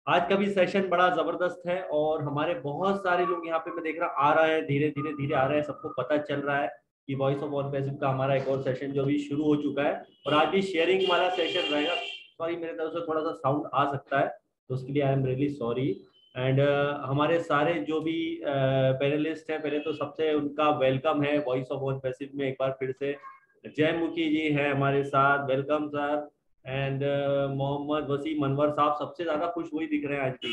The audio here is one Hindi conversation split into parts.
आज का भी सेशन बड़ा जबरदस्त है और हमारे बहुत सारे लोग यहाँ पे मैं देख रहा आ रहे हैं, धीरे धीरे धीरे आ रहे हैं। सबको पता चल रहा है कि वॉइस ऑफ ऑन पैसिव का हमारा एक और सेशन जो भी शुरू हो चुका है और आज भी शेयरिंग वाला सेशन रहेगा। सॉरी, मेरे तरफ से थोड़ा सा साउंड आ सकता है तो उसके लिए I am really sorry. And हमारे सारे जो भी पैनलिस्ट हैं, पहले तो सबसे उनका वेलकम है वॉइस ऑफ ऑन पैसिव में एक बार फिर से। जयमुखी जी हैं हमारे साथ, welcome sir. And Mohammad Wasim Anwar sahab, सबसे ज्यादा खुश वही दिख रहे हैं आज भी।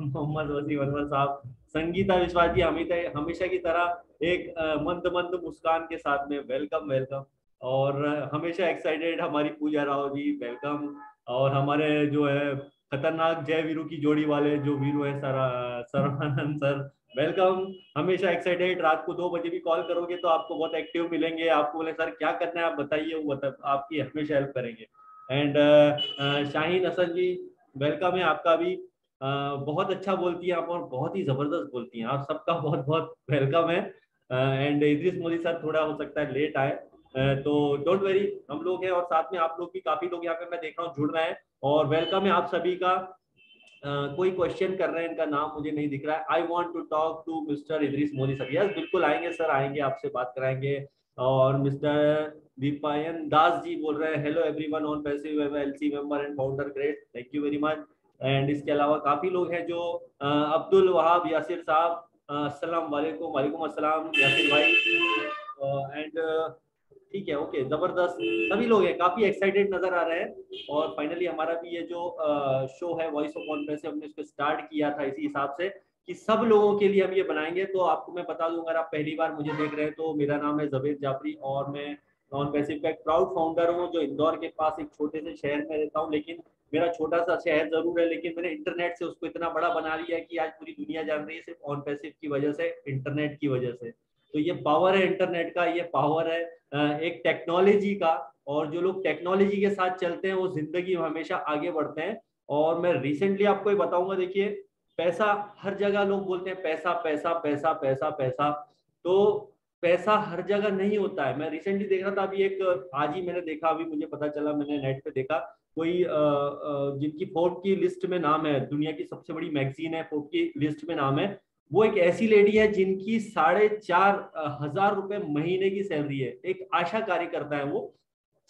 मोहम्मद वसीम अनवर साहब। संगीता विश्वास जी हमेशा हमेशा की तरह एक मंद मंद मुस्कान के साथ में, वेलकम वेलकम। और हमेशा एक्साइटेड हमारी पूजा राव जी, वेलकम। और हमारे जो है खतरनाक जय वीरू की जोड़ी वाले जो वीरू है सर, सर्वानंद सर, वेलकम। हमेशा एक्साइटेड, रात को 2 बजे भी कॉल करोगे तो आपको बहुत एक्टिव मिलेंगे। आपको बोले सर क्या करना है आप बताइए, वो आपकी हमेशा हेल्प करेंगे। एंड शाहीन हसन जी, वेलकम है आपका भी। बहुत अच्छा बोलती हैं आप और बहुत ही जबरदस्त बोलती हैं आप, सबका बहुत बहुत वेलकम है। एंड इद्रिस मोदी सर थोड़ा हो सकता है लेट आए, तो डोंट वेरी, हम लोग हैं और साथ में आप लोग भी, काफी लोग यहाँ पे मैं देख रहा हूँ जुड़ रहे हैं और वेलकम है आप सभी का। कोई क्वेश्चन कर रहे हैं, इनका नाम मुझे नहीं दिख रहा है। I want to talk to mister Idris Modi sir. Yes बिल्कुल आएंगे सर, आएंगे, आपसे बात कराएंगे। और मिस्टर दीपायन दास जी बोल रहे हैं hello everyone on passive LC member and founder, great, thank you very much. And इसके अलावा काफी लोग हैं जो अब्दुल वहाब यासिर साहब, अस्सलाम वालेकुम, वालेकुम अस्सलाम यासिर भाई। एंड ठीक है, ओके, जबरदस्त, सभी लोग हैं, काफी एक्साइटेड नजर आ रहे हैं। और फाइनली हमारा भी ये जो शो है वॉइस ऑफ ऑन पैसिव, हमने इसको स्टार्ट किया था इसी हिसाब से कि सब लोगों के लिए हम ये बनाएंगे। तो आपको मैं बता दूं, अगर आप पहली बार मुझे देख रहे हैं तो मेरा नाम है जबीर जाफरी और मैं नॉन पैसिव का एक प्राउड फाउंडर हूँ जो इंदौर के पास एक छोटे से शहर में रहता हूँ। लेकिन मेरा छोटा सा शहर जरूर है, लेकिन मैंने इंटरनेट से उसको इतना बड़ा बना लिया है कि आज पूरी दुनिया जान रही है सिर्फ ऑन पैसिव की वजह से, इंटरनेट की वजह से। तो ये पावर है इंटरनेट का, ये पावर है एक टेक्नोलॉजी का। और जो लोग टेक्नोलॉजी के साथ चलते हैं वो जिंदगी में हमेशा आगे बढ़ते हैं। और मैं रिसेंटली आपको ये बताऊंगा, देखिए, पैसा हर जगह लोग बोलते हैं पैसा पैसा पैसा पैसा पैसा, तो पैसा हर जगह नहीं होता है। मैं रिसेंटली देख रहा था, अभी एक आज ही मैंने देखा, अभी मुझे पता चला, मैंने नेट पे देखा, कोई जिनकी फोर्ब्स की लिस्ट में नाम है, दुनिया की सबसे बड़ी मैगजीन है फोर्ब्स की लिस्ट में नाम है, वो एक ऐसी लेडी है जिनकी 4,500 रुपए महीने की सैलरी है। एक आशा कार्यकर्ता है वो,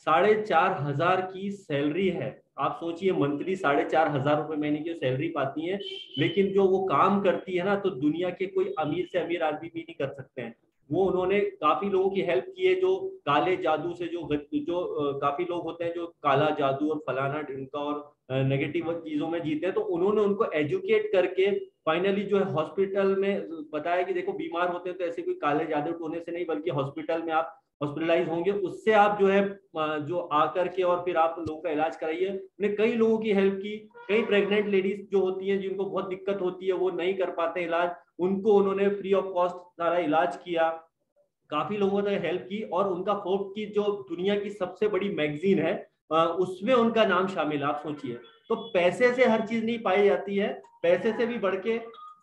4,500 की सैलरी है। आप सोचिए, मंथली 4,500 रुपए महीने की सैलरी पाती है, लेकिन जो वो काम करती है ना, तो दुनिया के कोई अमीर से अमीर आदमी भी नहीं कर सकते हैं। वो उन्होंने काफी लोगों की हेल्प की है, जो काले जादू से काफी लोग होते हैं जो काला जादू और फलाना ढिमका और नेगेटिव चीजों में जीते हैं, तो उन्होंने उनको एजुकेट करके फाइनली जो है हॉस्पिटल में बताया कि देखो, बीमार होते हैं तो ऐसे कोई काले जादू टोने से नहीं, बल्कि हॉस्पिटल में आप हॉस्पिटलाइज होंगे, उससे आप जो है जो आकर के और फिर आप लोगों का इलाज कराइए। उन्हें कई लोगों की हेल्प की। कई प्रेग्नेंट लेडीज जो होती हैं, जिनको बहुत दिक्कत होती है, वो नहीं कर पाते इलाज, उनको उन्होंने फ्री ऑफ कॉस्ट सारा इलाज किया। काफी लोगों ने हेल्प की और उनका फोर्ब्स की जो दुनिया की सबसे बड़ी मैगजीन है उसमें उनका नाम शामिल है। आप सोचिए, तो पैसे से हर चीज नहीं पाई जाती है, पैसे से भी बढ़ के,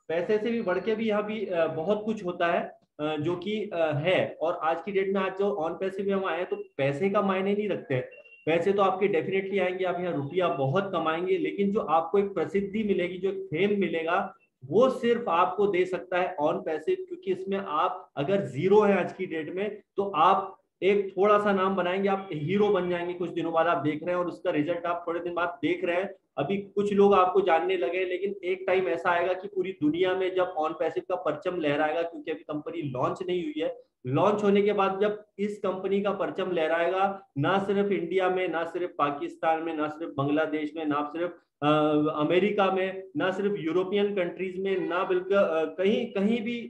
पैसे से भी बढ़ के भी यहाँ भी बहुत कुछ होता है जो कि है। और आज की डेट में, आज जो ऑन पैसे में हम आए हैं, तो पैसे का मायने नहीं रखते हैं। पैसे तो आपके डेफिनेटली आएंगे, आप यहाँ रुपया बहुत कमाएंगे, लेकिन जो आपको एक प्रसिद्धि मिलेगी, जो एक फेम मिलेगा, वो सिर्फ आपको दे सकता है ऑन पैसिव। क्योंकि इसमें आप अगर जीरो है आज की डेट में, तो आप एक थोड़ा सा नाम बनाएंगे, आप हीरो बन जाएंगे कुछ दिनों बाद। आप देख रहे हैं और उसका रिजल्ट आप थोड़े दिन बाद देख रहे हैं। अभी कुछ लोग आपको जानने लगे, लेकिन एक टाइम ऐसा आएगा कि पूरी दुनिया में जब ऑन पैसिव का परचम लहराएगा, क्योंकि अभी कंपनी लॉन्च नहीं हुई है, लॉन्च होने के बाद जब इस कंपनी का परचम लहराएगा, ना सिर्फ इंडिया में, ना सिर्फ पाकिस्तान में, ना सिर्फ बांग्लादेश में, ना सिर्फ अमेरिका में, ना सिर्फ यूरोपियन कंट्रीज में, ना बिल्कुल कहीं कहीं भी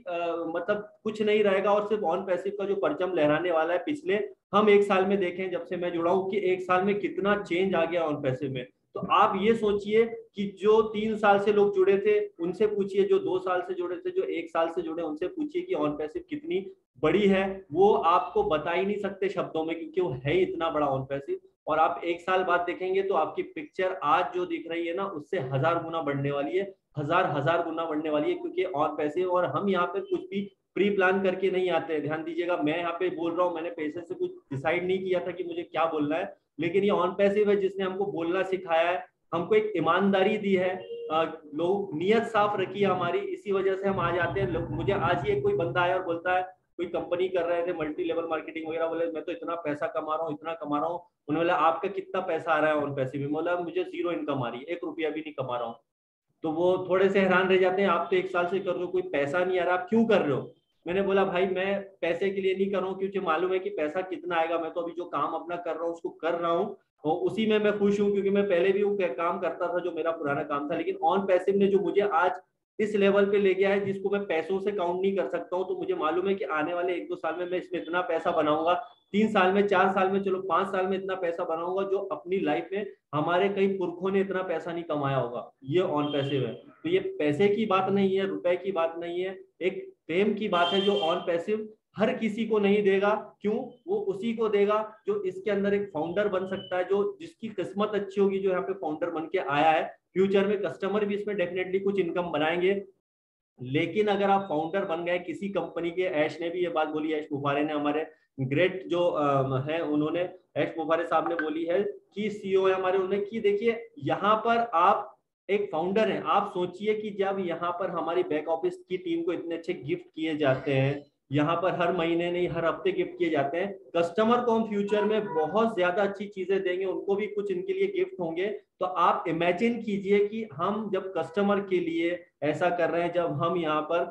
मतलब कुछ नहीं रहेगा। और सिर्फ ऑन पैसिव का जो परचम लहराने वाला है, पिछले हम 1 साल में देखें जब से मैं जुड़ा हूं, कि 1 साल में कितना चेंज आ गया ऑन पैसिव में। तो आप ये सोचिए कि जो 3 साल से लोग जुड़े थे उनसे पूछिए, जो 2 साल से जुड़े थे, जो 1 साल से जुड़े, उनसे पूछिए कि ऑन पैसिव कितनी बड़ी है। वो आपको बता ही नहीं सकते शब्दों में, क्योंकि वो है इतना बड़ा ऑन पैसिव। और आप 1 साल बाद देखेंगे तो आपकी पिक्चर आज जो दिख रही है ना, उससे 1000 गुना बढ़ने वाली है, हजार हजार गुना बढ़ने वाली है, क्योंकि ऑन पैसिव। और हम यहाँ पे कुछ भी प्री प्लान करके नहीं आते हैं, ध्यान दीजिएगा। मैं यहाँ पे बोल रहा हूँ, मैंने पैसे से कुछ डिसाइड नहीं किया था कि मुझे क्या बोलना है, लेकिन ये ऑन पैसिव है जिसने हमको बोलना सिखाया है, हमको एक ईमानदारी दी है। लोग नियत साफ रखी है हमारी, इसी वजह से हम आ जाते हैं। मुझे आज ही एक कोई बंदा आया और बोलता है, कोई कंपनी कर रहे थे मल्टी लेवल मार्केटिंग वगैरह, बोले मैं तो इतना पैसा कमा रहा हूँ, इतना कमा रहा हूँ। उन्होंने बोला आपका कितना पैसा आ रहा है ऑन पैसिव में? बोला मुझे 0 इनकम आ रही है, 1 रुपया भी नहीं कमा रहा हूँ। तो वो थोड़े से हैरान रह जाते हैं, आप तो 1 साल से कर रहे हो, कोई पैसा नहीं आ रहा, आप क्यों कर रहे हो? मैंने बोला भाई मैं पैसे के लिए नहीं कर रहा हूँ, क्योंकि मालूम है कि पैसा कितना आएगा। मैं तो अभी जो काम अपना कर रहा हूँ उसको कर रहा हूँ और उसी में मैं खुश हूँ, क्योंकि मैं पहले भी वो काम करता था जो मेरा पुराना काम था। लेकिन ऑन पैसिव ने जो मुझे आज इस लेवल पे ले गया है, जिसको मैं पैसों से काउंट नहीं कर सकता हूँ, तो मुझे मालूम है कि आने वाले 1-2 साल में मैं इसमें इतना पैसा बनाऊंगा, 3 साल में, 4 साल में, चलो 5 साल में इतना पैसा बनाऊंगा जो अपनी लाइफ में हमारे कई पुरखों ने इतना पैसा नहीं कमाया होगा। ये ऑन पैसिव है। तो ये पैसे की बात नहीं है, रुपए की बात नहीं है, एक फेम की बात है जो ऑन पैसिव हर किसी को नहीं देगा। क्यों? वो उसी को देगा जो इसके अंदर एक फाउंडर बन सकता है, जो जिसकी किस्मत अच्छी होगी, जो यहाँ पे फाउंडर बन के आया है। फ्यूचर में कस्टमर भी इसमें डेफिनेटली कुछ इनकम बनाएंगे। लेकिन अगर आप फाउंडर बन गए किसी कंपनी के, ऐश ने भी ये बात बोली, ऐश बुफारे ने, हमारे ग्रेट जो है, उन्होंने, ऐश बुफारे साहब ने बोली है कि सीईओ है हमारे, उन्होंने कि देखिए यहाँ पर आप एक फाउंडर हैं, आप सोचिए कि जब यहाँ पर हमारी बैक ऑफिस की टीम को इतने अच्छे गिफ्ट किए जाते हैं, यहाँ पर हर महीने नहीं हर हफ्ते गिफ्ट किए जाते हैं, कस्टमर को हम फ्यूचर में बहुत ज्यादा अच्छी चीजें देंगे, उनको भी कुछ इनके लिए गिफ्ट होंगे। तो आप इमेजिन कीजिए कि हम जब कस्टमर के लिए ऐसा कर रहे हैं, जब हम यहाँ पर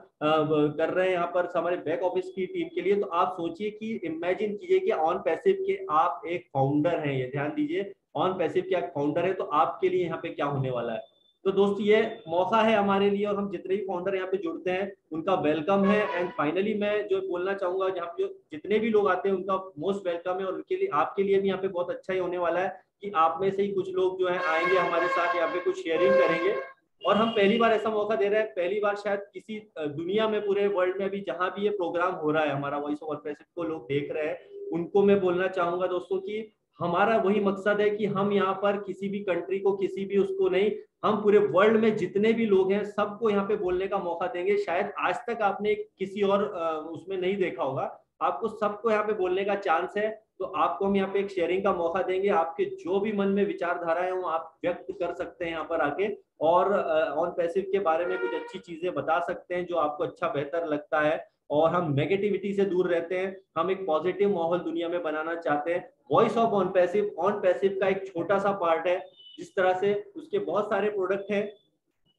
कर रहे हैं यहाँ पर हमारे बैक ऑफिस की टीम के लिए, तो आप सोचिए कि इमेजिन कीजिए कि ऑन पैसिव के आप एक फाउंडर हैं, ये ध्यान दीजिए, ऑन पैसिव के आप फाउंडर है, तो आपके लिए यहाँ पे क्या होने वाला है। तो दोस्त ये मौका है हमारे लिए, और हम जितने भी फाउंडर यहाँ पे जुड़ते हैं उनका वेलकम है। एंड फाइनली मैं जो बोलना चाहूंगा, जहाँ पे जितने भी लोग आते हैं उनका मोस्ट वेलकम है, और उनके लिए, आपके लिए भी यहाँ पे बहुत अच्छा ही होने वाला है कि आप में से ही कुछ लोग जो है आएंगे हमारे साथ, यहाँ पे कुछ शेयरिंग करेंगे। और हम पहली बार ऐसा मौका दे रहे हैं, पहली बार शायद किसी दुनिया में, पूरे वर्ल्ड में भी जहां भी ये प्रोग्राम हो रहा है, हमारा वॉइस ऑफ पैसिव को लोग देख रहे हैं, उनको मैं बोलना चाहूंगा दोस्तों कि हमारा वही मकसद है कि हम यहाँ पर किसी भी कंट्री को, किसी भी उसको नहीं, हम पूरे वर्ल्ड में जितने भी लोग हैं सबको यहाँ पे बोलने का मौका देंगे। शायद आज तक आपने किसी और उसमें नहीं देखा होगा, आपको सबको यहाँ पे बोलने का चांस है। तो आपको हम यहाँ पे एक शेयरिंग का मौका देंगे, आपके जो भी मन में विचारधाराएं हो आप व्यक्त कर सकते हैं यहाँ पर आके, और ऑन पैसिव के बारे में कुछ अच्छी चीजें बता सकते हैं जो आपको अच्छा बेहतर लगता है। और हम नेगेटिविटी से दूर रहते हैं, हम एक पॉजिटिव माहौल दुनिया में बनाना चाहते हैं। वॉइस ऑफ ऑन पैसिव का एक छोटा सा पार्ट है, जिस तरह से उसके बहुत सारे प्रोडक्ट हैं,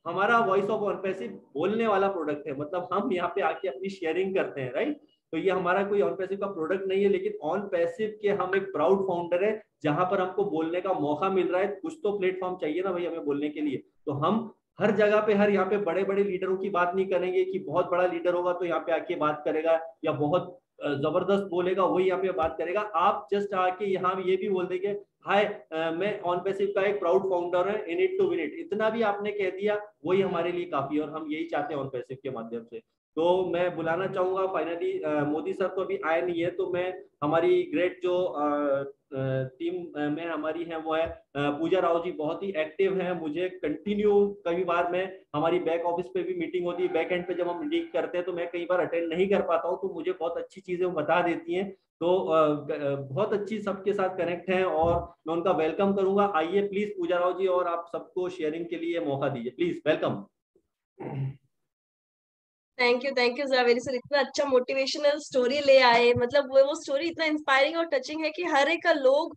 हमारा वॉइस ऑफ ऑन पैसिव बोलने वाला प्रोडक्ट है, मतलब हम यहाँ पे आके अपनी शेयरिंग करते हैं, राइट। तो ये हमारा कोई ऑन पैसिव का प्रोडक्ट नहीं है, लेकिन ऑन पैसिव के हम एक प्राउड फाउंडर है, जहां पर हमको बोलने का मौका मिल रहा है। कुछ तो प्लेटफॉर्म चाहिए ना भाई हमें बोलने के लिए। तो हम हर जगह पे, हर यहाँ पे बड़े बड़े लीडरों की बात नहीं करेंगे कि बहुत बड़ा लीडर होगा तो यहाँ पे आके बात करेगा, या बहुत जबरदस्त बोलेगा वही यहाँ पे बात करेगा। आप जस्ट आके यहाँ ये भी बोल देंगे हाय मैं ऑन पैसिव का एक प्राउड फाउंडर है, in it to win it, इतना भी आपने कह दिया वही हमारे लिए काफी है, और हम यही चाहते हैं ऑन पैसिव के माध्यम से। तो मैं बुलाना चाहूंगा फाइनली, मोदी सर तो अभी आए नहीं है, तो मैं हमारी ग्रेट जो टीम में हमारी है वो है पूजा राव जी, बहुत ही एक्टिव हैं। मुझे कंटिन्यू कई बार मैं, हमारी बैक ऑफिस पे भी मीटिंग होती है, बैक एंड पे जब हम मीटिंग करते हैं तो मैं कई बार अटेंड नहीं कर पाता हूँ, तो मुझे बहुत अच्छी चीजें बता देती हैं। तो बहुत अच्छी सबके साथ कनेक्ट हैं, और मैं उनका वेलकम करूंगा। आइए प्लीज पूजा राव जी, और आप सबको शेयरिंग के लिए मौका दीजिए, please welcome. Thank you Javeri sir, इतना अच्छा मोटिवेशनल स्टोरी ले आए। मतलब वो स्टोरी इतना इंस्पायरिंग और टचिंग है कि हर एक का लोग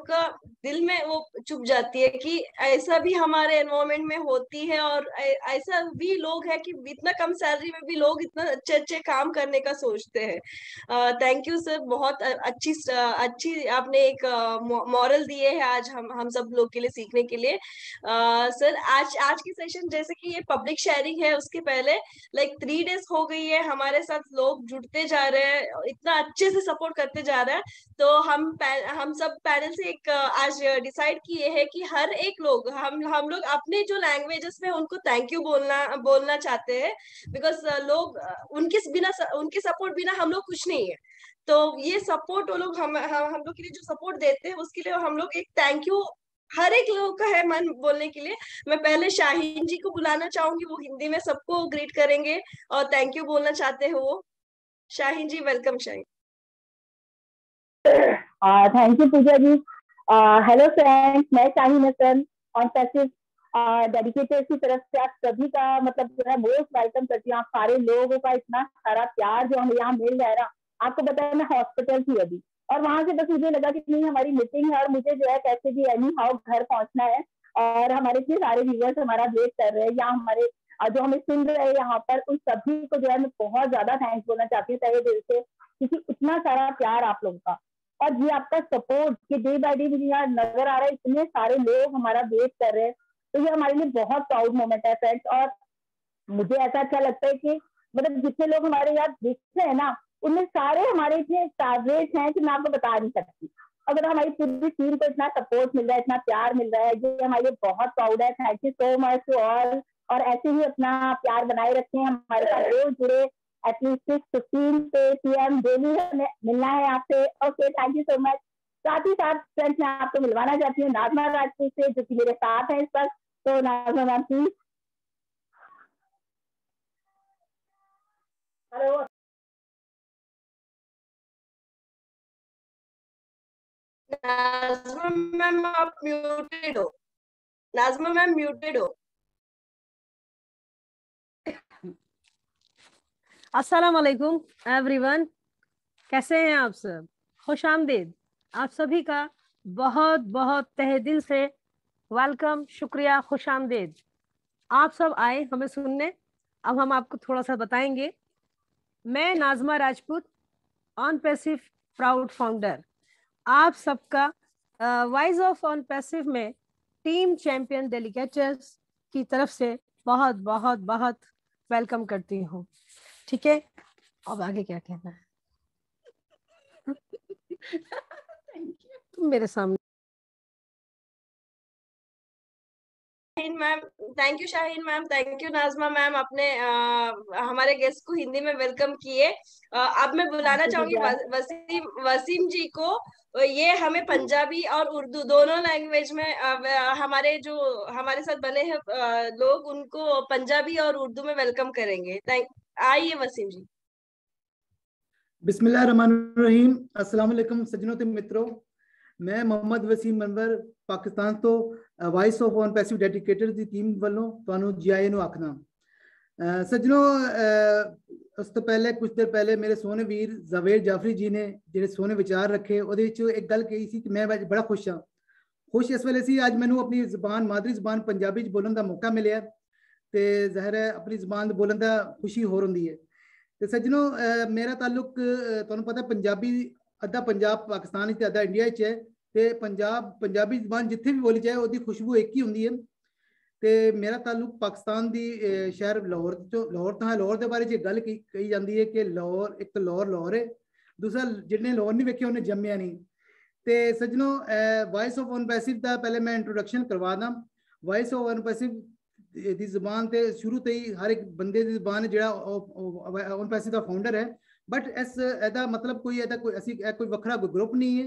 का दिल में वो चुप जाती है कि ऐसा भी हमारे एनवायरमेंट में होती है, और ऐसा भी लोग है कि इतना कम सैलरी में भी लोग इतना अच्छे अच्छे काम करने का सोचते हैं। थैंक यू सर, बहुत अच्छी अच्छी आपने एक मॉरल दिए है आज हम सब लोग के लिए सीखने के लिए। सर आज आज की सेशन जैसे कि ये पब्लिक शेयरिंग है, उसके पहले लाइक 3 डेज हो गई है, हमारे साथ लोग जुड़ते जा रहे हैं, इतना अच्छे से सपोर्ट करते जा रहे हैं। तो हम सब पैनल से एक आज डिसाइड किए हैं कि हर एक लोग, हम लोग अपने जो लैंग्वेजेस में उनको थैंक यू बोलना बोलना चाहते हैं, बिकॉज लोग उनके सपोर्ट बिना हम लोग कुछ नहीं है। तो ये सपोर्ट वो लोग हम लोग के लिए जो सपोर्ट देते हैं उसके लिए हम लोग एक थैंक यू हर एक लोग का है मन बोलने के लिए। मैं पहले शाहीन जी को बुलाना चाहूंगी, वो हिंदी में सबको ग्रीट करेंगे और थैंक यू बोलना चाहते हैं वो। Shaheen ji, welcome Shaheen. Thank you Pooja ji. Hello friends, मैं Shaheen Hasan on passive dedicators की तरफ से आप सभी का मतलब जो है मोस्ट वेलकम करती हूँ। आप सारे लोगों का इतना सारा प्यार जो हमें यहाँ मिल रहा है ना, आपको पता है मैं हॉस्पिटल थी अभी, और वहां से बस मुझे लगा कि नहीं हमारी मीटिंग है और मुझे जो है कैसे भी एनी हाउ घर पहुंचना है, और हमारे इतने सारे व्यूअर्स हमारा वेट कर रहे हैं, या हमारे जो हमें सुन रहे हैं यहाँ पर, उन सभी को जो है मैं बहुत ज्यादा थैंक्स बोलना चाहती हूँ तहे दिल से, क्योंकि इतना सारा प्यार आप लोगों का और ये आपका सपोर्ट कि डे बाय डे मुझे यहाँ नजर आ रहा है, इतने सारे लोग हमारा वेट कर रहे हैं, तो ये हमारे लिए बहुत प्राउड मोमेंट है फ्रेंड्स। और मुझे ऐसा अच्छा लगता है कि मतलब जितने लोग हमारे यहाँ दिख रहे हैं ना, उनमें सारे हमारे इतने फेवरेट हैं कि मैं आपको बता नहीं सकती। अगर हमारी पूरी टीम को इतना सपोर्ट मिल रहा है, इतना प्यार मिल रहा है, ये हमारे लिए बहुत प्राउड है। Thank you so much to all, और ऐसे ही अपना प्यार बनाए रखें। हमारे साथ रोज जुड़े, एटलीस्ट 6:15 पे PM डेली हमें मिलना है आपसे। Okay, thank you so much. साथ ही साथ फ्रेंड्स मैं आपको मिलवाना चाहती हूँ नाज़मा राजपूत से, जो कि मेरे साथ है इस वक्त। तो नाज़मा मैम प्लीज। हेलो नाज़मा मैम, आप म्यूटेड हो। नाज़मा मैम म्यूटेड हो। अस्सलाम वालेकुम एवरीवन, कैसे हैं आप सब? खुश आमदीद। आप सभी का बहुत बहुत तहे दिल से वेलकम, शुक्रिया, खुश आमदीद। आप सब आए हमें सुनने। अब हम आपको थोड़ा सा बताएंगे। मैं Nazma Rajput, on passive proud founder, आप सबका वाइज ऑफ ऑन पैसिव में टीम चैंपियन डेलीगेटर्स की तरफ से बहुत बहुत बहुत वेलकम करती हूँ। ठीक है, अब आगे क्या कहना है? तुम मेरे सामने। Shaheen ma'am, thank you Shaheen ma'am, thank you Nazma ma'am, आपने हमारे गेस्ट को हिंदी में वेलकम किए। अब मैं बुलाना चाहूंगी वसीम वसीम जी को। ये हमें पंजाबी और उर्दू दोनों लैंग्वेज में हमारे जो हमारे साथ बने हैं लोग, उनको पंजाबी और उर्दू में वेलकम करेंगे। आइए वसीम जी। बिस्मिल्लाहिर्रहमानिर्रहीम। अस्सलाम वालेकुम सज्जनों ते मित्रों, मैं मोहम्मद वसीम मनवर पाकिस्तान तो vice of on passive dedicators की टीम वालों ਤੁਹਾਨੂੰ ਜੀ ਆਇਆਂ ਨੂੰ ਆਖਣਾ। सज्जनों, उस तो पहले कुछ देर पहले मेरे सोने वीर जावेद जाफरी जी ने ਜਿਹੜੇ सोने विचार रखे, ਉਹਦੇ ਵਿੱਚ एक गल कही सी कि मैं बड़ा खुश हाँ। खुश इस वेले सी ਅੱਜ ਮੈਨੂੰ अपनी ਜ਼ਬਾਨ मादरी ਜ਼ਬਾन पंजाबी च बोलने का मौका मिले, तो ज़ाहिर है अपनी ਜ਼ਬਾਨ बोलने का खुशी होर होंदी है। तो सज्जनों, मेरा ताल्लुक तुहानूं पता पंजाबी अद्धा पंजाब पाकिस्तान च अद्धा इंडिया च है, तो पंजाबी जबान जिथे भी बोली जाए उसकी खुशबू एक ही होंगी है। तो मेरा ताल्लुक पाकिस्तान की शहर लाहौर तो है। लाहौर के बारे में गल कही जाती है कि लाहौर एक तो लाहौर है, दूसरा जिन्हें लाहौर नहीं वेखे उन्हें जम्मिया नहीं। तो सज्जनों, वॉइस ऑफ ऑन पैसिव का पहले मैं इंट्रोडक्शन करवा दा। वॉइस ऑफ ऑन पैसिव दी जबान तो शुरू तो ही हर एक बंदे की जबान जो ऑन पैसिव का फाउंडर है, बट एदा मतलब कोई एदा कोई असी कोई वखरा कोई ग्रुप नहीं है,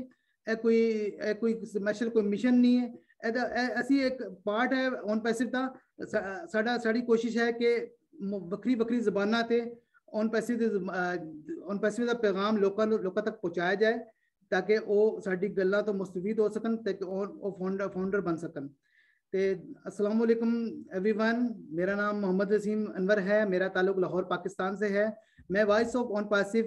कोई स्पेशल कोई मिशन नहीं है। एदा असी एक पार्ट है ऑन पैसिव का। साड़ी कोशिश है कि वक्री वक्री जबाना ते ऑन पैसिव का पैगाम लोगों तक पहुँचाया जाए, ताकि वो साड़ी गल्लां तो मुस्तफीद हो सकन, ताकि फाउंडर बन सकन। तो अस्सलाम वालेकुम एवरीवन, मेरा नाम मोहम्मद वसीम अनवर है, मेरा ताल्लुक लाहौर पाकिस्तान से है। मैं voice of on passive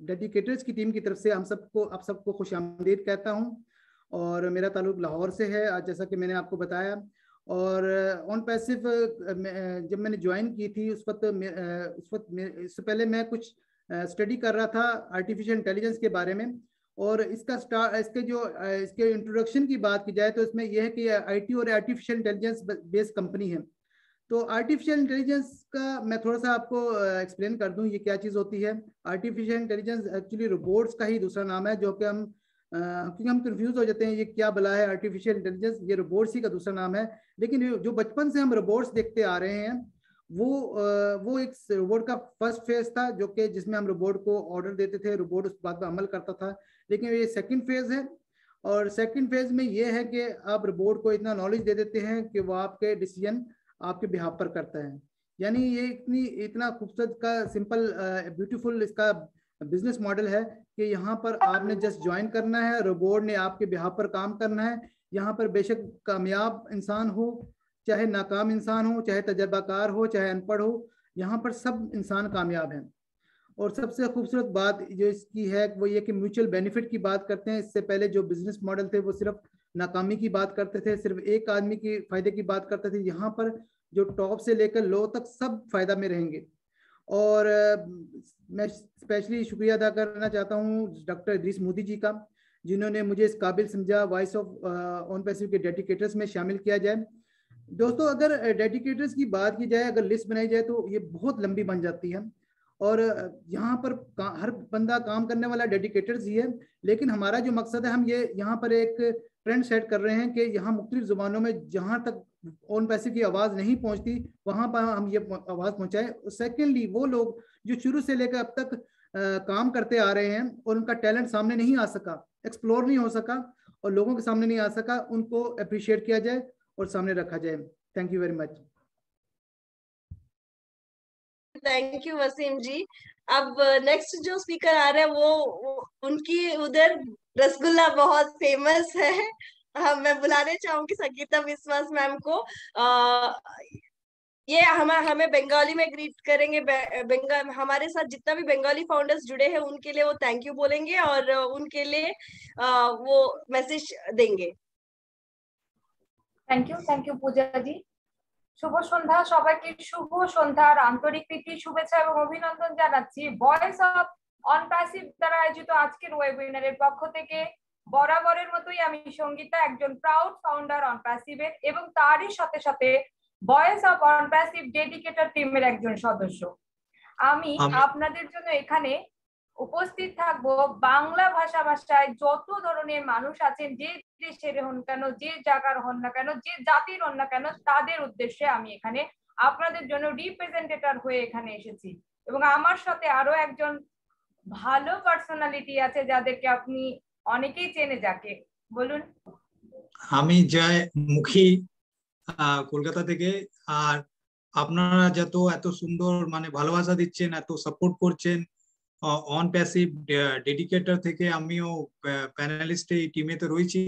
dedicators की टीम की तरफ से आप सबको खुश आमदीद कहता हूँ, और मेरा ताल्लुक लाहौर से है, आज जैसा कि मैंने आपको बताया। और ऑन पैसिव जब मैंने ज्वाइन की थी उस वक्त इससे पहले मैं कुछ स्टडी कर रहा था आर्टिफिशियल इंटेलिजेंस के बारे में। और इसके इंट्रोडक्शन की बात की जाए तो इसमें यह है कि IT और आर्टिफिशियल इंटेलिजेंस बेस्ड कंपनी है। तो आर्टिफिशियल इंटेलिजेंस का मैं थोड़ा सा आपको एक्सप्लेन कर दूं ये क्या चीज़ होती है। आर्टिफिशियल इंटेलिजेंस एक्चुअली रोबोट्स का ही दूसरा नाम है, जो कि हम कंफ्यूज हो जाते हैं ये क्या बला है आर्टिफिशियल इंटेलिजेंस, ये रोबोट्स ही का दूसरा नाम है। लेकिन जो बचपन से हम रोबोट्स देखते आ रहे हैं वो एक रोबोट का फर्स्ट फेज था, जो कि जिसमें हम रोबोट को ऑर्डर देते थे, रोबोट उस बात पर अमल करता था। लेकिन ये सेकंड फेज है, और सेकंड फेज में ये है कि आप रोबोट को इतना नॉलेज दे देते हैं कि वो आपके डिसीजन आपके बिहाफ पर करता है। यानी ये इतना खूबसूरत का सिंपल ब्यूटीफुल इसका बिजनेस मॉडल है कि यहाँ पर आपने जस्ट ज्वाइन करना है, रोबोट ने आपके बिहाफ पर काम करना है। यहाँ पर बेशक कामयाब इंसान हो, चाहे नाकाम इंसान हो, चाहे तजर्बाकार हो, चाहे अनपढ़ हो, यहाँ पर सब इंसान कामयाब हैं। और सबसे खूबसूरत बात जो इसकी है वो ये कि म्यूचुअल बेनिफिट की बात करते हैं। इससे पहले जो बिजनेस मॉडल थे वो सिर्फ नाकामी की बात करते थे, सिर्फ एक आदमी के फायदे की बात करते थे। यहाँ पर जो टॉप से लेकर लो तक सब फायदा में रहेंगे। और मैं स्पेशली शुक्रिया अदा करना चाहता हूँ डॉक्टर इदरीस मोदी जी का, जिन्होंने मुझे इस काबिल समझा वॉइस ऑफ ऑन पैसिव के डेडिकेटर्स में शामिल किया जाए। दोस्तों, अगर डेडिकेटर्स की बात की जाए, अगर लिस्ट बनाई जाए तो ये बहुत लंबी बन जाती है। और यहाँ पर हर बंदा काम करने वाला डेडिकेटर्स ही है, लेकिन हमारा जो मकसद है, हम ये यहाँ पर एक ट्रेंड सेट कर रहे हैं कि यहाँ मुख्तलिफ ज़ुबानों में जहाँ तक ऑन पैसिव की आवाज़ नहीं पहुँचती वहाँ पर हम ये आवाज़ पहुँचाएं। सेकेंडली, वो लोग जो शुरू से लेकर अब तक काम करते आ रहे हैं और उनका टैलेंट सामने नहीं आ सका, एक्सप्लोर नहीं हो सका और लोगों के सामने नहीं आ सका, उनको अप्रिशिएट किया जाए और सामने रखा जाए। Thank you very much. Thank you Wasim ji. अब नेक्स्ट जो स्पीकर आ रहे हैं वो उनकी उधर रसगुल्ला बहुत फेमस है। मैं बुलाने चाहूंगी संगीता विश्वास मैम को। ये हमें बंगाली में ग्रीट करेंगे। हमारे साथ जितना भी बंगाली फाउंडर्स जुड़े हैं उनके लिए वो थैंक यू बोलेंगे और उनके लिए वो मैसेज देंगे। थैंक यू पूजा जी। शुभ सन्ध्या सबाइके, शुभ सन्ध्यार आंतरिक प्रীতি शुभेच्छा এবং অভিনন্দন জানাচ্ছি। ভয়েস অফ অন প্যাসিভ দ্বারা আয়োজিত আজকের ওয়েবিনারের পক্ষ থেকে বরাবরের মতোই আমি সঙ্গীতা, একজন প্রাউড ফাউন্ডার অন প্যাসিভের এবং তারই সাথে সাথে ভয়েস অফ অন প্যাসিভ ডেডিকেটর টিমের একজন সদস্য। আমি আপনাদের জন্য এখানে উপস্থিত থাকবো বাংলা ভাষায় যত ধরনের মানুষ আছেন, যে দেশের হন কেন, যে জায়গার হন না কেন, যে জাতির হন না কেন, তাদের উদ্দেশ্যে আমি এখানে আপনাদের জন্য রিপ্রেজেন্টেটর হয়ে এখানে এসেছি। এবং আমার সাথে আরো একজন ভালো পার্সোনালিটি আছে যাদেরকে আপনি অনেকেই চেনে, যাকে বলুন। আমি জয়মুখী, কলকাতা থেকে। আর আপনারা এত সুন্দর মানে ভালোবাসা দিচ্ছেন, এত সাপোর্ট করছেন অন প্যাসিভ ডেডিকেটর থেকে, আমিও প্যানেলিস্ট এই টিমেতে রয়েছি।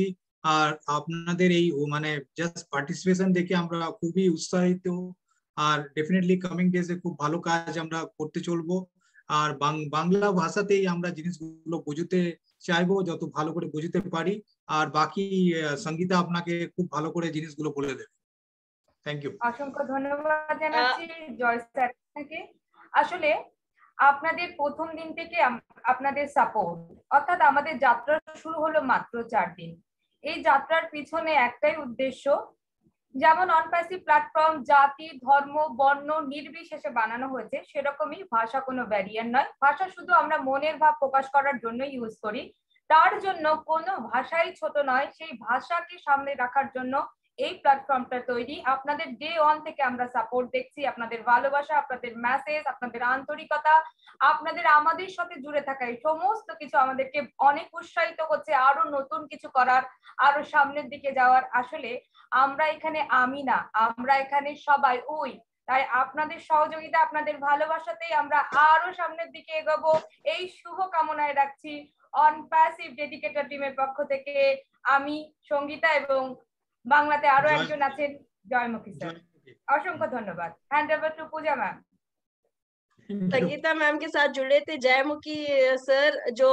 আর আপনাদের এই মানে জাস্ট পার্টিসিপেশন দেখে আমরা খুবই উৎসাহিত। আর ডেফিনেটলি কামিং ডেজে খুব ভালো কাজ আমরা করতে চলবো। আর বাংলা ভাষাতেই আমরা জিনিসগুলো বুঝতে চাইবো, যত ভালো করে বুঝতে পারি। আর বাকি সঙ্গীতা আপনাকে খুব ভালো করে জিনিসগুলো বলে দেবে। Thank you. অসংখ্য ধন্যবাদ জানাচ্ছি জয় স্যারকে। আসলে আপনাদের প্রথম দিন থেকে আপনাদের সাপোর্ট, অর্থাৎ আমাদের যাত্রা শুরু হলো মাত্র 4 দিন। এই যাত্রার পিছনে একটাই উদ্দেশ্য, যেমন অন প্যাসিভ প্ল্যাটফর্ম জাতি, ধর্ম, বর্ণ নির্বিশেষে বানানো হয়েছে, সেরকমই ভাষা কোনো ব্যারিয়ার নয়। ভাষা শুধু আমরা মনের ভাব প্রকাশ করার জন্য ইউজ করি, তার জন্য কোনো ভাষাই ছোট নয়। সেই ভাষাকে সামনে রাখার জন্য এই প্ল্যাটফর্মটা তৈরি। আপনাদের ডে ওয়ান থেকে আমরা সাপোর্ট দেখছি, আপনাদের ভালোবাসা, আপনাদের মেসেজ, আপনাদের আন্তরিকতা, আপনাদের আমাদের সাথে জুড়ে থাকা এই সমস্ত কিছু আমাদেরকে অনেক উৎসাহিত করছে আরো নতুন কিছু করার, আরো সামনের দিকে যাওয়ার। আসলে আমরা এখানে আমি না, আমরা এখানে সবাই ওই। তাই আপনাদের সহযোগিতা, আপনাদের ভালোবাসাতেই আমরা আরো সামনের দিকে এগোবো, এই শুভ কামনায় রাখছি। অন প্যাসিভ ডেডিকেটর টিমের পক্ষ থেকে আমি সঙ্গীতা এবং বাংলাতে আরো একজন আছেন জয়মুখী স্যার। অসংখ্য ধন্যবাদ। Hand over to Puja ma'am. Sangeeta ma'am के साथ जुड़े थे जयमुखी सर, जो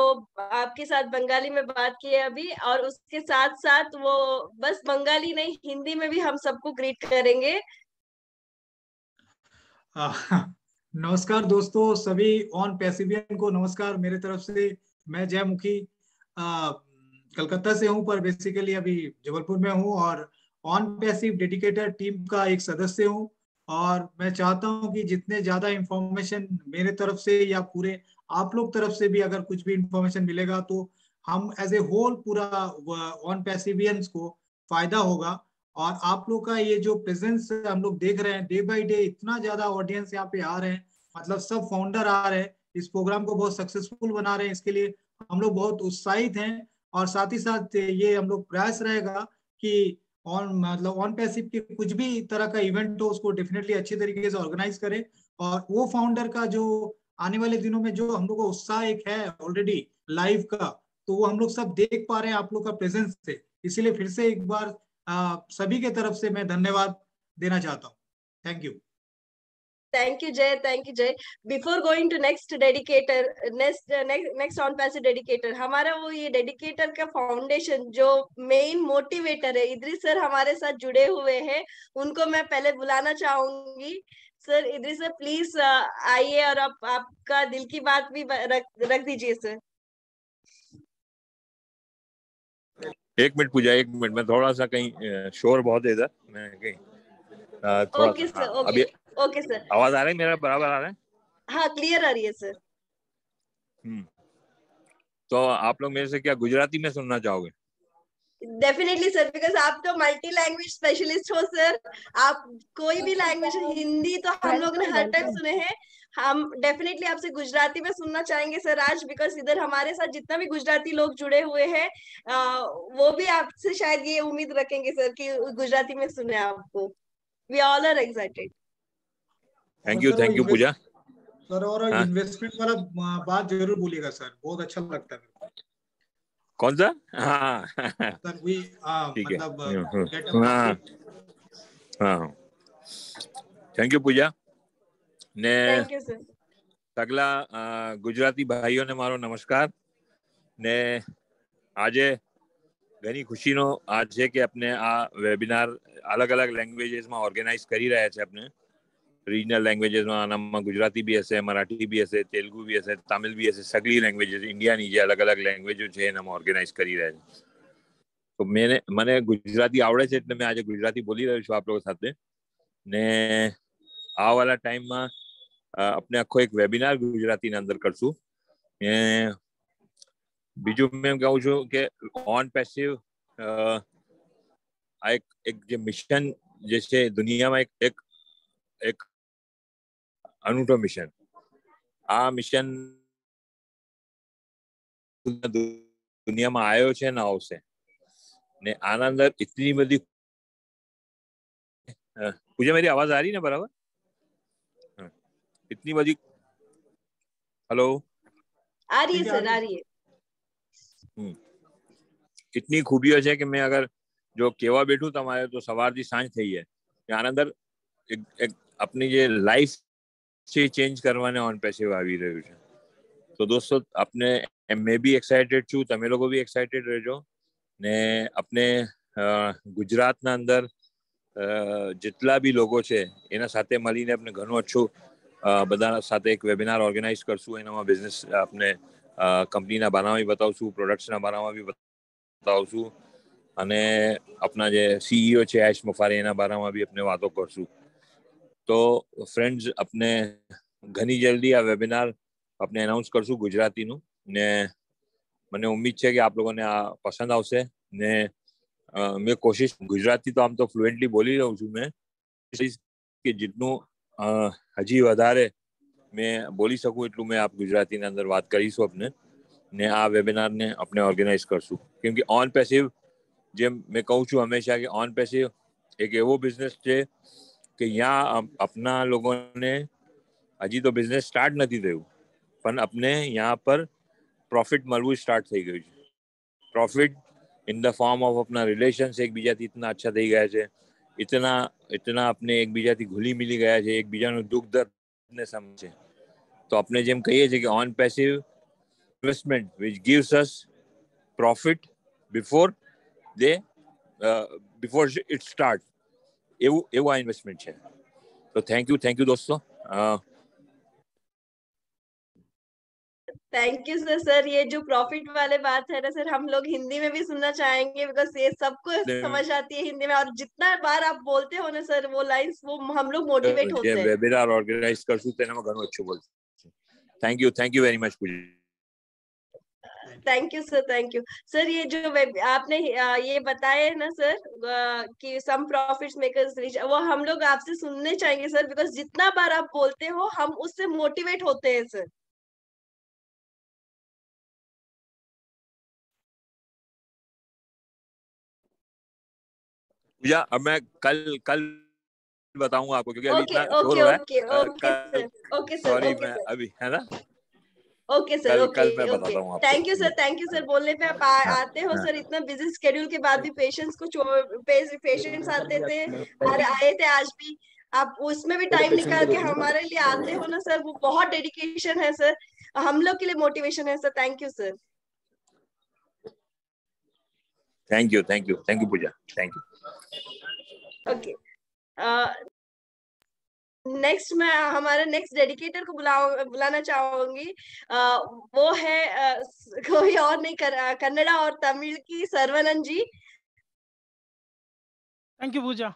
आपके साथ बंगाली में बात किए अभी, और उसके साथ साथ वो बस बंगाली नहीं हिंदी में भी हम सबको ग्रीट करेंगे। नमस्कार दोस्तों, सभी ऑन पैसिवियन को नमस्कार मेरे तरफ से। मैं जयमुखी कलकत्ता से हूं, पर बेसिकली अभी जबलपुर में हूं और ऑन पैसिव डेडिकेटर टीम का एक सदस्य हूं। और मैं चाहता हूं कि जितने ज्यादा इंफॉर्मेशन मेरे तरफ से या पूरे आप लोग तरफ से भी अगर कुछ भी इंफॉर्मेशन मिलेगा तो हम एज ए होल पूरा ऑन पैसिवियंस को फायदा होगा। और आप लोग का ये जो प्रेजेंस हम लोग देख रहे हैं डे बाय डे, इतना ज्यादा ऑडियंस यहाँ पे आ रहे हैं, मतलब सब फाउंडर आ रहे हैं, इस प्रोग्राम को बहुत सक्सेसफुल बना रहे हैं, इसके लिए हम लोग बहुत उत्साहित हैं। और साथ ही साथ ये हम लोग प्रयास रहेगा कि ऑन पैसिव के कुछ भी तरह का इवेंट हो उसको डेफिनेटली अच्छी तरीके से ऑर्गेनाइज करें। और वो फाउंडर का जो आने वाले दिनों में जो हम लोग को उत्साह एक है ऑलरेडी लाइव का, तो वो हम लोग सब देख पा रहे हैं आप लोग का प्रेजेंस से। इसीलिए फिर से एक बार सभी के तरफ से मैं धन्यवाद देना चाहता हूँ। Thank you. Thank you, Jay. Thank you, Jay. Before going to next dedicator, next on पैसे dedicator, हमारा वो ये dedicator का फाउंडेशन जो मेन मोटिवेटर है, इद्रिस सर हमारे साथ जुड़े हुए हैं, उनको मैं पहले बुलाना चाहूंगी। सर इद्रिस सर प्लीज आइए और आपका दिल की बात भी रख दीजिए सर। एक मिनट पूजा, एक मिनट, मैं थोड़ा सा कहीं शोर बहुत है इधर, मैं कहीं थोड़ा ओके सा, सर, हाँ, अभी ओके सर, आवाज आ रही है मेरा, बराबर आ रहा है? हाँ क्लियर आ रही है सर। तो आप लोग मेरे से क्या गुजराती में सुनना चाहोगे? डेफिनेटली सर, बिकॉज आप तो मल्टी लैंग्वेज स्पेशलिस्ट हो सर, आप कोई भी लैंग्वेज, हिंदी तो हम लोग ने हर टाइम सुने हैं, हम डेफिनेटली आपसे गुजराती में सुनना चाहेंगे सर आज, बिकॉज इधर हमारे साथ जितना भी गुजराती लोग जुड़े हुए हैं वो भी आपसे शायद ये उम्मीद रखेंगे सर कि गुजराती में सुने आपको। We all are excited. Thank you Puja sir. और इन्वेस्टमेंट वाला बात जरूर बोलिएगा सर, बहुत अच्छा लगता है। कौन सा? हाँ सर वी मतलब हाँ, थैंक यू पूजा ने। Thank you sir. सगला गुजराती भाईओ ने मारो नमस्कार ने। આજે ઘણી ખુશીનો આજ છે કે આપણે આ વેબિનાર અલગ અલગ લેંગ્વેજીસમાં ઓર્ગેનાઇઝ કરી રહ્યા છે. આપણે रीजनल લેંગ્વેજીસમાં આનામાં ગુજરાતી બી હશે, મરાઠી બી હશે, તેલુગુ બી હશે, તમિલ બી હશે, સગળી લેંગ્વેજીસ ઇન્ડિયાની જે અલગ અલગ લેંગ્વેજો છે એનામાં ઓર્ગેનાઇઝ કરી રહ્યા છે. તો મને ગુજરાતી આવડે છે એટલે મેં આજે ગુજરાતી બોલી રહ્યો છું આપ લોકો સાથે ને. આ વાળા ટાઈમમાં આપણે આખો એક વેબિનાર ગુજરાતીના અંદર કરશું. બીજું મેં કહું છું કે ઓન પેસિવ આ એક જે મિશન જે છે દુનિયામાં એક એક અનૂઠો મિશન. આ મિશન દુનિયામાં આવ્યો છે ને આવશે ને. આના અંદર इतनी बड़ी पूजा, मेरी आवाज आ रही है ना बराबर? इतनी बड़ी, हेलो आ रही है सर, आ रही है. इतनी खूबियों है कि मैं अगर जो केवा बैठू तमारे तो सवारથી સાંજ થઈ જાય. આના અંદર એક अपनी જે લાઈફ છે ચેન્જ કરવાને ઓન પેસિવ આવી રહ્યું છે. તો દોસ્તો આપને मैं भी एक्साइटेड છું, તમે લોકો भी एक्साइटेड રહેજો ને. अपने ગુજરાતના અંદર જેટલા બી લોકો છે એના સાથે મળીને આપણે ઘણું અચ્છું બધા સાથે એક વેબિનાર ઓર્ગેનાઇઝ કરશું. એનામાં બિઝનેસ આપણે કંપનીના બારામાં બી બતાવશું, પ્રોડક્ટ્સના બારામાં બી બતાવશું અને આપણા જે સીઈઓ છે આયશ મફારી એના બારામાં બી આપણે વાતો કરશું. તો ફ્રેન્ડ્સ આપણે ઘણી જલ્દી આ વેબિનાર આપણે એનાઉન્સ કરશું ગુજરાતીનું ને. મને ઉમ્મીદ છે કે આપ લોકોને આ પસંદ આવશે ને. મેં કોશિશ ગુજરાતી તો આમ તો ફ્લુએન્ટલી બોલી રહ્યું છું મેં, કે જેટલું હજી વધારે મેં બોલી શકું એટલું મેં આપ ગુજરાતીના અંદર વાત કરીશું આપણે ને. આ વેબિનારને આપણે ઓર્ગેનાઇઝ કરશું કેમ કે ઓન પેસિવ જેમ મેં કહું છું હંમેશા કે ઓન પેસિવ એક એવો બિઝનેસ છે કે यहाँ अपना लोगों ने हजी तो बिजनेस स्टार्ट नहीं थયું પણ अपने यहाँ पर प्रॉफिट મળવું स्टार्ट થઈ ગયું છે. Profit in the form of अपना रिलेशंस एक बीजाથી इतना अच्छा થઈ ગયા છે, इतना अपने एक बीजाથી घुली मिली ગયા છે, एक બીજાનું દુઃખ દર્દને સમજે. તો આપણે જેમ કહીએ છીએ કે on passive investment which gives us profit before it starts, એવું આ ઇન્વેસ્ટમેન્ટ છે. તો થેન્ક યુ દોસ્તો. Thank you sir. सर ये जो प्रॉफिट वाले बात है ना सर, हम लोग हिंदी में भी सुनना चाहेंगे बिकॉज ये सबको समझ आती है हिंदी में, और जितना बार आप बोलते हो ना सर वो लाइंस, वो हम लोग मोटिवेट होते हैं. वेबिनार ऑर्गेनाइज करશું તેનામાં ઘણું अच्छું બોલશું. Thank you very much Pooja. Thank you sir, thank you sir. ये जो आपने ये बताया है ना सर कि सम प्रॉफिट्स मेकर्स रिच, वो हम लोग आपसे सुनने चाहेंगे सर बिकॉज जितना बार आप बोलते हो हम उससे मोटिवेट होते हैं सर. पूजा अब मैं कल बताऊंगा आपको क्योंकि अभी इतना शोर हो रहा है. ओके सर, सॉरी मैं अभी है ना. ओके सर, ओके मैं बताता ओके, हूँ आपको। Thank you sir, thank you sir. बोलने पे आप आते हो सर, इतना बिजी स्केड्यूल के बाद भी पेशेंट्स आते थे और आए थे आज भी, आप उसमें भी टाइम निकाल के हमारे लिए आते हो ना सर, वो बहुत डेडिकेशन है सर, हम लोग के लिए मोटिवेशन है sir. Thank you sir. Thank you Puja, thank you. Okay, next मैं हमारे नेक्स्ट डेडिकेटर को बुलाना चाहूंगी। वो है कोई और नहीं, कन्नड़ा और तमिल की सर्वानंद जी। थैंक यू पूजा।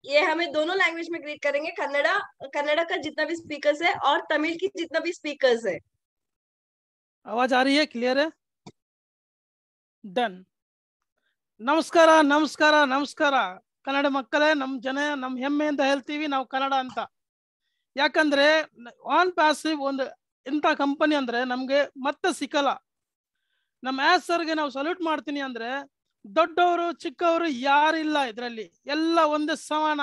ये हमें दोनों लैंग्वेज में ग्रीट करेंगे, कन्नड़ा का जितना भी स्पीकर्स है और तमिल की जितना भी स्पीकर्स है। आवाज आ रही है, क्लियर है? डन। ನಮಸ್ಕಾರ ನಮಸ್ಕಾರ ನಮಸ್ಕಾರ ಕನ್ನಡ ಮಕ್ಕಳೇ, ನಮ್ಮ ಜನ ನಮ್ಮ ಹೆಮ್ಮೆಯಿಂದ ಹೇಳ್ತೀವಿ ನಾವು ಕನ್ನಡ ಅಂತ. ಯಾಕಂದ್ರೆ ಆನ್ ಪ್ಯಾಸಿವ್ ಒಂದು ಇಂಥ ಕಂಪನಿ ಅಂದ್ರೆ ನಮ್ಗೆ ಮತ್ತೆ ಸಿಕ್ಕಲ್ಲ. ನಮ್ಮ ಆಸ್ ಸರ್ಗೆ ನಾವು ಸಲ್ಯೂಟ್ ಮಾಡ್ತೀನಿ. ಅಂದ್ರೆ ದೊಡ್ಡವರು ಚಿಕ್ಕವರು ಯಾರಿಲ್ಲ ಇದರಲ್ಲಿ, ಎಲ್ಲ ಒಂದೇ ಸಮಾನ.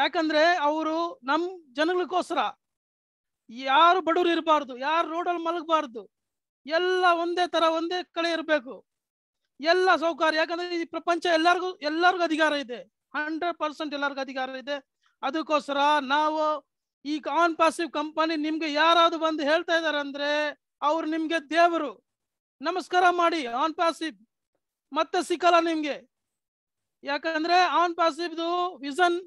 ಯಾಕಂದ್ರೆ ಅವರು ನಮ್ ಜನಗಳಿಗೋಸ್ಕರ, ಯಾರು ಬಡವರು ಇರಬಾರ್ದು, ಯಾರು ರೋಡಲ್ಲಿ ಮಲಗಬಾರ್ದು, ಎಲ್ಲ ಒಂದೇ ತರ ಒಂದೇ ಕಡೆ ಇರಬೇಕು, ಎಲ್ಲ ಸೌಕರ್ಯ. ಯಾಕಂದ್ರೆ ಈ ಪ್ರಪಂಚ ಎಲ್ಲರಿಗೂ ಅಧಿಕಾರ ಇದೆ, 100% ಎಲ್ಲರಿಗೂ ಅಧಿಕಾರ ಇದೆ. ಅದಕ್ಕೋಸ್ಕರ ನಾವು ಈ ಆನ್ ಪ್ಯಾಸಿವ್ ಕಂಪನಿ ನಿಮ್ಗೆ ಯಾರಾದ್ರು ಬಂದು ಹೇಳ್ತಾ ಇದಾರೆ ಅಂದ್ರೆ ಅವ್ರು ನಿಮ್ಗೆ ದೇವರು. ನಮಸ್ಕಾರ ಮಾಡಿ. ಆನ್ ಪ್ಯಾಸಿವ್ ಮತ್ತೆ ಸಿಕ್ಕಲ್ಲ ನಿಮ್ಗೆ. ಯಾಕಂದ್ರೆ ಆನ್ ಪ್ಯಾಸಿವ್ದು ವಿಷನ್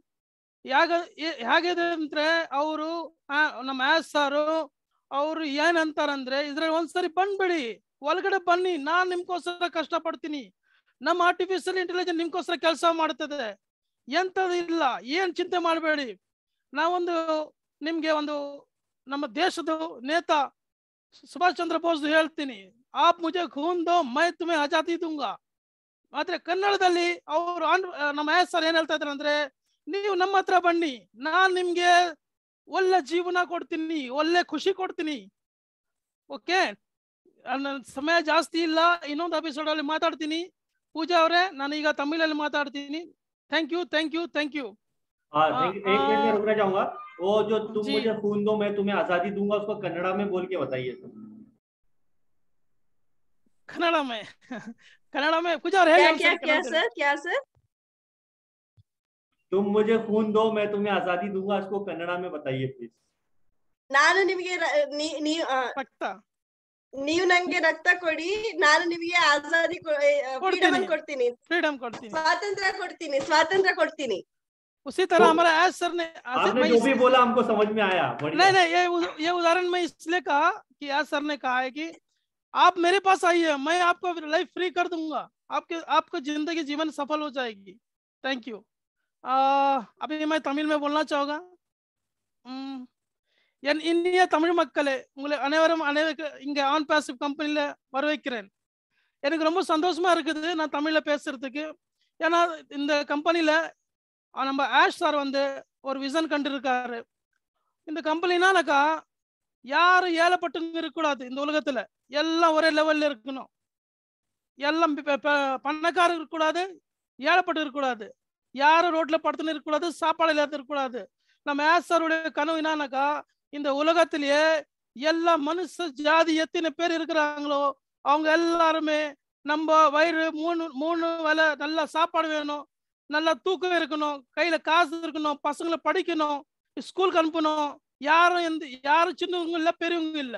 ಹೇಗಿದೆ ಅಂದ್ರೆ ಅವರು ನಮ್ಮ ಆಸ್ ಸಾರು ಅವರು ಏನಂತಾರಂದ್ರೆ, ಇದ್ರಲ್ಲಿ ಒಂದ್ಸರಿ ಬಂದ್ಬಿಡಿ, ಒಳಗಡೆ ಬನ್ನಿ, ನಾನ್ ನಿಮ್ಗೋಸ್ಕರ ಕಷ್ಟ ಪಡ್ತೀನಿ, ನಮ್ಮ ಆರ್ಟಿಫಿಷಿಯಲ್ ಇಂಟೆಲಿಜೆನ್ಸ್ ನಿಮ್ಗೋಸ್ಕರ ಕೆಲಸ ಮಾಡ್ತದೆ, ಎಂತದ್ದು ಇಲ್ಲ, ಏನ್ ಚಿಂತೆ ಮಾಡಬೇಡಿ. ನಾವೊಂದು ನಿಮ್ಗೆ ಒಂದು ನಮ್ಮ ದೇಶದ ನೇತಾ ಸುಭಾಷ್ ಚಂದ್ರ ಬೋಸ್ ಹೇಳ್ತೀನಿ, ಆಪ್ ಮುಜೆ ಖೂನ್ ದೋ ಮೈ ತುಮೆ ಆಜಾದಿ ದೂಂಗಾ. ಆದ್ರೆ ಕನ್ನಡದಲ್ಲಿ ಅವರು ನಮ್ಮ ಎಸ್ ಸರ್ ಏನ್ ಹೇಳ್ತಾ ಇದ್ದಾರೆ ಅಂದ್ರೆ, ನೀವು ನಮ್ಮ ಹತ್ರ ಬನ್ನಿ, ನಾನ್ ನಿಮ್ಗೆ ಒಳ್ಳೆ ಜೀವನ ಕೊಡ್ತೀನಿ, ಒಳ್ಳೆ ಖುಷಿ ಕೊಡ್ತೀನಿ. ಓಕೆ, ಸಮಯ ಜಾಸ್ತಿ ಇಲ್ಲ, ಇನ್ನೊಂದು ಎಪಿಸೋಡ್ ಅಲ್ಲಿ ಮಾತಾಡ್ತೀನಿ. पूजा ಅವರೇ, ನಾನು ಈಗ ತಮಿಳಲ್ಲಿ ಮಾತಾಡ್ತೀನಿ. Thank you thank you thank you. एक मिनट में रुकना चाहूंगा। वो जो तुम मुझे खून दो मैं तुम्हें आजादी दूंगा, उसको कन्नड़ा में बोल के बताइए। कन्नड़ा में पूजा और क्या सर? तुम मुझे खून दो मैं तुम्हें आजादी दूंगा, उसको कन्नड़ा में बताइए प्लीज। ನಾನು ನಿಮಗೆ ನೀವು ನಂಗೆ ರಕ್ತ ಕೊಡಿ, ನಾನು ನಿಮಗೆ ಆಜಾದಿ ಸ್ವಾತಂತ್ರ್ಯ ಕೊಡ್ತೀನಿ। उसी तरह हमारा एस सर ने आपने जो भी बोला हमको समझ में आया। नहीं, ये उदाहरण मैं इसलिए कहा कि एस सर ने कहा है कि आप मेरे पास आइए, मैं आपको लाइफ फ्री कर दूंगा, आपको जिंदगी जीवन सफल हो जाएगी। Thank you. अभी मैं तमिल में बोलना चाहूँगा। என் இனிய தமிழ் மக்களே, உங்களை அனைவரும் இங்க ஆன் பாசிவ் கம்பெனில வரவேற்கிறேன். எனக்கு ரொம்ப சந்தோஷமா இருக்குது நான் தமிழ்ல பேசுறதுக்கு. ஏன்னா இந்த கம்பெனில நம்ம ஆஷ் சார் வந்து ஒரு விசன் கண்டு இருக்காரு. இந்த கம்பெனினாலக்கா யாரும் ஏழைப்பட்டு இருக்கக்கூடாது, இந்த உலகத்துல எல்லாம் ஒரே லெவல்ல இருக்கணும், எல்லாம் பணக்காரர் இருக்கக்கூடாது, ஏழைப்பட்டு இருக்கக்கூடாது, யாரும் ரோட்ல படுத்துன்னு இருக்கக்கூடாது, சாப்பாடு இல்லாத இருக்கக்கூடாது. நம்ம ஆஷ் சாருடைய கனவு என்னன்னாக்கா, இந்த உலகத்திலேயே எல்லா மனுஷ ஜாதி எத்தனை பேர் இருக்கிறாங்களோ அவங்க எல்லாருமே நம்ம வயிறு மூணு வேளை நல்லா சாப்பாடு வேணும், நல்லா தூக்கம் இருக்கணும், கையில காசு இருக்கணும், பசங்களை படிக்கணும், ஸ்கூலுக்கு அனுப்பணும். யாரும் சின்னவங்க இல்ல பெரியவங்க இல்ல,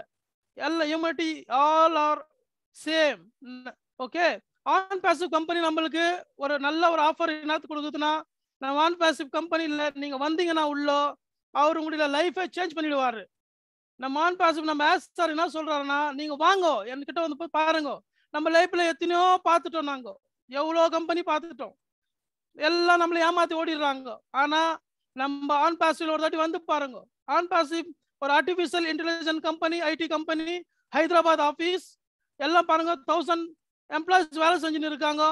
எல்லாம் humanity all R same. Okay, on passive company நம்மளுக்கு ஒரு நல்ல ஒரு ஆஃபர் என்ன கொடுக்குதுன்னா, நம்ம ஆன் பாசிவ் கம்பெனில நீங்க வந்தீங்கன்னா உள்ள அவர் உங்களுடைய லைஃபை சேஞ்ச் பண்ணிடுவாரு. நம்ம ஆன் பாசிவ் நம்ம ஆஸ் சார் என்ன சொல்றாருன்னா, நீங்க வாங்க என்கிட்ட வந்து போய் பாருங்க, நம்ம லைஃப்ல எத்தனையோ பார்த்துட்டோம், நாங்க எவ்வளோ கம்பெனி பார்த்துட்டோம், எல்லாம் நம்மளை ஏமாத்தி ஓடிடுறாங்க. ஆனா நம்ம ஆன் பாசிவ் ஒரு தாட்டி வந்து பாருங்க. ஆன் பாசிவ் ஒரு artificial intelligence company, IT company, Hyderabad office எல்லாம் பாருங்க, 1000 எம்ப்ளாயிஸ் வேலை செஞ்சுன்னு இருக்காங்க,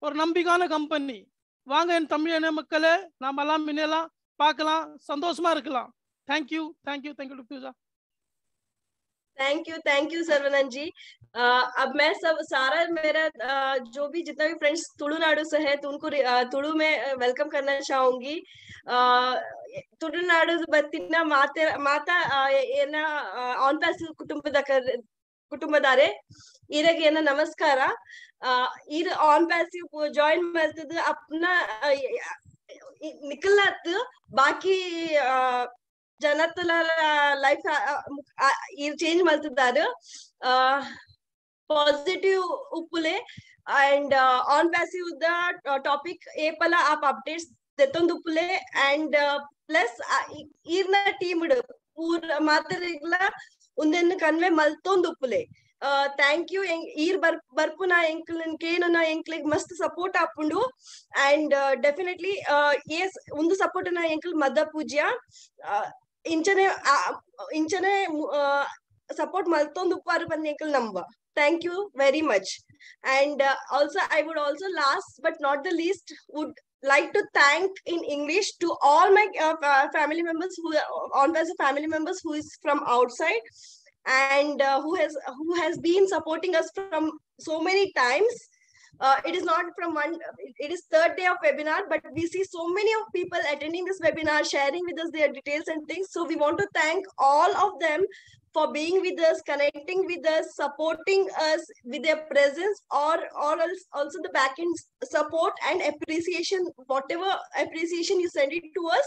ஒரு நம்பிக்கையான கம்பெனி. வாங்க என் தமிழ் மக்களே, நாம எல்லாம் முன்னெல்லாம் பார்க்கலாம், சந்தோஷமா இருக்கலாம். Thank you thank you thank you Pooja. Thank you Sarvanand ji. अब मैं सारा मेरा जो भी जितना भी फ्रेंड्स तुलुनाडु से है तो उनको तुलु में वेलकम करना चाहूंगी। तुलुनाडु बत्तिना माता ಏನ ಆನ್ ಪ್ಯಾಸಿವ್ ಕುಟುಂಬದಾರೆ ಇರಗೆ ಏನ ನಮಸ್ಕಾರ। ಇರ್ ಆನ್ ಪ್ಯಾಸಿವ್ ಜಾಯಿನ್ ಮಾಡ್ತದ अपना निकलत बाकी ಜನತಲ ಲೈಫ್ ಚೇಂಜ್ ಮಾಡ್ತಿದ್ದಾರೆ पॉजिटिव उपुले and on passive the topic ए पला आप अपडेट्स देतोंद उपुले and plus irna team पूरा मात्रिगला उन्देन कन्वे मल्तोंद उपुले थैंक यू ईर बर्पुना ಎಂಕಲ್ ಕೇನನ ಎಂಕಲ್ ಮಸ್ತ್ ಸಪೋರ್ಟ್ ಆಪುಂಡು and definitely yes ಒಂದು ಸಪೋರ್ಟ್ ನ ಎಂಕಲ್ ಮದ ಪೂಜ್ಯ ಇಂಚನೆ support maltond upar banne ekal number. Thank you very much. And also I would also last but not the least would like to thank in English to all my family members who on as family members who is from outside and who has been supporting us from so many times. It is not from one, it is third day of webinar, but we see so many of people attending this webinar, sharing with us their details and things. So we want to thank all of them for being with us, connecting with us, supporting us with their presence or else also the backend support and appreciation, whatever appreciation you send it to us.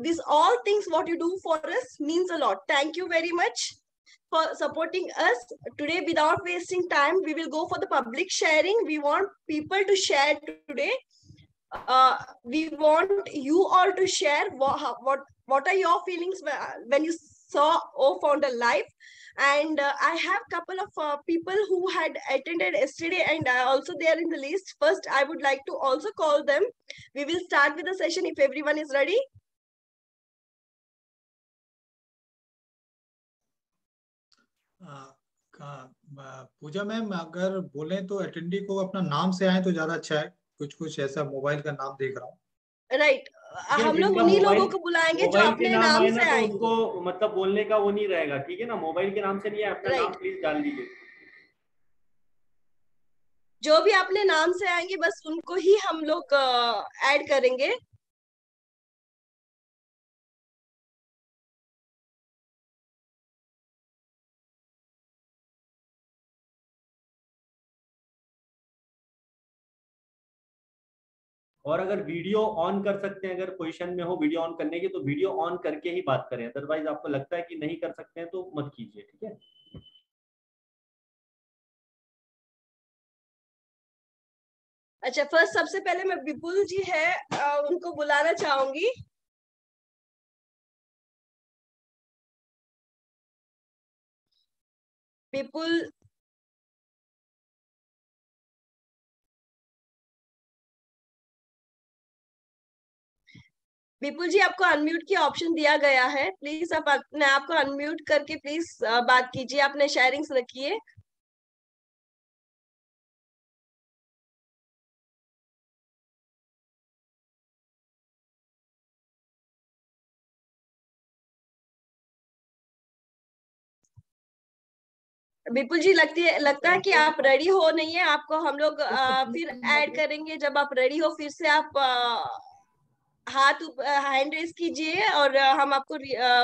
These all things what you do for us means a lot. Thank you very much for supporting us today. Without wasting time, we will go for the public sharing. We want people to share today. We want you all to share what are your feelings when you saw O-Founder live. And I have a couple of people who had attended yesterday and also they are in the list. First, I would like to also call them. We will start with the session if everyone is ready. Puja ma'am अगर बोले तो अटेंडी को अपना नाम से आए तो ज्यादा अच्छा है। कुछ ऐसा मोबाइल का नाम देख रहा हूँ। राइट हम लोग उन्हीं लोगों को बुलाएंगे जो अपने नाम से आएंगे। उनको मतलब बोलने का वो नहीं रहेगा, ठीक है ना। मोबाइल के नाम से नहीं है, अपना नाम प्लीज डाल दीजिए। जो भी अपने नाम से आएंगे बस उनको ही हम लोग ऐड करेंगे। और अगर वीडियो ऑन कर सकते हैं, अगर पोजीशन में हो वीडियो ऑन करने की तो वीडियो ऑन करके ही बात करें। अदरवाइज आपको लगता है कि नहीं कर सकते हैं तो मत कीजिए, ठीक है। अच्छा, फर्स्ट सबसे पहले मैं विपुल जी है उनको बुलाना चाहूंगी। विपुल विपुल जी आपको अनम्यूट की ऑप्शन दिया गया है, प्लीज आप अपने आप को अनम्यूट करके प्लीज बात कीजिए, अपने शेयरिंग्स रखिए। विपुल जी लगता है कि आप रेडी हो नहीं है, आपको हम लोग फिर ऐड करेंगे। जब आप रेडी हो फिर से आप हैंड रेज कीजिए और हम आपको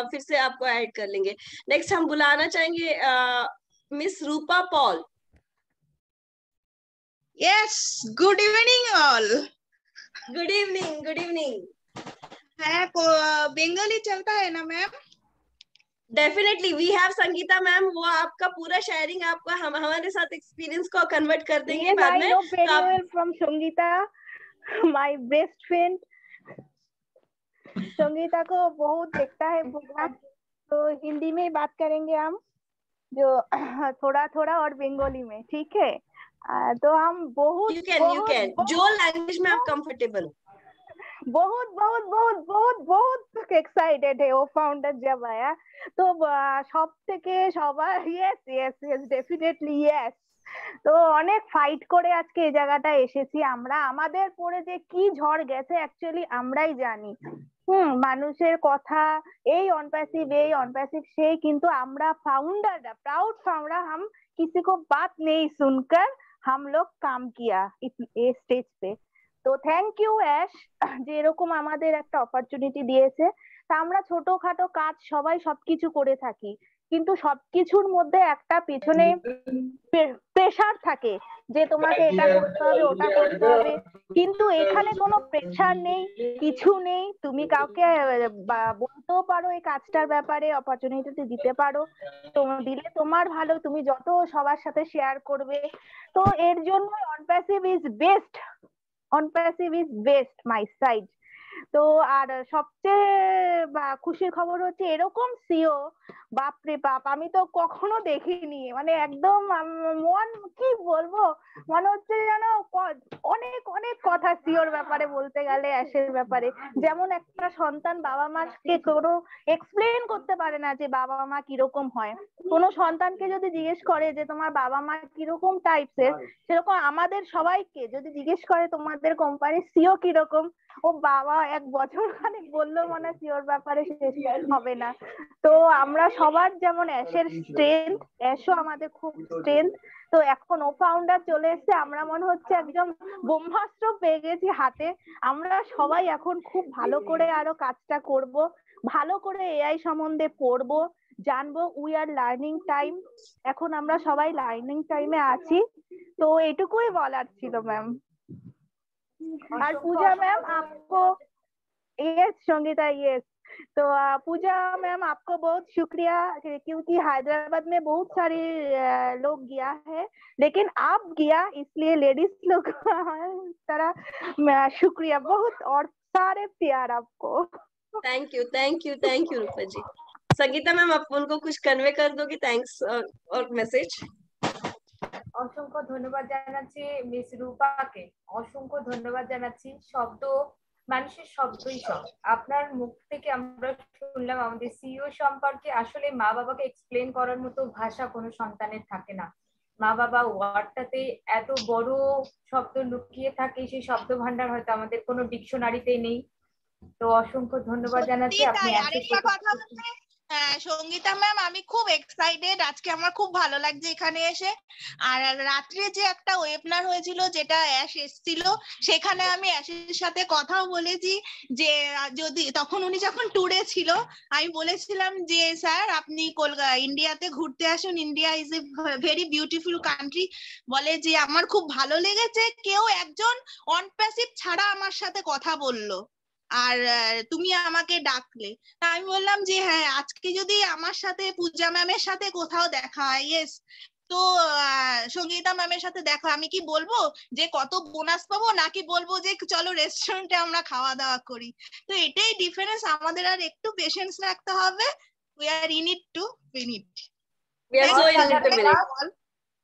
फिर से आपको ऐड कर लेंगे। नेक्स्ट हम बुलाना चाहेंगे miss Rupa Paul. Yes, good evening all. Good evening, good evening. है बंगाली चलता है ना ma'am? Definitely we have Sangeeta ma'am, वो आपका पूरा शेयरिंग आपका हमारे साथ एक्सपीरियंस को कन्वर्ट कर देंगे बाद में। From Sangeeta, my best friend. Sangeeta को बहुत देखता है प्रोग्राम, तो हिंदी में बात करेंगे हम, जो थोड़ा थोड़ा और बंगाली में, ठीक है। तो हम बहुत यू कैन जो लैंग्वेज में आप कंफर्टेबल। बहुत बहुत बहुत बहुत बहुत एक्साइटेड है। वो फाउंडर जब आया तो সব থেকে সবার yes yes yes definitely yes. তো অনেক ফাইট করে আজকে এই জায়গাটা এসেছি আমরা। আমাদের পরে যে কি ঝড় গেছে অ্যাকচুয়ালি আমরাই জানি। মানুষের কথা এই অনপ্যাসিভ সেই, কিন্তু আমরা फाउंडर प्राउड फाउंडर, हम किसी को बात नहीं सुनकर हम लोग काम किया इस स्टेज पे। তো থ্যাংক ইউ অ্যাশ, যে এরকম আমাদের একটা অপরচুনিটি দিয়েছে। তা আমরা ছোটখাটো কাজ সবাই সবকিছু করে থাকি, কিন্তু সবকিছুর মধ্যে একটা পেছনে প্রেসার থাকে যে তোমাকে এটা করতে হবে ওটা করতে হবে, কিন্তু এখানে কোনো প্রেসার নেই, কিছু নেই। তুমি কাউকে বলতেও পারো এই কাজটার ব্যাপারে, অপরচুনিটি দিতে পারো, দিলে তোমার ভালো, তুমি যত সবার সাথে শেয়ার করবে। তো এর জন্য অনপ্যাসিভ ইজ বেস্ট মাই সাইড। তো আর সবচেয়ে খুশির খবর হচ্ছে এরকম সিও, বাপরে বাপ, আমি তো কখনো দেখিনি, মানে একদম মন কি বলবো, মনে হচ্ছে যেন অনেক অনেক কথা সিওর ব্যাপারে বলতে গেলে, অ্যাশের ব্যাপারে। যেমন একটা সন্তান বাবা মাকে কোনো এক্সপ্লেন করতে পারে না যে বাবা মা কিরকম হয়। কোনো সন্তানকে যদি জিজ্ঞেস করে যে তোমার বাবা মা কিরকম টাইপসের, সেরকম আমাদের সবাইকে যদি জিজ্ঞেস করে তোমাদের কোম্পানির সিও কিরকম, ও বাবা এক বছর খানে বললো মনে সিওর ব্যাপারে শেষ হবে না। তো আমরা সবার যেমন অ্যাশের স্ট্রেংথ, অ্যাশও আমাদের খুব স্ট্রেংথ। তো এখন ও ফাউন্ডার চলে এসেছে, আমরা মনে হচ্ছে একদম ব্রহ্মাস্ত্র পেয়ে গেছি হাতে। আমরা সবাই এখন খুব ভালো করে আরো কাজটা করব, ভালো করে এআই সম্বন্ধে পড়বো, জানবো। উই আর লার্নিং টাইম, এখন আমরা সবাই লার্নিং টাইমে আছি। তো এটুকুই বলার ছিল ম্যাম। और पूजा मैम आपको, यस संगीता यस, तो पूजा मैम आपको बहुत शुक्रिया, क्योंकि हैदराबाद में बहुत सारे लोग गया है, लेकिन आप गया इसलिए लेडीज लोग तरह शुक्रिया बहुत, और सारे प्यार आपको। Thank you Rupa ji. Sangeeta ma'am आप उनको कुछ कन्वे कर दोगे, थैंक्स और मैसेज। অসংখ্য ধন্যবাদ জানাচ্ছি মিস রূপাকে, অসংখ্য ধন্যবাদ জানাচ্ছি। শব্দ, মানুষের শব্দই সব। আপনার মুখ থেকে আমরা শুনলাম আমাদের সিইও সম্পর্কে। আসলে মা বাবাকে এক্সপ্লেন করার মতো ভাষা কোনো সন্তানের থাকে না। মা বাবা ওয়ার্ডটাতে এত বড় শব্দ লুকিয়ে থাকে, সেই শব্দ ভান্ডার হয়তো আমাদের কোনো ডিকশনারিতে নেই। তো অসংখ্য ধন্যবাদ জানাচ্ছি। আপনি আরেকটা কথা হচ্ছে সঙ্গীতা ম্যাম, আমি খুব এক্সাইটেড, আজকে আমার খুব ভালো লাগছে এখানে এসে। আর রাত্রে যে একটা ওয়েবিনার হয়েছিল যেটা অ্যাশ এসেছিল, সেখানে আমি অ্যাশের সাথে কথাও বলেছি যে যদি তখন উনি যখন ট্যুরে ছিল, আমি বলেছিলাম যে স্যার আপনি ইন্ডিয়াতে ঘুরতে আসুন, India is a very beautiful country. বলে যে আমার খুব ভালো লেগেছে কেউ একজন অনপ্যাসিভ ছাড়া আমার সাথে কথা বললো, আর তুমি আমাকে ডাকলে। তা আমি বললাম যে হ্যাঁ, আজকে যদি আমার সাথে পূজা ম্যামের সাথে কোথাও দেখা হয়, ইয়েস, তো সঙ্গীতা ম্যামের সাথে দেখা, আমি কি বলবো যে কত বোনাস পাবো, নাকি বলবো যে চলো রেস্টুরেন্টে আমরা খাওয়া দাওয়া করি? তো এটাই ডিফারেন্স, আমাদের আর একটু পেশেন্স রাখতে হবে। We are in it to win it.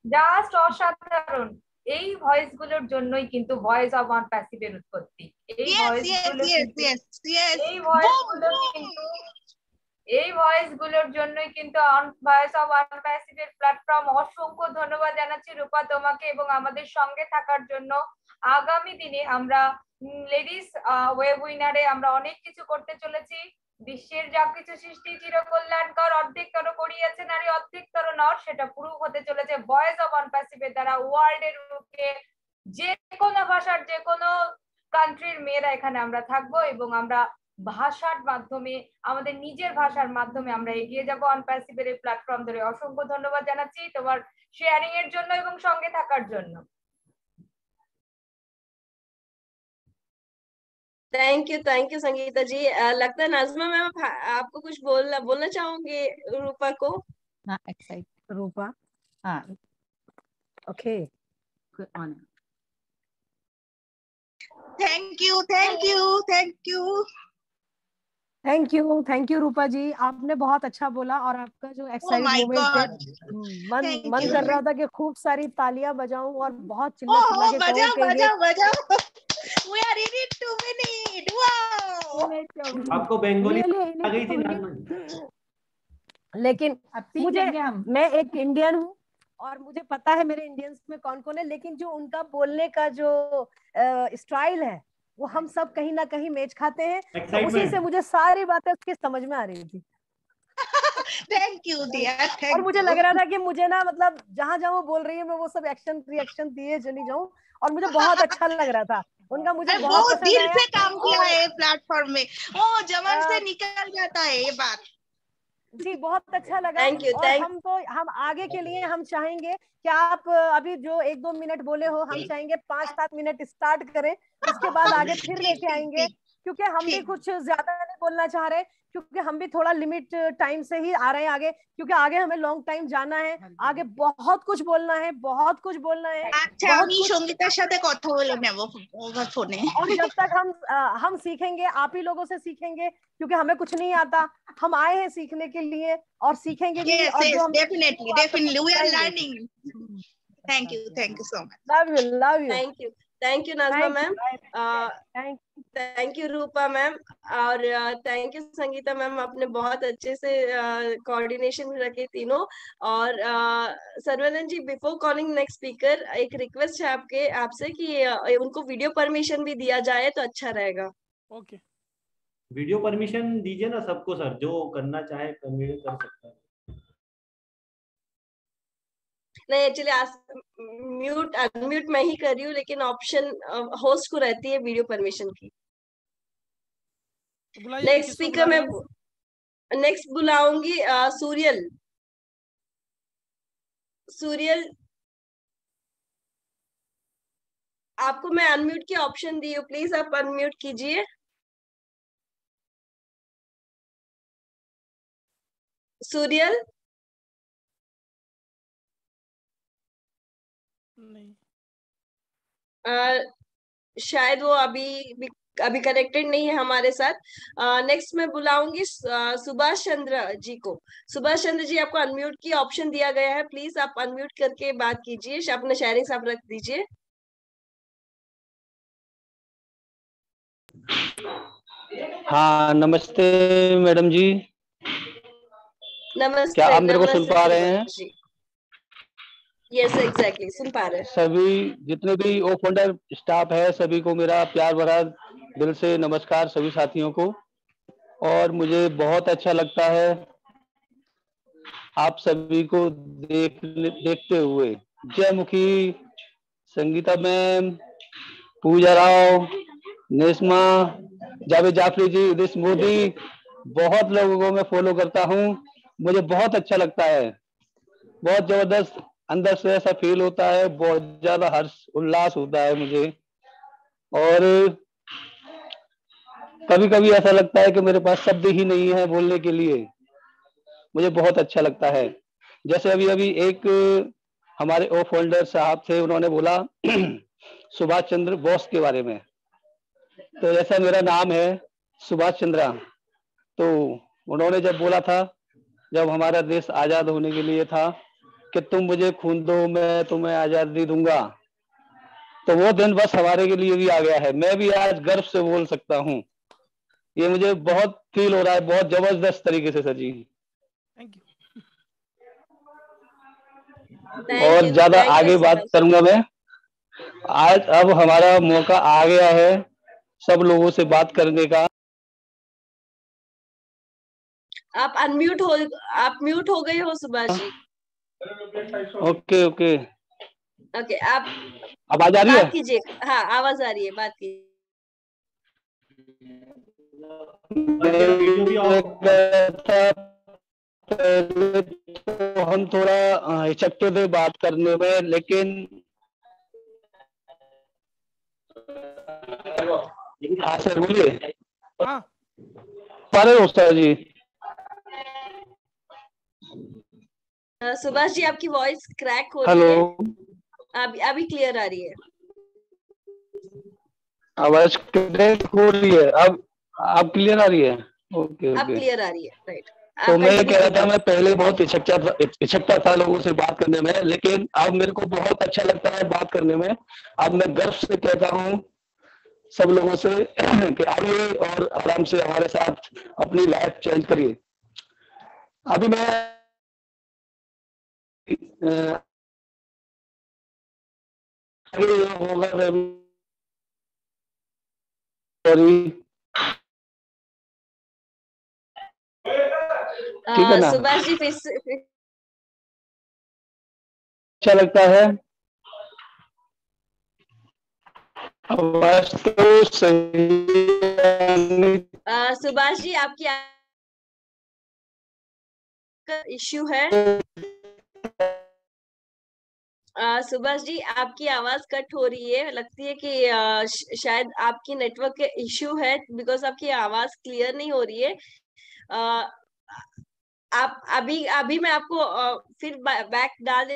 Just অসাধারণ। এই ভয়েস গুলোর জন্যই কিন্তু ভয়েস অফ অনপ্যাসিভের উৎপত্তি। এই ভয়েস গুলোর জন্যই কিন্তু ভয়েস অফ অনপ্যাসিভের প্ল্যাটফর্ম। অসংখ্য ধন্যবাদ জানাচ্ছি রূপা তোমাকে এবং আমাদের সঙ্গে থাকার জন্য। আগামী দিনে আমরা লেডিস ওয়েবিনারে আমরা অনেক কিছু করতে চলেছি। বিশ্বের যা কিছু সৃষ্টি চিরকল্যাণকর, অর্ধেকতর করিয়াছে নারী অর্ধেকতর নর, সেটা প্রুভ হতে চলেছে ভয়েস অফ অনপ্যাসিভের দ্বারা। ওয়ার্ল্ডের বুকে যে কোনো ভাষার যে কোনো কান্ট্রির মেয়েরা এখানে আমরা থাকবো এবং আমরা ভাষার মাধ্যমে, আমাদের নিজের ভাষার মাধ্যমে আমরা এগিয়ে যাবো অনপ্যাসিভের এই প্ল্যাটফর্ম ধরে। অসংখ্য ধন্যবাদ জানাচ্ছি তোমার শেয়ারিং এর জন্য এবং সঙ্গে থাকার জন্য। थैंक यू संगीता जी। लगता है नाज़मा मैम आपको कुछ बोलना चाहोगे रूपा को? हाँ, एक्साइट रूपा, हाँ okay, on. Thank you Rupa जी, आपने बहुत अच्छा बोला, और आपका जो एक्साइट मोमेंट है, मन कर रहा था कि खूब सारी तालियां बजाऊं और बहुत चिल्ला के कहूं कि ये We are in it to win it. Wow! आपको बंगाली आ गई थी ना? लेकिन मैं एक इंडियन हूँ और मुझे पता है मेरे इंडियंस में कौन कौन है, लेकिन जो उनका बोलने का जो स्टाइल है वो हम सब कहीं ना कहीं मैच खाते हैं, तो उसी Excitement. से मुझे सारी बातें उसकी समझ में आ रही थी। थैंक यू डियर, और थैंक मुझे यू। लग रहा था कि मुझे ना मतलब जहां जहां वो बोल रही है मैं वो सब एक्शन रिएक्शन दिए चली जाऊं, और मुझे बहुत अच्छा लग रहा था उनका, मुझे अरे बहुत वो पसंद दिल आया। से काम किया और है प्लेटफॉर्म में, वो जमन से अ, निकल जाता है ये बात। जी बहुत अच्छा लगा। Thank you. और हम आगे के लिए हम चाहेंगे कि आप अभी जो 1-2 मिनट बोले हो, हम चाहेंगे 5-7 मिनट स्टार्ट करें, उसके बाद आगे फिर ठीक लेके ठीक आएंगे, ठीक क्योंकि हम भी ठीक। कुछ ज्यादा नहीं बोलना चाह रहे, क्योंकि हम भी थोड़ा लिमिट टाइम से ही आ रहे हैं आगे, क्योंकि आगे हमें लॉन्ग टाइम जाना है, आगे बहुत कुछ बोलना है, बहुत कुछ बोलना है, আচ্ছা बहुत আমি कुछ। সঙ্গীতার সাথে কথা বলে নেব ওভার ফোনে। और जब तक हम सीखेंगे, आप ही लोगों से सीखेंगे, क्योंकि हमें कुछ नहीं आता, हम आए हैं सीखने के लिए और सीखेंगे भी, यस और जो यस हम डेफिनेटली आपको डेफिनेटली वी आर बताएंगे। Learning. Thank you so much. Love you, love you. Thank you Nazma ma'am, thank thank you Rupa ma'am, और थैंक यू संगीता मैम, आपने बहुत अच्छे से कोऑर्डिनेशन रखे तीनों। और Sarvanand ji, before calling next speaker, एक रिक्वेस्ट है आपसे कि उनको वीडियो परमिशन भी दिया जाए तो अच्छा रहेगा। ओके, वीडियो परमिशन दीजिए ना सबको सर, जो करना चाहे वीडियो कर सकता है। नहीं, एक्चुअली म्यूट अनम्यूट मैं ही कर रही हूँ, लेकिन ऑप्शन होस्ट को रहती है वीडियो परमिशन की। बुलाइए, नेक्स्ट किसको स्पीकर बुला मैं रहे हैं? नेक्स्ट बुलाऊंगी सूर्यल। सूर्यल, आपको मैं अनम्यूट की ऑप्शन दी हूँ, प्लीज आप अनम्यूट कीजिए। सूर्यल, नहीं, शायद वो अभी कनेक्टेड नहीं है हमारे साथ। नेक्स्ट मैं बुलाऊंगी सुभाष चंद्र जी को। सुभाष चंद्र जी, आपको अनम्यूट की ऑप्शन दिया गया है, प्लीज आप अनम्यूट करके बात कीजिए, अपने शेयरिंग्स आप रख दीजिए। हाँ नमस्ते मैडम जी, नमस्ते, क्या आप मेरे को सुन नमस्ते पा रहे हैं? सुभाष जी। यस एग्जैक्टली, सुन पा रहे हैं। सभी जितने भी ओ फंडर स्टाफ है सभी को मेरा प्यार भरा दिल से नमस्कार, सभी साथियों को। और मुझे बहुत अच्छा लगता है आप सभी को देखते हुए। जयमुखी, संगीता मैम, पूजा राव, नेस्मा, जावेद जाफरी जी, उदिश मोदी, बहुत लोगों को मैं फॉलो करता हूँ। मुझे बहुत अच्छा लगता है, बहुत जबरदस्त अंदर से ऐसा फील होता है, बहुत ज्यादा हर्ष उल्लास होता है मुझे। और कभी कभी ऐसा लगता है कि मेरे पास शब्द ही नहीं है बोलने के लिए, मुझे बहुत अच्छा लगता है। जैसे अभी अभी एक हमारे ओ फोल्डर साहब थे, उन्होंने बोला सुभाष चंद्र बोस के बारे में। तो जैसा मेरा नाम है सुभाष चंद्रा, तो उन्होंने जब बोला था, जब हमारा देश आजाद होने के लिए था कि तुम मुझे खून दो मैं तुम्हें आजादी दूंगा, तो वो दिन बस हमारे के लिए भी आ गया है। मैं भी आज गर्व से बोल सकता हूँ, ये मुझे बहुत फील हो रहा है, बहुत जबरदस्त तरीके से सर जी। Thank you. और ज्यादा आगे बात करूंगा मैं आज, अब हमारा मौका आ गया है सब लोगों से बात करने का। आप म्यूट हो गए हो Subhash ji. Okay okay okay, आप आवाज आ रही है? बात कीजिए। हाँ, आवाज आ रही है, बात कीजिए। तो हम थोड़ा हिचकते थे बात करने में, लेकिन हाँ सर बोलिए। हाँ पारे हो सर जी। सुभाष जी, आपकी वॉइस क्रैक हो रही हेलो, है, अभी क्लियर आ रही है। आवाज क्रैक हो रही है, अब क्लियर आ रही है? ओके अब ओके। क्लियर आ रही है, राइट। तो मैं कह रहा था, मैं पहले बहुत हिचकता था लोगों से बात करने में, लेकिन अब मेरे को बहुत अच्छा लगता है बात करने में। अब मैं गर्व से कहता हूँ सब लोगों से कि आइए और आराम से हमारे साथ अपनी लाइफ चेंज करिए। अभी मैं होगा सॉरी, ठीक है ना? सुभाष जी फिर से अच्छा लगता है, आवाज तो सही। सुभाष जी आपकी इश्यू है। सुभाष जी आपकी आवाज कट हो रही है, लगती है कि शायद आपकी नेटवर्क के इश्यू है, बिकॉज आपकी आवाज क्लियर नहीं हो रही है। आप अभी मैं आपको फिर बैक डाल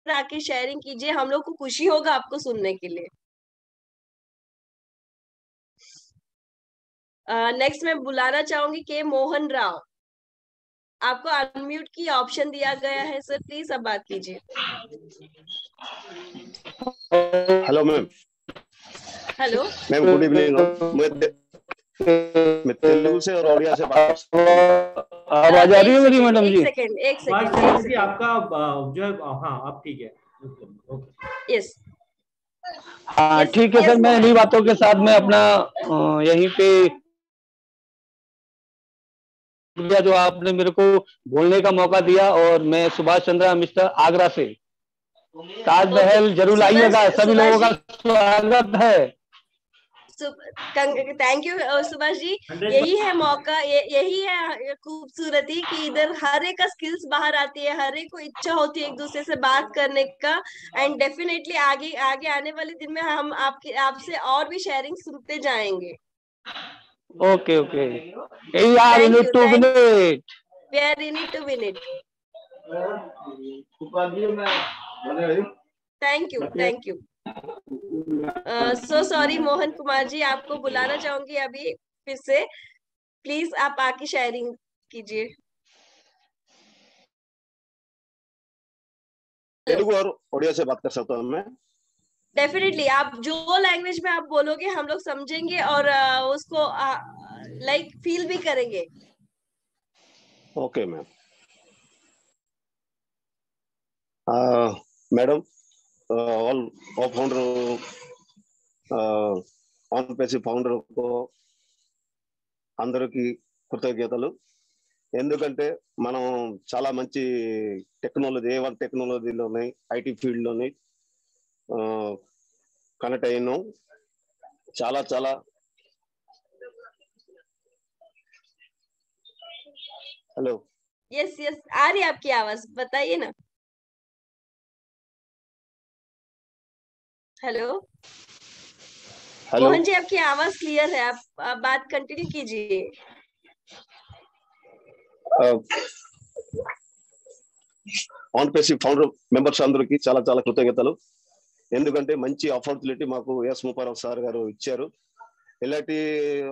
आके शेयरिंग कीजिए, हम लोग को खुशी होगा आपको सुनने के लिए। नेक्स्ट मैं बुलाना चाहूंगी के मोहन राव, आपको अनम्यूट की ऑप्शन दिया गया है सर, प्लीज अब बात कीजिए। Hello ma'am. Hello ma'am good evening. मैं तेलुगु से और ओडिया से बात कर रहा हूं। आवाज आ रही है मेरी मैडम जी? एक सेकंड आपका जो है, हाँ आप ठीक है, यस हाँ ठीक है सर, मैं इन्हीं बातों के साथ में अपना यहीं पे जो आपने मेरे को बोलने का मौका दिया, और मैं सुभाष चंद्रा मिस्टर आगरा से, ताजमहल जरूर लाइएगा, सभी लोगों का स्वागत है। थैंक यू सुभाष जी, यही है मौका, यही है खूबसूरती कि इधर हर एक का स्किल्स बाहर आती है, हर एक को इच्छा होती है एक दूसरे से बात करने का, एंड डेफिनेटली आगे आगे आने वाले दिन में हम आपसे और भी शेयरिंग सुनते जाएंगे। Okay okay, we are in it to win it. We are in it to win it. Thank you. So sorry Mohan Kumar ji, आपको बुलाना चाहूंगी अभी फिर से, प्लीज आप आके शेयरिंग कीजिए। तेलुगु और ओडिया से बात कर सकता हूँ मैं? डेफिनेटली, आप जो लैंग्वेज में आप बोलोगे हम लोग समझेंगे और उसको लाइक फील भी करेंगे। Okay ma'am. Madam, all founder on పేసి ఫౌండర్ కు అందరికి కృతజ్ఞతలు। ఎందుకంటే మనం చాలా మంచి టెక్నాలజీ, A1 టెక్నాలజీలోని ఐటీ ఫీల్డ్ లోని कनेक्ट अय्याను। చాలా చాలా हेलो यस यस आ रही है आपकी आवाज, बताइए ना। हेलो मोहन जी, आपकी आवाज क्लियर है, आप बात कंटिन्यू कीजिए। ఆన్ పేసి ఫౌండర్ మెంబర్స్ అందరికి చాలా చాలా కృతజ్ఞతలు। ఎందుకంటే మంచి ఆపర్చునిటీ మాకు ఎస్ ముప్పారావు సార్ గారు ఇచ్చారు। ఇలాంటి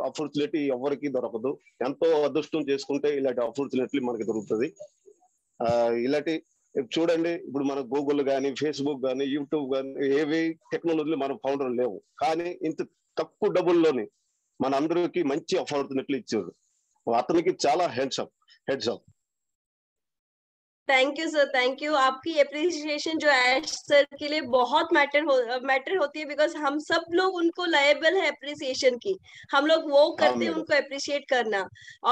ఆపర్చునిటీ ఎవరికి దొరకదు, ఎంతో అదృష్టం చేసుకుంటే ఇలాంటి ఆపర్చునిటీ మనకి దొరుకుతుంది। ఇలాంటి చూడండి, ఇప్పుడు మన గూగుల్ కానీ ఫేస్బుక్ కానీ యూట్యూబ్ కానీ ఏవి టెక్నాలజీలు మన ఫౌండర్ లేవు, కానీ ఇంత తక్కువ డబ్బుల్లోని మన అందరికి మంచి ఆపర్చునిటీలు ఇచ్చారు। అతనికి చాలా heads up. Thank you sir, thank you. आपकी अप्रिसिएशन जो ऐश सर के लिए बहुत मैटर होती है, बिकॉज हम सब लोग उनको लायबल है अप्रिसिएशन की, हम लोग वो करते हैं उनको अप्रिशिएट करना।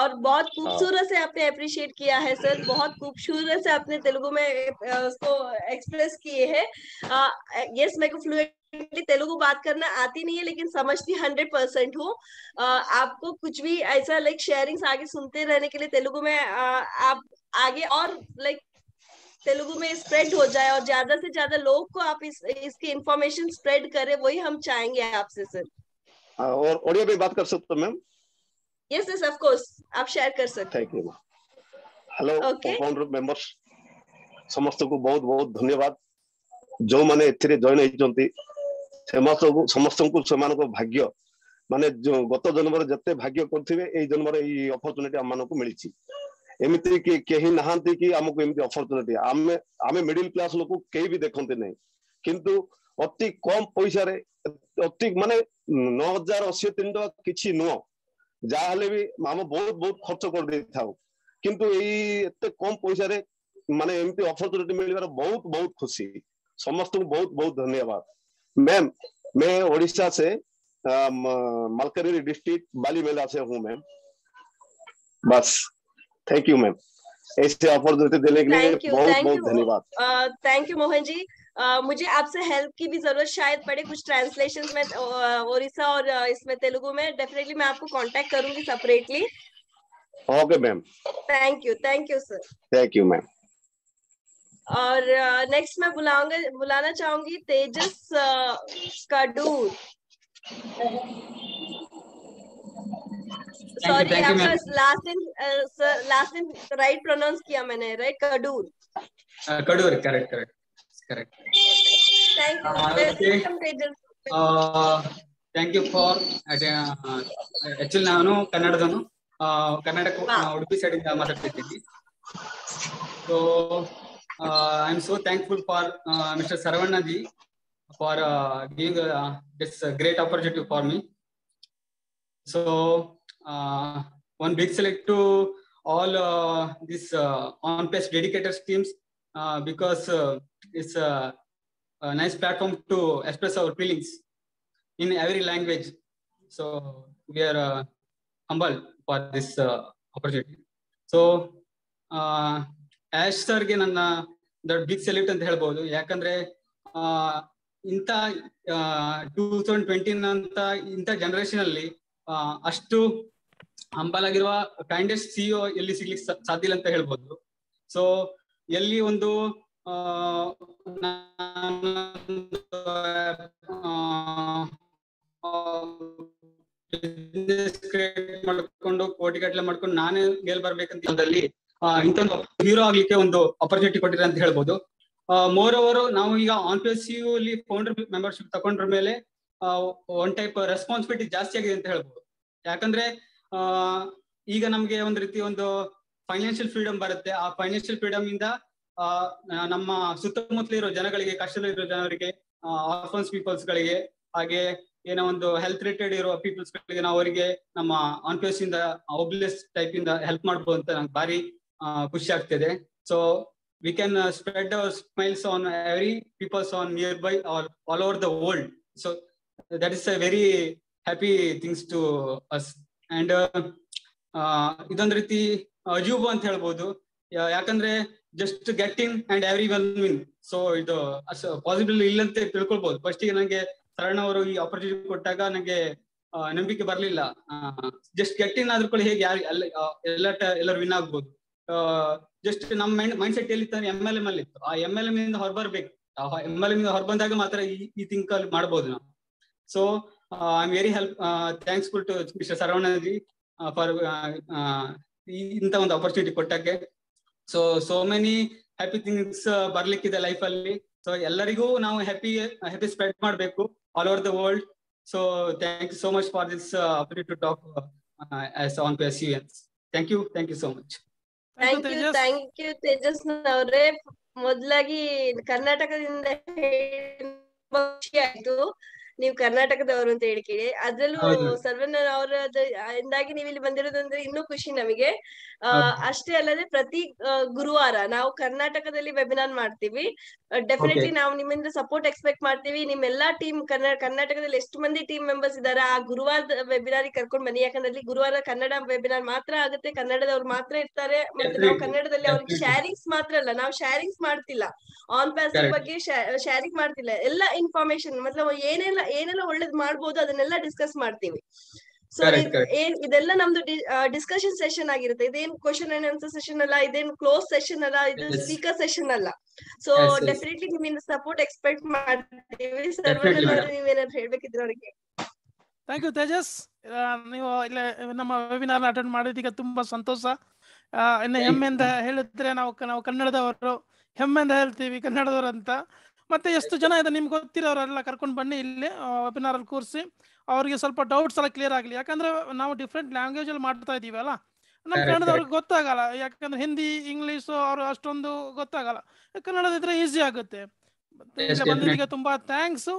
और बहुत खूबसूरत से आपने अप्रिशिएट किया है सर, बहुत खूबसूरत से आपने तेलुगु में उसको एक्सप्रेस किए हैं। यस, मेरे को फ्लुएंटली तेलुगु बात करना आती नहीं है, लेकिन समझती 100% हूँ। आपको कुछ भी ऐसा लाइक शेयरिंग्स आगे सुनते रहने के लिए तेलुगु में आप आगे और लाइक तेलुगु में स्प्रेड हो जाए और ज्यादा से ज्यादा लोग को आप इसकी इंफॉर्मेशन स्प्रेड करें, वही हम चाहेंगे आपसे सर। और ओडिया में बात कर सकते हो ma'am? Yes yes, of course आप शेयर कर सकते हैं। Thank you. Hello founder members समस्त को बहुत बहुत धन्यवाद। जो माने एथिरे जॉइन होइचंती समस्त को समान को भाग्य माने जो गत जन्म जते भाग्य करथिबे एई जन्म रे एई अपॉर्चुनिटी हम को मिलिछि। एमिति कि केही नहांती कि हमको एमिति अपॉर्चुनिटी आमे मिडिल क्लास लोक केही भी देखंते नै, किंतु अति कम पैसा रे अति माने 9083 टका किछि नो, जाहले भी हम बहुत बहुत खर्च कर दे थाउ, किंतु एई एते कम पैसा रे माने एमिति अपॉर्चुनिटी मिलबार बहुत बहुत खुशी। समस्त को बहुत बहुत धन्यवाद। मैम मैं ओडिशा से मलकानगिरी डिस्ट्रिक्ट बालीमेला से हूँ मैम। बस थैंक यू मैम, ऐसे अपॉर्चुनिटी देने के लिए बहुत बहुत धन्यवाद। Thank you Mohan ji. मुझे आपसे हेल्प की भी जरूरत शायद पड़े कुछ ट्रांसलेशन में ओडिशा और इसमें तेलुगु में। डेफिनेटली मैं आपको कांटेक्ट करूंगी separately. Okay ma'am, thank you sir. Thank you ma'am. और नेक्स्ट मैं बुलाना चाहूंगी तेजस कडूर। सॉरी आपका लास्ट नेम राइट प्रोनाउंस किया मैंने, right? Kadur. Kadur, correct. Thank you. Welcome, Tejas. Thank you for actually ನಾನು ಕನ್ನಡದವನು, ಕರ್ನಾಟಕ ಉಡುಪಿ ಸೈಡ್ ಇಂದ ಮಾತಾಡ್ತಿದ್ದೀನಿ. So I am so thankful for Mr. Saravana ji for giving this great opportunity for me. So one big select to all these on-pace dedicated teams because it's a nice platform to express our feelings in every language. So we are humble for this opportunity. So ಆಶ್ ಸರ್ಗೆ ನನ್ನ ದೊಡ್ಡ ಬಿಗ್ ಸೆಲ್ಯೂಟ್ ಅಂತ ಹೇಳ್ಬೋದು. ಯಾಕಂದ್ರೆ ಇಂಥ 2020 ಅಂತ ಇಂಥ ಜನರೇಷನ್ ಅಲ್ಲಿ ಅಷ್ಟು ಹಂಬಲ್ ಆಗಿರುವ ಕೈಂಡೆಸ್ಟ್ ಸಿಇಒ ಎಲ್ಲಿ ಸಿಗ್ಲಿಕ್ಕೆ ಸಾಧ್ಯ ಇಲ್ಲ ಅಂತ ಹೇಳ್ಬೋದು. ಸೊ ಎಲ್ಲಿ ಒಂದು ಮಾಡ್ಕೊಂಡು ಕೋಟಿಗಟ್ಟಲೆ ಮಾಡ್ಕೊಂಡು ನಾನೇ ಮೇಲ್ ಬರ್ಬೇಕಂತ ಇಂಥ ಹೀರೋ ಆಗ್ಲಿಕ್ಕೆ ಒಂದು ಅಪರ್ಚುನಿಟಿ ಕೊಟ್ಟಿರ ಅಂತ ಹೇಳ್ಬೋದು. ಮೋರ್ ಓವರ್ ನಾವು ಈಗ ಆನ್ಪೇಸಿಯು ಅಲ್ಲಿ ಫೌಂಡರ್ ಮೆಂಬರ್ಶಿಪ್ ತಗೊಂಡ್ರ ಮೇಲೆ ಒನ್ ಟೈಪ್ ರೆಸ್ಪಾನ್ಸಿಬಿಲಿಟಿ ಜಾಸ್ತಿ ಆಗಿದೆ ಅಂತ ಹೇಳ್ಬೋದು. ಯಾಕಂದ್ರೆ ಈಗ ನಮ್ಗೆ ಒಂದ್ ರೀತಿ ಒಂದು ಫೈನಾನ್ಷಿಯಲ್ ಫ್ರೀಡಮ್ ಬರುತ್ತೆ. ಆ ಫೈನಾನ್ಷಿಯಲ್ ಫ್ರೀಡಮ್ ಇಂದ ನಮ್ಮ ಸುತ್ತಮುತ್ತಲಿರೋ ಜನಗಳಿಗೆ, ಕಷ್ಟದಲ್ಲಿರೋ ಜನರಿಗೆ, ಆರ್ಫನ್ಸ್ ಪೀಪಲ್ಸ್ ಗಳಿಗೆ, ಹಾಗೆ ಏನೋ ಒಂದು ಹೆಲ್ತ್ ರಿಲೇಟೆಡ್ ಇರೋ ಪೀಪಲ್ಸ್ ಗಳಿಗೆ ನಾವು ಅವರಿಗೆ ನಮ್ಮ ಆನ್ಪೇಸ್ ಇಂದ ಒಬ್ಲೆಸ್ ಟೈಪ್ ಇಂದ ಹೆಲ್ಪ್ ಮಾಡ್ಬೋದು ಅಂತ ನಂಗೆ ಭಾರಿ ಖುಷಿ ಆಗ್ತಿದೆ. So we can spread our smiles on every peoples on nearby all over the world. So that is a very happy things to us. And ಇದೊಂದು ರೀತಿ ಅಜೂಬ ಅಂತ ಹೇಳ್ಬೋದು. ಯಾಕಂದ್ರೆ just getting and every one win. So ಇದು ಪಾಸಿಬಲ್ ಇಲ್ಲ ಅಂತ ತಿಳ್ಕೊಳ್ಬಹುದು. ಫಸ್ಟ್ ಗೆ ನಂಗೆ ಸರಣ ಅವರು ಈ ಆಪರ್ಚುನಿಟಿ ಕೊಟ್ಟಾಗ ನಂಗೆ ನಂಬಿಕೆ ಬರ್ಲಿಲ್ಲ. ಜಸ್ಟ್ ಗೆಟ್ಟಿಂಗ್ ಆದ್ರೂ ಕೂಡ ಹೇಗೆ ಎಲ್ಲರೂ ವಿನ್ ಆಗ್ಬೋದು. ಜಸ್ಟ್ ನಮ್ಮ ಮೈಂಡ್ ಸೆಟ್ ಎಲ್ಲಿ ಇತ್ತು, MLM ಅಲ್ಲಿ ಇತ್ತು. ಆ MLM ಇಂದ ಹೊರಬರ್ಬೇಕು. MLM ಇಂದ ಹೊರಬಂದಾಗ ಮಾತ್ರ ಈ ಥಿಂಕ್ ಅಲ್ಲಿ ಮಾಡ್ಬೋದು ನಾವು. So I am very thanksful to mister Saravanaji for ಇಂತ ಒಂದು ಆಪರ್ಚುನಿಟಿ ಕೊಟ್ಟಕ್ಕೆ. ಸೋ ಮೆನಿ ಹ್ಯಾಪಿ ಥಿಂಗ್ಸ್ ಬರ್ಲಿಕ್ಕಿದೆ ಲೈಫ್ ಅಲ್ಲಿ. ಸೊ ಎಲ್ಲರಿಗೂ ನಾವು ಹ್ಯಾಪಿ ಸ್ಪ್ರೆಡ್ ಮಾಡಬೇಕು all over the world. So thank you so much for this opportunity to talk as on pace ಯೂಎನ್ಸ್. Thank you so much. Thank you Tejas ಅವರೇ. ಮೊದಲಾಗಿ ಕರ್ನಾಟಕದಿಂದ ಖುಷಿ ಆಯ್ತು ನೀವು ಕರ್ನಾಟಕದವರು ಅಂತ ಹೇಳಿಕೆ. ಅದ್ರಲ್ಲೂ ಸರ್ವಣ್ಣ ಅವರಿಂದಾಗಿ ನೀವು ಇಲ್ಲಿ ಬಂದಿರೋದಂದ್ರೆ ಇನ್ನೂ ಖುಷಿ ನಮಗೆ. ಅಷ್ಟೇ ಅಲ್ಲದೆ ಪ್ರತಿ ಗುರುವಾರ ನಾವು ಕರ್ನಾಟಕದಲ್ಲಿ ವೆಬಿನಾರ್ ಮಾಡ್ತೀವಿ. ಡೆಫಿನೆಟ್ಲಿ ನಾವು ನಿಮ್ಮಿಂದ ಸಪೋರ್ಟ್ ಎಕ್ಸ್ಪೆಕ್ಟ್ ಮಾಡ್ತೀವಿ. ನಿಮ್ಮೆಲ್ಲಾ ಟೀಮ್ ಕರ್ನಾಟಕದಲ್ಲಿ ಎಷ್ಟು ಮಂದಿ ಟೀಮ್ ಮೆಂಬರ್ಸ್ ಇದಾರೆ ಆ ಗುರುವಾರದ ವೆಬಿನಾರ್ ಕರ್ಕೊಂಡ್ ಬನ್ನಿ. ಯಾಕಂದ್ರೆ ಅಲ್ಲಿ ಗುರುವಾರ ಕನ್ನಡ ವೆಬಿನಾರ್ ಮಾತ್ರ ಆಗುತ್ತೆ, ಕನ್ನಡದವ್ರು ಮಾತ್ರ ಇರ್ತಾರೆ. ಮತ್ತೆ ನಾವು ಕನ್ನಡದಲ್ಲಿ ಅವ್ರಿಗೆ ಶೇರಿಂಗ್ಸ್ ಮಾತ್ರ ಅಲ್ಲ, ನಾವು ಶೇರಿಂಗ್ಸ್ ಮಾಡ್ತಿಲ್ಲ, ಆನ್ ಪ್ಯಾಸಿವ್ ಬಗ್ಗೆ ಶೇರಿಂಗ್ ಮಾಡ್ತಿಲ್ಲ. ಎಲ್ಲ ಇನ್ಫಾರ್ಮೇಶನ್ ಮತ್ಲಬ್ ಏನೆಲ್ಲ ಒಳ್ಳೇದ್ ಮಾಡ್ಬೋದು ಅದನ್ನೆಲ್ಲ ಡಿಸ್ಕಸ್ ಮಾಡ್ತೀವಿ. ಸೊ ಇದೆಲ್ಲ ನಮ್ದು ಡಿಸ್ಕಷನ್ ಸೆಷನ್ ಆಗಿರುತ್ತೆ. ಇದೇನು ಕ್ವಶನ್ ಅಂಡ್ ಆನ್ಸರ್ ಸೆಷನ್ ಅಲ್ಲ, ಇದೇನು ಕ್ಲೋಸ್ ಸೆಷನ್ ಅಲ್ಲ, ಇದು ಸ್ಪೀಕರ್ ಸೆಷನ್ ಅಲ್ಲ. ಸೊ ಡೆಫಿನೆಟ್ಲಿ ನಿಮ್ಮಿಂದ ಸಪೋರ್ಟ್ ಎಕ್ಸ್ಪೆಕ್ಟ್ ಮಾಡ್ತೀವಿ. ನೀವೇನಾದ್ರು ಹೇಳ್ಬೇಕಿದ್ರೆ ಅವರಿಗೆ. Thank you Tejas. ನೀವು ಇಲ್ಲ ನಮ್ಮ ವೆಬಿನಾರ್ ಅಟೆಂಡ್ ಮಾಡಿದ್ದಕ್ಕೆ ತುಂಬಾ ಸಂತೋಷ. ಇನ್ನು ಹೆಮ್ಮೆಯಿಂದ ಹೇಳಿದ್ರೆ ನಾವು ಕನ್ನಡದವರು, ಹೆಮ್ಮೆಯಿಂದ ಹೇಳ್ತೀವಿ ಕನ್ನಡದವರು ಅಂತ. ಮತ್ತೆ ಎಷ್ಟು ಜನ ಇದೆ ನಿಮ್ಗೆ ಗೊತ್ತಿರೋರೆಲ್ಲ ಕರ್ಕೊಂಡು ಬನ್ನಿ ಇಲ್ಲಿ ವೆಬಿನಾರ್ ಅಲ್ಲಿ ಕೂರಿಸಿ ಅವ್ರಿಗೆ ಸ್ವಲ್ಪ ಡೌಟ್ಸ್ ಎಲ್ಲ ಕ್ಲಿಯರ್ ಆಗಲಿ. ಯಾಕಂದ್ರೆ ನಾವು ಡಿಫ್ರೆಂಟ್ ಲ್ಯಾಂಗ್ವೇಜ್ ಅಲ್ಲಿ ಮಾಡ್ತಾ ಇದೀವಿ ಅಲ್ಲ, ನಮ್ಮ ಕನ್ನಡದವ್ರಿಗೆ ಗೊತ್ತಾಗಲ್ಲ. ಯಾಕಂದ್ರೆ ಹಿಂದಿ, ಇಂಗ್ಲಿಷ್ ಅವರು ಅಷ್ಟೊಂದು ಗೊತ್ತಾಗಲ್ಲ. ಕನ್ನಡದಿದ್ರೆ ಈಸಿ ಆಗುತ್ತೆ. ಬಂದಿದ್ದಕ್ಕೆ ತುಂಬಾ ಥ್ಯಾಂಕ್ಸ್.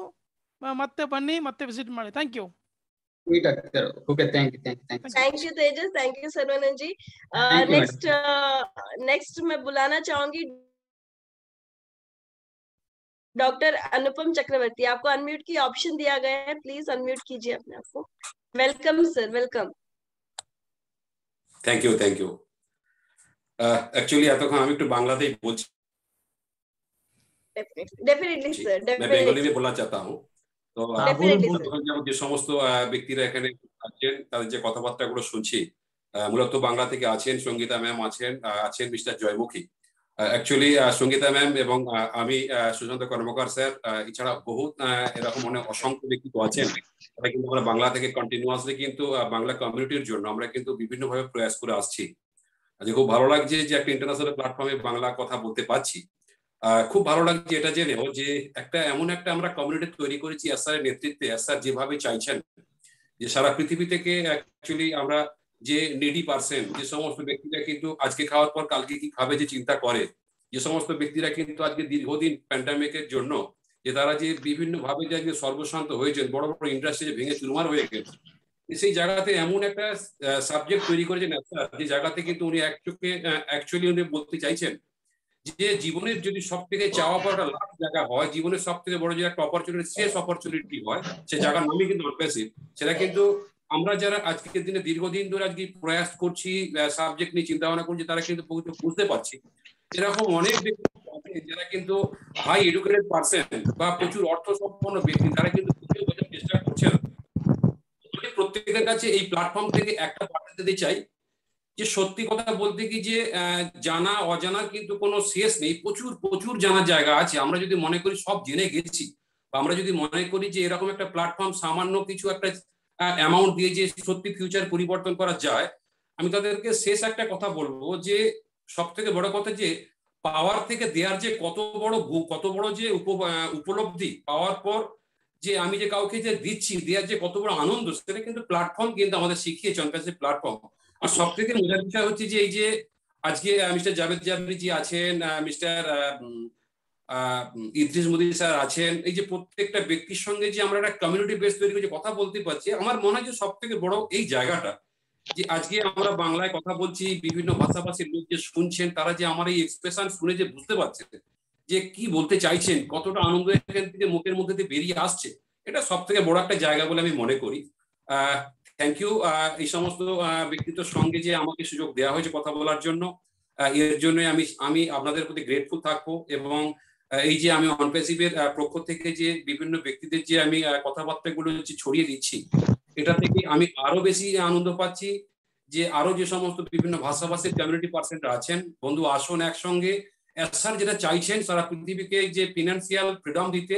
ಮತ್ತೆ ಬನ್ನಿ, ಮತ್ತೆ ವಿಸಿಟ್ ಮಾಡಿ. Thank you. Thank you Tejas, thank you Saravanan ji. Next मैं बुलाना चाहूंगी डॉक्टर अनुपम चक्रवर्ती, आपको अनम्यूट की ऑप्शन दिया गया है, प्लीज अनम्यूट कीजिए अपने आप को। Welcome sir, welcome. Thank you actually এতক্ষণ আমি একটু বাংলাতেই বলছি। डेफिनेटली सर, मैं बेंगली में बोलना चाहता हूँ। तो যে সমস্ত ব্যক্তিরা এখানে আছেন তাদের যে কথাবার্তাগুলো শুনছি, মূলত বাংলা থেকে আছেন সঙ্গীতা ম্যাম, আছেন মিস্টার জয়মুখী। অ্যাকচুয়ালি সঙ্গীতা ম্যাম এবং আমি সুশান্ত কর্মকার স্যার, এছাড়া বহুত এরকম অনেক অসংখ্য ব্যক্তি তো আছেন, তারা কিন্তু আমরা বাংলা থেকে কন্টিনিউয়াসলি কিন্তু বাংলা কমিউনিটির জন্য আমরা কিন্তু বিভিন্নভাবে প্রয়াস করে আসছি। আজকে খুব ভালো লাগছে যে একটা ইন্টারন্যাশনাল প্ল্যাটফর্মে বাংলা কথা বলতে পারছি। খুব ভালো লাগছে এটা জেনেও যে এমন একটা আমরা কমিউনিটি তৈরি করেছি এসআর নেতৃত্বে। এসআর যেভাবে চাইছেন যে সারা পৃথিবী থেকে অ্যাকচুয়ালি আমরা যে নিডি পার্সন, যে সমস্ত ব্যক্তিরা কিন্তু আজকে খাওয়ার পর কালকে কি খাবে যে চিন্তা করে, যে সমস্ত ব্যক্তিরা কিন্তু আজকে দীর্ঘদিন প্যান্ডামিকের জন্য যে তারা যে বিভিন্ন ভাবে যে আজকে সর্বশান্ত হয়েছেন, বড় বড় ইন্ডাস্ট্রি ভেঙে চুরমার হয়ে গেছে, সেই জায়গাতে এমন একটা সাবজেক্ট তৈরি করেছেন যে জায়গাতে কিন্তু উনি অ্যাকচুয়ালি উনি বলতে চাইছেন যে জীবনের যদি সব থেকে চাওয়া পাওয়াটা লাস্ট জায়গা হয়, জীবনের সব থেকে বড় যে একটা অপরচুনিটি, শেষ অপরচুনিটি হয়, সে জায়গার নামই কিন্তু অনপ্যাসিভ। সেটা কিন্তু আমরা যারা আজকের দিনে দীর্ঘদিন ধরে আজকে প্রয়াস করছি, সাবজেক্ট নিয়ে চিন্তা ভাবনা করছি, তারা কিন্তু বুঝতে পারছি এরকম অনেক ব্যক্তি আছে যারা কিন্তু হাই এডুকেটেড পার্সন বা প্রচুর অর্থ সম্পন্ন ব্যক্তি, তারা কিন্তু বোঝার চেষ্টা করছেন। প্রত্যেকের কাছে এই প্ল্যাটফর্ম থেকে একটা বার্তা দিতে চাই যে সত্যি কথা বলতে কি যে জানা অজানার কিন্তু কোনো শেষ নেই, প্রচুর প্রচুর জানার জায়গা আছে। আমরা যদি মনে করি সব জেনে গেছি, বা আমরা যদি মনে করি যে এরকম একটা প্ল্যাটফর্ম সামান্য কিছু একটা অ্যামাউন্ট দিয়ে যে সত্যি ফিউচার পরিবর্তন করা যায়, আমি তাদেরকে শেষ একটা কথা বলবো যে সব থেকে বড় কথা যে পাওয়ার থেকে দেওয়ার যে কত বড় যে উপলব্ধি পাওয়ার পর যে আমি যে কাউকে যে দিচ্ছি, দেওয়ার যে কত বড় আনন্দ, সেটা কিন্তু প্ল্যাটফর্ম কিন্তু আমাদের শিখিয়েছে অনপ্যাসিভ প্ল্যাটফর্ম। আর সব থেকে মজার বিষয় হচ্ছে যে এই যে আজকে মিস্টার জাভেদ জাবরি জি আছেন, মিস্টার ইদ্রিস মোদি স্যার আছেন, এই যে প্রত্যেকটা ব্যক্তির সঙ্গে যে আমরা একটা কমিউনিটি বেস তৈরি করে কথা বলতে পারছি, আমার মনে হয় যে সব থেকে বড় এই জায়গাটা যে আজকে আমরা বাংলায় কথা বলছি, বিভিন্ন ভাষাভাষীর লোক যে শুনছেন, তারা যে আমার এই এক্সপ্রেশন শুনে যে বুঝতে পারছে যে কি বলতে চাইছেন, কতটা আনন্দ এখান থেকে মুখের মধ্যে দিয়ে বেরিয়ে আসছে, এটা সব থেকে বড় একটা জায়গা বলে আমি মনে করি। থ্যাংক ইউ এই সমস্ত ব্যক্তিত্বের সঙ্গে যে আমাকে সুযোগ দেওয়া হয়েছে কথা বলার জন্য, এর জন্য আমি আপনাদের প্রতি গ্রেটফুল থাকবো। এবং এই যে আমি অনপ্যাসিভের পক্ষ থেকে যে বিভিন্ন ব্যক্তিদের যে আমি কথাবার্তাগুলো ছড়িয়ে দিচ্ছি, এটা থেকে আমি আরো বেশি আনন্দ পাচ্ছি যে আরো যে সমস্ত বিভিন্ন ভাষাভাষীর কমিউনিটি পার্সনরা আছেন, বন্ধু আসুন একসঙ্গে। স্যার যেটা চাইছেন সারা পৃথিবীকে যে ফিনান্সিয়াল ফ্রিডম দিতে,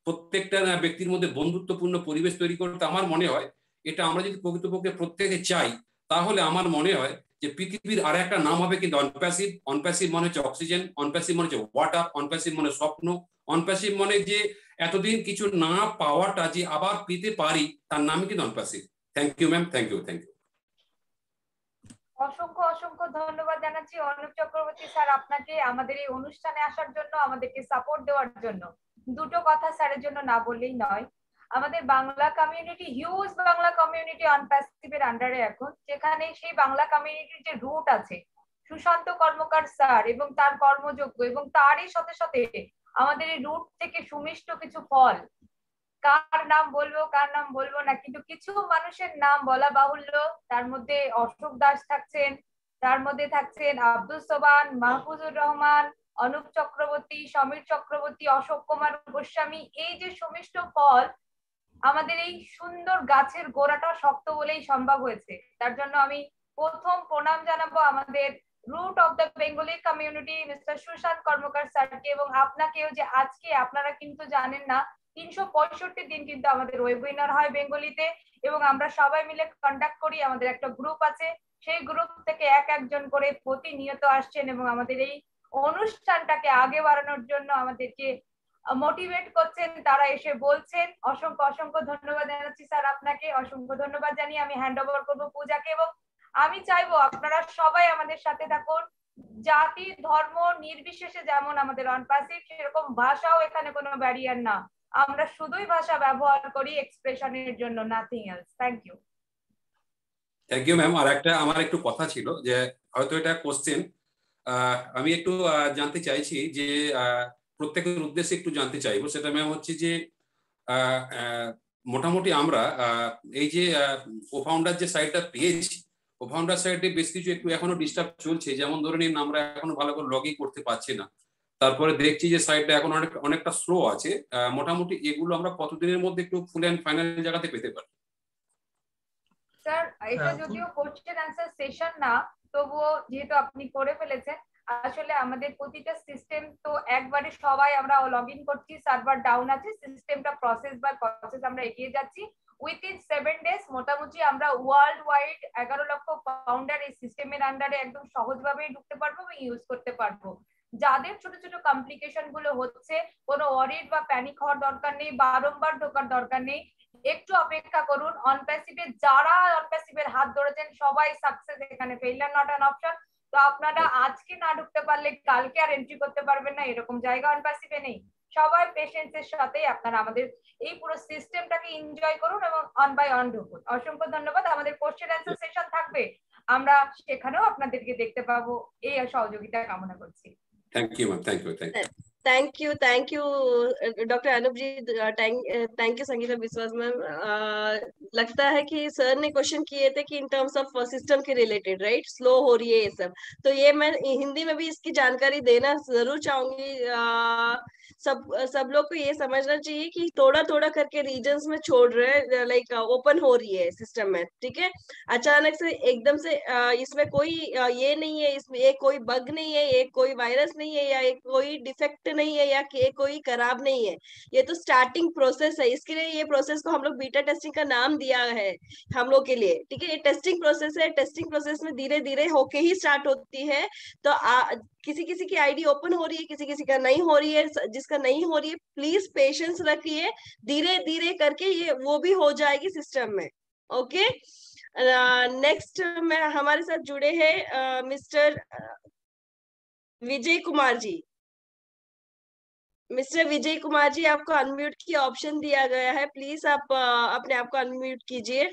প্রত্যেকটা ব্যক্তির মধ্যে বন্ধুত্বপূর্ণ পরিবেশ তৈরি করতে, আমার মনে হয় এটা আমরা যদি প্রকৃতপক্ষে প্রত্যেকে চাই, তাহলে আমার মনে হয় যে পৃথিবীর আর একটা নাম হবে কিন্তু অনপ্যাসিভ। অনপ্যাসিভ মানে হচ্ছে অক্সিজেন, অনপ্যাসিভ মানে হচ্ছে ওয়াটার, অনপ্যাসিভ মানে স্বপ্ন, অনপ্যাসিভ মানে যে এতদিন কিছু না পাওয়াটা যে আবার পেতে পারি, তার নামই কিন্তু on passive. Thank you ma'am, thank you. অসংখ্য অসংখ্য ধন্যবাদ জানাচ্ছি অনুপ চক্রবর্তী স্যার আপনাকে আমাদের এই অনুষ্ঠানে আসার জন্য, আমাদেরকে সাপোর্ট দেওয়ার জন্য। দুটো কথা স্যারের জন্য না বললেই নয়, আমাদের Bangla community, huge Bangla community অনপ্যাসিভের আন্ডারে এখন, যেখানে সেই বাংলা কমিউনিটির যে রুট আছে সুশান্ত কর্মকার স্যার এবং তার কর্মযোগ্য, এবং তারই সাথে সাথে আমাদের এই রুট থেকে সুমিষ্ট কিছু ফল, কার নাম বলবো কার নাম বলবো না, কিন্তু কিছু মানুষের নাম বলা বাহুল্য। তার মধ্যে অশোক দাস থাকছেন, তার মধ্যে থাকছেন আব্দুল সোবান, মাহফুজুর রহমান, অনুপ চক্রবর্তী, সমীর চক্রবর্তী, অশোক কুমার গোস্বামী। এই যে সুমিষ্ট ফল, আমাদের এই সুন্দর গাছের গোড়াটা শক্ত বলেই সম্ভব হয়েছে। তার জন্য আমি প্রথম প্রণাম জানাবো আমাদের root of the Bengali community mister Sushant Karmakar স্যারকে, এবং আপনাকেও যে আজকে আপনারা কিন্তু জানেন না 365 দিন কিন্তু আমাদের ওয়েবিনার হয় বেঙ্গলিতে, এবং আমরা সবাই মিলে কন্ডাক্ট করি। আমাদের একটা গ্রুপ আছে, সেই গ্রুপ থেকে একজন করে প্রতিনিয়ত আসছেন এবং আমাদের এই অনুষ্ঠানটাকে আগে বাড়ানোর জন্য আমাদেরকে মোটিভেট করছেন, তারা এসে বলছেন। অসংখ্য অসংখ্য ধন্যবাদ জানাচ্ছি স্যার আপনাকে, অসংখ্য ধন্যবাদ জানিয়ে আমি হ্যান্ড ওভার করবো পূজাকে। এবং আমি চাইবো আপনারা সবাই আমাদের সাথে থাকুন, জাতি ধর্ম নির্বিশেষে যেমন আমাদের অনপ্যাসিভ, সেরকম ভাষাও এখানে কোনো ব্যারিয়ার না, আমরা শুধুই ভাষা ব্যবহার করি এক্সপ্রেশনের জন্য, nothing else. Thank you. Thank you ma'am. আর একটা আমার একটু কথা ছিল যে হয়তো এটা কোশ্চেন, আমি একটু জানতে চাইছি যে প্রত্যেকের উদ্দেশ্যে একটু জানতে চাইবো, সেটা ম্যাম হচ্ছে যে মোটামুটি আমরা এই যে কোফাউন্ডার যে সাইটটা পেয়েছি, কোফাউন্ডার সাইটে বেশ কিছু একটু এখনো ডিস্টার্ব চলছে, যেমন ধরে নিন আমরা এখনো ভালো করে লগ ইন করতে পারছি না, তারপরে দেখছি যে সাইটটা এখন অনেকটা স্লো আছে। মোটামুটি এগুলো আমরা কতদিনের মধ্যে একটু ফুল এন্ড ফাইনাল জায়গাতে পেতে পারি? স্যার এটা যদিও কোশ্চেন অ্যান্সার সেশন না, তবুও যেহেতু আপনি করে ফেলেছেন, আসলে আমাদের প্রতিটা সিস্টেম তো একবারে সবাই আমরা লগ ইন করছি, সার্ভার ডাউন আছে, সিস্টেমটা প্রসেস বাই প্রসেস আমরা এগিয়ে যাচ্ছি। উইথিন 7 days মোটামুটি আমরা ওয়ার্ল্ড ওয়াইড 11 লক্ষ ফাউন্ডার এই সিস্টেমের আন্ডারে একদম সহজভাবেই ঢুকতে পারবো এবং ইউজ করতে পারবো। যাদের ছোট ছোট কমপ্লিকেশন গুলো হচ্ছে, কোনো ওয়ারিড বা প্যানিক হওয়ার দরকার নেই, বারংবার ঢোকার দরকার নেই, একটু অপেক্ষা করুন। অনপ্যাসিভে যারা অনপ্যাসিভের হাত ধরেছেন সবাই সাকসেস, এখানে ফেইলিয়ার নট অ্যান অপশন। তো আপনারা আজকে না ঢুকতে পারলে কালকে আর এন্ট্রি করতে পারবেন না, এরকম জায়গা অনপ্যাসিভে নেই। সবাই পেশেন্সের সাথেই আপনারা আমাদের এই পুরো সিস্টেমটাকে এনজয় করুন এবং অন বাই অন ঢুকুন। অসংখ্য ধন্যবাদ। আমাদের কোশ্চেন অ্যান্সার সেশন থাকবে, আমরা সেখানেও আপনাদেরকে দেখতে পাবো, এই সহযোগিতা কামনা করছি। Thank you ma'am, thank you, thank you doctor Anoop ji, thank you Sangeeta Vishwas ma'am. लगता है कि सर ने क्वेश्चन किए थे कि इन टर्म्स ऑफ सिस्टम के रिलेटेड, राइट, स्लो हो रही है ये सब, तो ये मैं हिंदी में भी इसकी जानकारी देना जरूर चाहूंगी। सब लोग को ये समझना चाहिए कि थोड़ा थोड़ा करके रीजन्स में छोड़ रहे हैं, लाइक ओपन हो रही है सिस्टम में, ठीक है। अचानक से एकदम से इसमें कोई ये नहीं है, इसमें ये कोई बग नहीं है, ये कोई वायरस नहीं है, या कोई डिफेक्ट नहीं है, या कोई खराब नहीं है, ये तो स्टार्टिंग प्रोसेस है। इसके लिए ये प्रोसेस को हम लोग बीटा टेस्टिंग का नाम दिया है हम लोग के लिए, ठीक है। ये टेस्टिंग प्रोसेस है, टेस्टिंग प्रोसेस में धीरे धीरे होके ही स्टार्ट होती है। तो किसी किसी की आईडी ओपन हो रही है, किसी किसी का नहीं हो रही है, जिसका नहीं हो रही है प्लीज पेशेंस रखिए, धीरे धीरे करके ये वो भी हो जाएगी सिस्टम में, ओके। नेक्स्ट में हमारे साथ जुड़े हैं मिस्टर विजय कुमार जी। मिस्टर विजय कुमार जी, आपको अनम्यूट की ऑप्शन दिया गया है, प्लीज आप अपने आप को अनम्यूट कीजिए।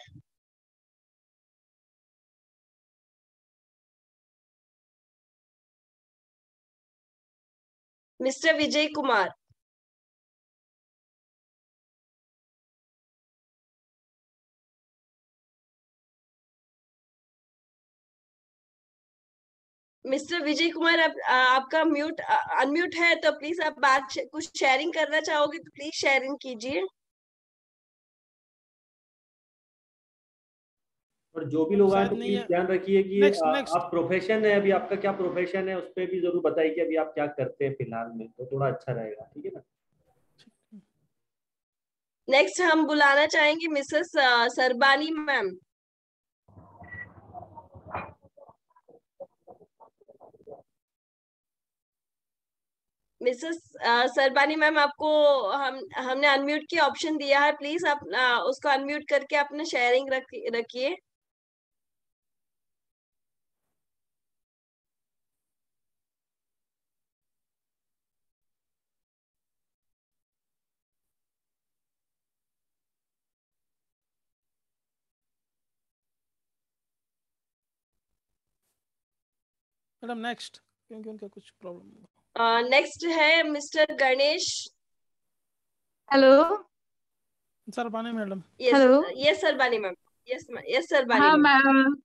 मिस्टर विजय कुमार, मिस्टर विजय कुमार, आपका म्यूट अनम्यूट है, तो प्लीज आप बात कुछ शेयरिंग करना चाहोगे तो प्लीज शेयरिंग कीजिए। और जो भी लोग आए तो प्लीज ध्यान रखिए कि आप प्रोफेशन है, अभी आपका क्या प्रोफेशन है उस पर भी जरूर बताइए कि अभी आप क्या करते हैं फिलहाल में, तो थोड़ा अच्छा रहेगा, ठीक है ना। नेक्स्ट हम बुलाना चाहेंगे मिसेस सरबानी मैम। मिसेस सरबानी मैम, आपको हमने अनम्यूट की ऑप्शन दिया है, प्लीज आप उसको अनम्यूट करके अपना शेयरिंग रखिए। मैडम नेक्स्ट, क्योंकि उनका कुछ प्रॉब्लम। नेक्स्ट है mister Ganesh. Hello Sarbani madam. Hello, yes Sarbani ma'am, yes Sarbani. হ্যাঁ ম্যাম,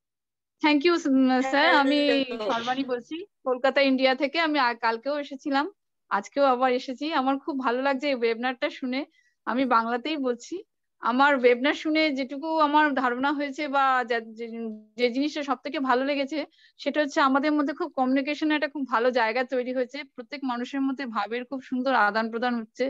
থ্যাংক ইউ স্যার। আমি সরবানি বলছি কলকাতা ইন্ডিয়া থেকে। আমি কালকেও এসেছিলাম, আজকেও আবার এসেছি। আমার খুব ভালো লাগছে এই ওয়েবিনারটা শুনে। আমি বাংলাতেই বলছি। আমার ওয়েবিনার শুনে যেটুকু আমার ধারণা হয়েছে বা যে জিনিসটা সব থেকে ভালো লেগেছে সেটা হচ্ছে আমাদের মধ্যে খুব কমিউনিকেশনের একটা খুব ভালো জায়গা তৈরি হয়েছে। প্রত্যেক মানুষের মধ্যে ভাবের খুব সুন্দর আদান প্রদান হচ্ছে,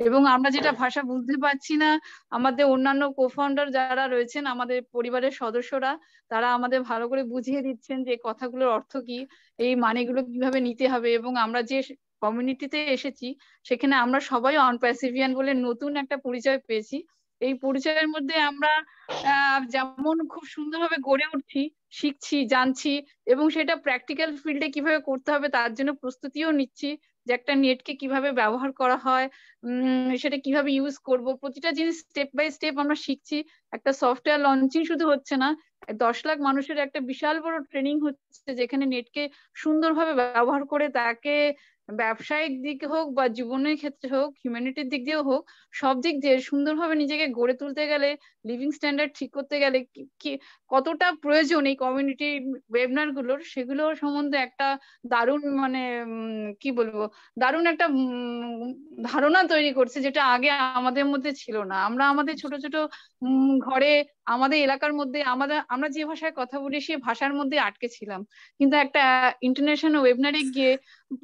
এবং আমরা যেটা ভাষা বুঝতে পারছি না, আমাদের অন্যান্য কোফাউন্ডার যারা রয়েছেন, আমাদের পরিবারের সদস্যরা, তারা আমাদের ভালো করে বুঝিয়ে দিচ্ছেন যে কথাগুলোর অর্থ কি, এই মানেগুলো কিভাবে নিতে হবে। এবং আমরা যে কমিউনিটিতে এসেছি সেখানে আমরা সবাই অনপ্যাসিভিয়ান বলে নতুন একটা পরিচয় পেয়েছি। এই পরিচয়ের মধ্যে আমরা যেমন খুব সুন্দরভাবে গড়ে উঠছি, শিখছি, জানছি, এবং সেটা প্র্যাকটিক্যাল ফিল্ডে কিভাবে করতে হবে তার জন্য প্রস্তুতিও নিচ্ছি, যে একটা নেটকে কিভাবে ব্যবহার করা হয়, সেটা কিভাবে ইউজ করব, প্রতিটা জিনিস স্টেপ বাই স্টেপ আমরা শিখছি। একটা সফটওয়্যার লঞ্চিং শুধু হচ্ছে না, 10 লাখ মানুষের একটা বিশাল বড় ট্রেনিং হচ্ছে, যেখানে নেটকে সুন্দরভাবে ব্যবহার করে তাকে ব্যবসায়িক দিক হোক বা জীবনের ক্ষেত্রে হোক, হিউম্যানিটির দিক দিয়েও হোক, সব দিক দিয়ে সুন্দরভাবে নিজেকে গড়ে তুলতে গেলে, লিভিং স্ট্যান্ডার্ড ঠিক করতে গেলে কি কতটা প্রয়োজন এই কমিউনিটি ওয়েবিনার গুলোর, সেগুলো সম্বন্ধে একটা দারুণ মানে কি বলবো, দারুণ একটা ধারণা তৈরি করছে, যেটা আগে আমাদের মধ্যে ছিল না। আমরা আমাদের ছোট ছোট ঘরে, আমাদের এলাকার মধ্যে আমরা যে ভাষায় কথা বলি সেই ভাষার মধ্যে আটকে ছিলাম। কিন্তু একটা ইন্টারন্যাশনাল ওয়েবিনারে গিয়ে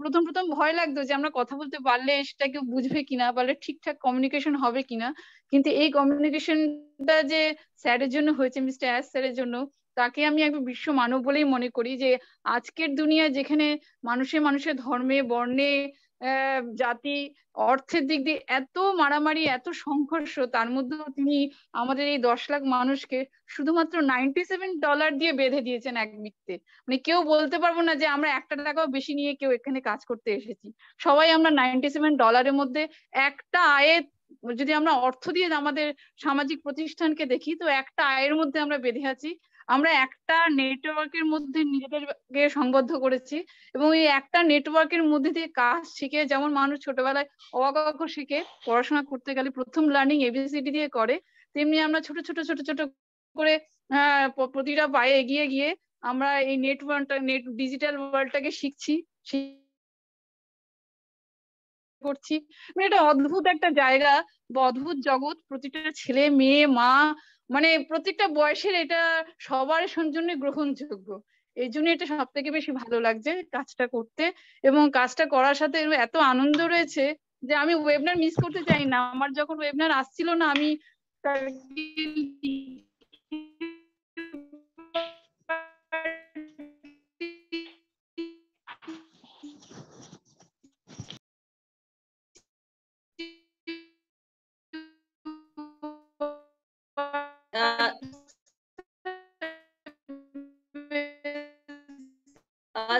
প্রথম প্রথম ভয় লাগতো যে আমরা কথা বলতে পারলে সেটা কেউ বুঝবে কিনা, পারলে ঠিকঠাক কমিউনিকেশন হবে কিনা। কিন্তু এই কমিউনিকেশনটা যে স্যারের জন্য হয়েছে, মিস্টার এস স্যারের জন্য, তাকে আমি একজন বিশ্ব মানব বলেই মনে করি। যে আজকের দুনিয়া যেখানে মানুষের ধর্মে, বর্ণে, জাতি, অর্থের দিক দিয়ে এত মারামারি, এত সংঘর্ষ, তার মধ্যেও তিনি আমাদের এই 10 লাখ মানুষকে শুধুমাত্র $97 দিয়ে বেঁধে দিয়েছেন এক বৃত্তে। মানে কেউ বলতে পারবো না যে আমরা 1 টাকাও বেশি নিয়ে কেউ এখানে কাজ করতে এসেছি। সবাই আমরা $97 মধ্যে একটা আয়ে, যদি আমরা অর্থ দিয়ে আমাদের সামাজিক প্রতিষ্ঠানকে দেখি, তো একটা আয়ের মধ্যে আমরা বেঁধে আছি। আমরা একটা নেটওয়ার্কের মধ্যে নিজেদেরকে সংবদ্ধ করেছি, এবং এই একটা নেটওয়ার্কের মধ্যে দিয়ে কাজ শিখে, যেমন মানুষ ছোটবেলায় অ আ ক খ শিখে পড়াশোনা করতে গেলে প্রথম লার্নিং ABCD দিয়ে করে, তেমনি আমরা ছোট ছোট করে প্রতিটা পায়ে এগিয়ে গিয়ে আমরা এই ডিজিটাল ওয়ার্ল্ডটাকে শিখছি, করছি। মানে এটা অদ্ভুত একটা জায়গা বা অদ্ভুত জগৎ। প্রতিটা ছেলে, মেয়ে, মা, মানে প্রত্যেকটা বয়সের এটা সবার জন্য গ্রহণযোগ্য। এই জন্য এটা সব থেকে বেশি ভালো লাগছে কাজটা করতে, এবং কাজটা করার সাথে এত আনন্দ রয়েছে যে আমি ওয়েবিনার মিস করতে চাই না। আমার যখন ওয়েবিনার আসছিল না, আমি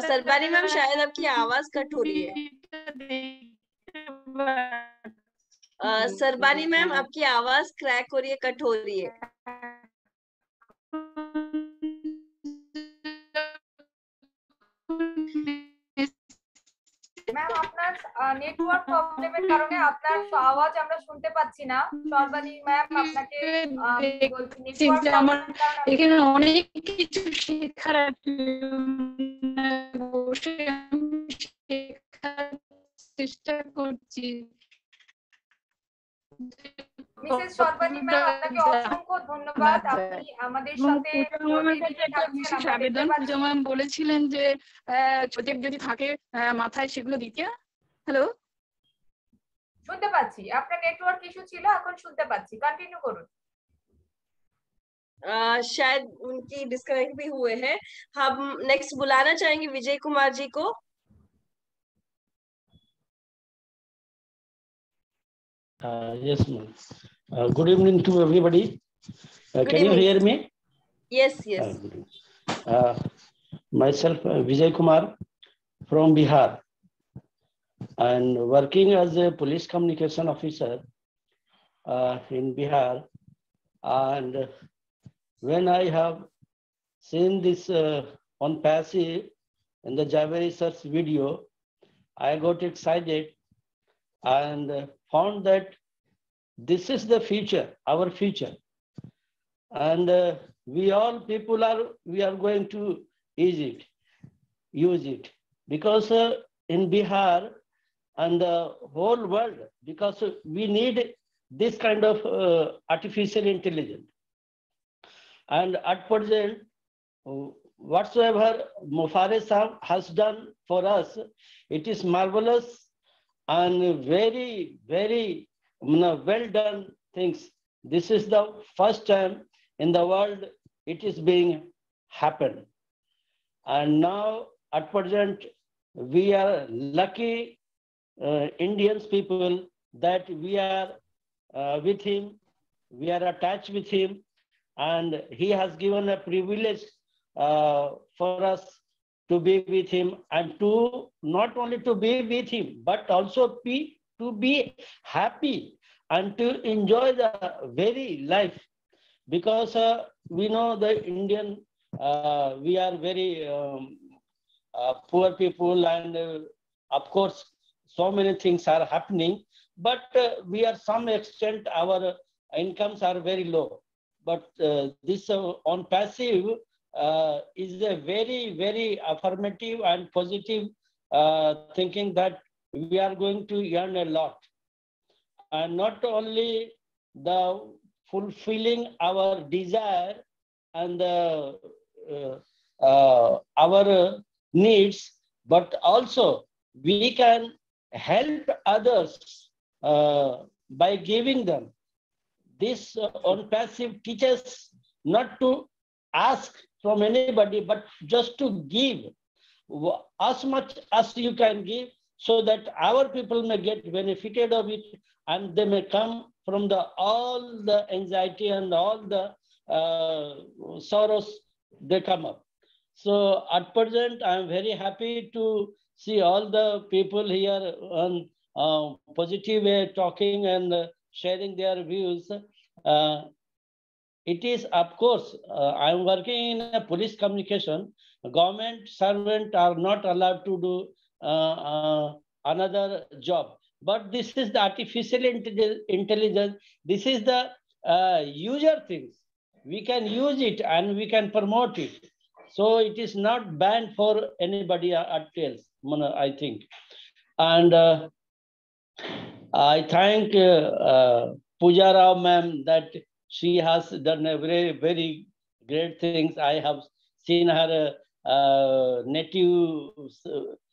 सरबानी मैम शायद आपकी आवाज कट हो रही है। सरबानी मैम आपकी आवाज क्रैक हो रही है, कट हो रही है। ম্যাম আপনার নেটওয়ার্ক প্রবলেমের কারণে আপনার আওয়াজ আমরা শুনতে পাচ্ছি না। সর্বাণী ম্যাম আপনাকে আমার এখানে অনেক কিছু শেখার আছে, শেখার চেষ্টা করছি। মিসেস সর্বাণী ম্যাম আপনাকে অসংখ্য ধন্যবাদ, আপনি আমাদের সাথে বিশেষ আবেদন। পূজা ম্যাম বলেছিলেন যে প্রজেক্ট যদি থাকে মাথায় সেগুলো দিতে। হ্যালো, শুনতে পাচ্ছি। আপনার নেটওয়ার্ক ইস্যু ছিল, এখন শুনতে পাচ্ছি, কন্টিনিউ করুন। शायद उनकी डिस्कनेक्ट भी हुए हैं। हम नेक्स्ट बुलाना चाहेंगे विजय कुमार जी को। Yes, ma'am. Good evening to everybody. Can you hear me? Yes, yes. Myself, Vijay Kumar from Bihar, and working as a police communication officer in Bihar. And when I have seen this on passive in the Javeri search video, I got excited and found that this is the future, our future. And we all people are going to use it because in Bihar and the whole world, because we need this kind of artificial intelligence. And at present, whatsoever Mufare Sahab has done for us, it is marvelous and very, very well done things. This is the first time in the world it is being happened. And now at present, we are lucky Indians people that we are with him, we are attached with him, and he has given a privilege for us to be with him, and to not only to be with him, but also to be happy and to enjoy the very life. Because we know the Indian, we are very poor people, and of course so many things are happening, but we are some extent our incomes are very low. But this on passive is a very, very affirmative and positive thinking that we are going to earn a lot. And not only the fulfilling our desire and our needs, but also we can help others by giving them. This on passive teaches not to ask from anybody, but just to give as much as you can give, so that our people may get benefited of it, and they may come from all the anxiety and all the sorrows they come up. So at present, I am very happy to see all the people here on positive way talking and sharing their views. It is, of course, I am working in a police communication. Government servants are not allowed to do another job. But this is the artificial intelligence. This is the user things. We can use it and we can promote it. So it is not banned for anybody else, I think. And I thank Pooja Rao ma'am that she has done a very, very great things. I have seen her native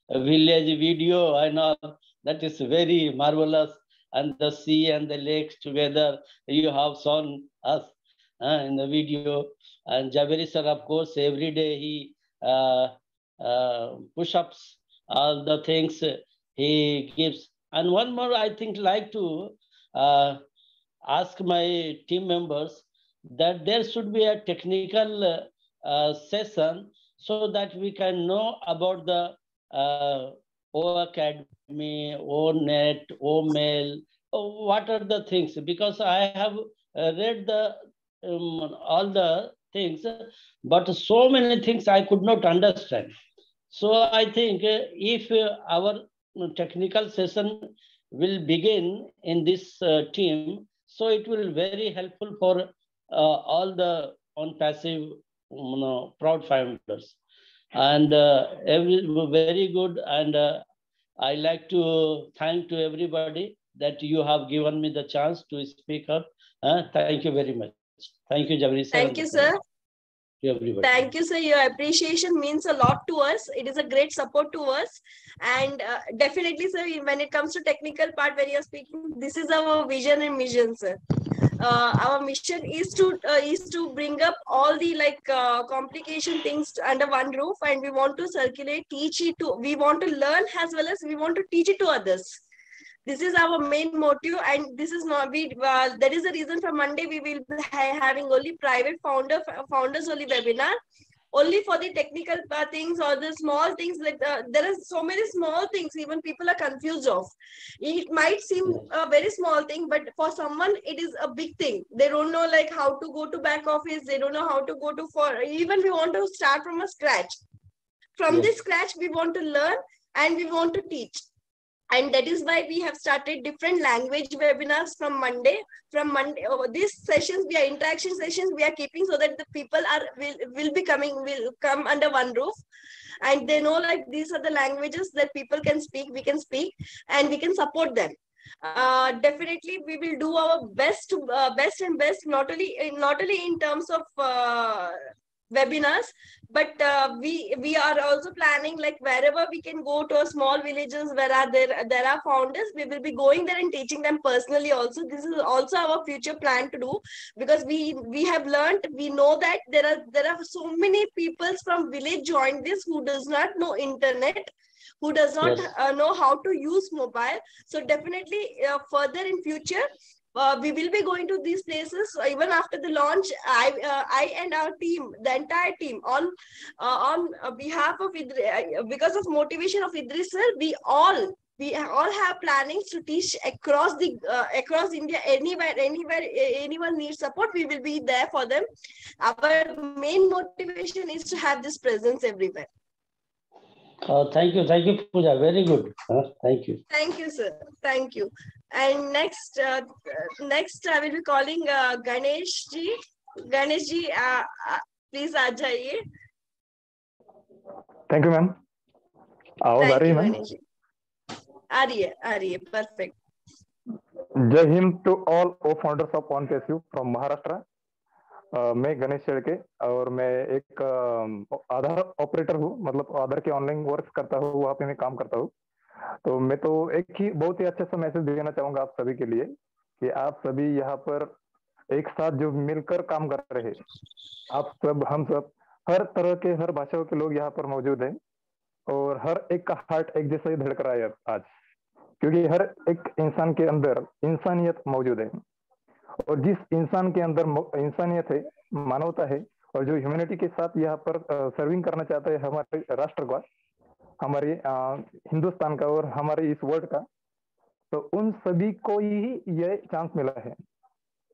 village video and all. That is very marvelous. And the sea and the lakes together, you have shown us in the video. And Javeri sir, of course, every day he push-ups, all the things he gives. And one more, I think, like to ask my team members that there should be a technical session so that we can know about the O Academy, O Net, O Mail, what are the things? Because I have read the all the things, but so many things I could not understand. So I think if our technical session will begin in this team, so it will be very helpful for all the on passive proud founders. And very good. And I like to thank to everybody that you have given me the chance to speak up. Thank you very much. Thank you, Javeri sir. Thank you, sir. Everybody. Thank you, sir. Your appreciation means a lot to us. It is a great support to us. And definitely, sir, when it comes to technical part, when you're speaking, this is our vision and mission, sir. Our mission is to bring up all the complication things under one roof, and we want to circulate, teach it to. We want to learn as well as we want to teach it to others. This is our main motive, and this is not that is the reason for Monday we will be having only private founders only webinar, only for the technical things or the small things. Like there are so many small things even people are confused of. It might seem a very small thing, but for someone it is a big thing. They don't know like how to go to back office. They don't know how to go to even we want to start from a scratch. From this scratch we want to learn and we want to teach. And that is why we have started different language webinars from Monday. These sessions, we are interaction sessions we are keeping so that the people will come under one roof, and they know like these are the languages that people can speak. We can speak, and we can support them. Definitely, we will do our best not only in terms of webinars, but we are also planning like wherever we can go to a small villages where there are founders, we will be going there and teaching them personally also. This is also our future plan to do, because we have learned, we know that there are so many people from village joined this who does not know internet, who does not know how to use mobile. So definitely further in future, we will be going to these places even after the launch. I and our team, the entire team, on behalf of because of motivation of Idris sir, we all have plannings to teach across India. Anywhere anyone needs support, we will be there for them. Our main motivation is to have this presence everywhere. Thank you, Pooja. Very good. Thank you. Thank you, sir. Thank you. And next I will be calling Ganesh ji. Ganesh ji, please आ जाइए. Thank you ma'am. आवाज आ रही है मैम? आ रही है. Perfect. जय हिंद to all founders of OnPassive from Maharashtra. मैं गणेश शेड़के और मैं एक आधार ऑपरेटर हूँ, मतलब आधार के ऑनलाइन वर्क करता हूँ, वहाँ पे मैं काम करता हूँ. तो मैं तो एक ही बहुत ही अच्छा सा मैसेज देना चाहूंगा आप सभी के लिए कि आप सभी यहाँ पर एक साथ जो मिलकर काम कर रहे हैं, आप सब हम सब हर तरह के हर भाषाओं के लोग यहाँ पर मौजूद हैं और हर एक का हार्ट एक जैसा ही धड़क रहा है आज, क्योंकि हर एक इंसान के अंदर इंसानियत मौजूद है और जिस इंसान के अंदर इंसानियत है, मानवता है और जो ह्यूमैनिटी के साथ यहाँ पर सर्विंग करना चाहता है हमारे राष्ट्र का, हमारे हिंदुस्तान का और हमारे इस वर्ल्ड का, तो उन सभी को ही ये चांस मिला है.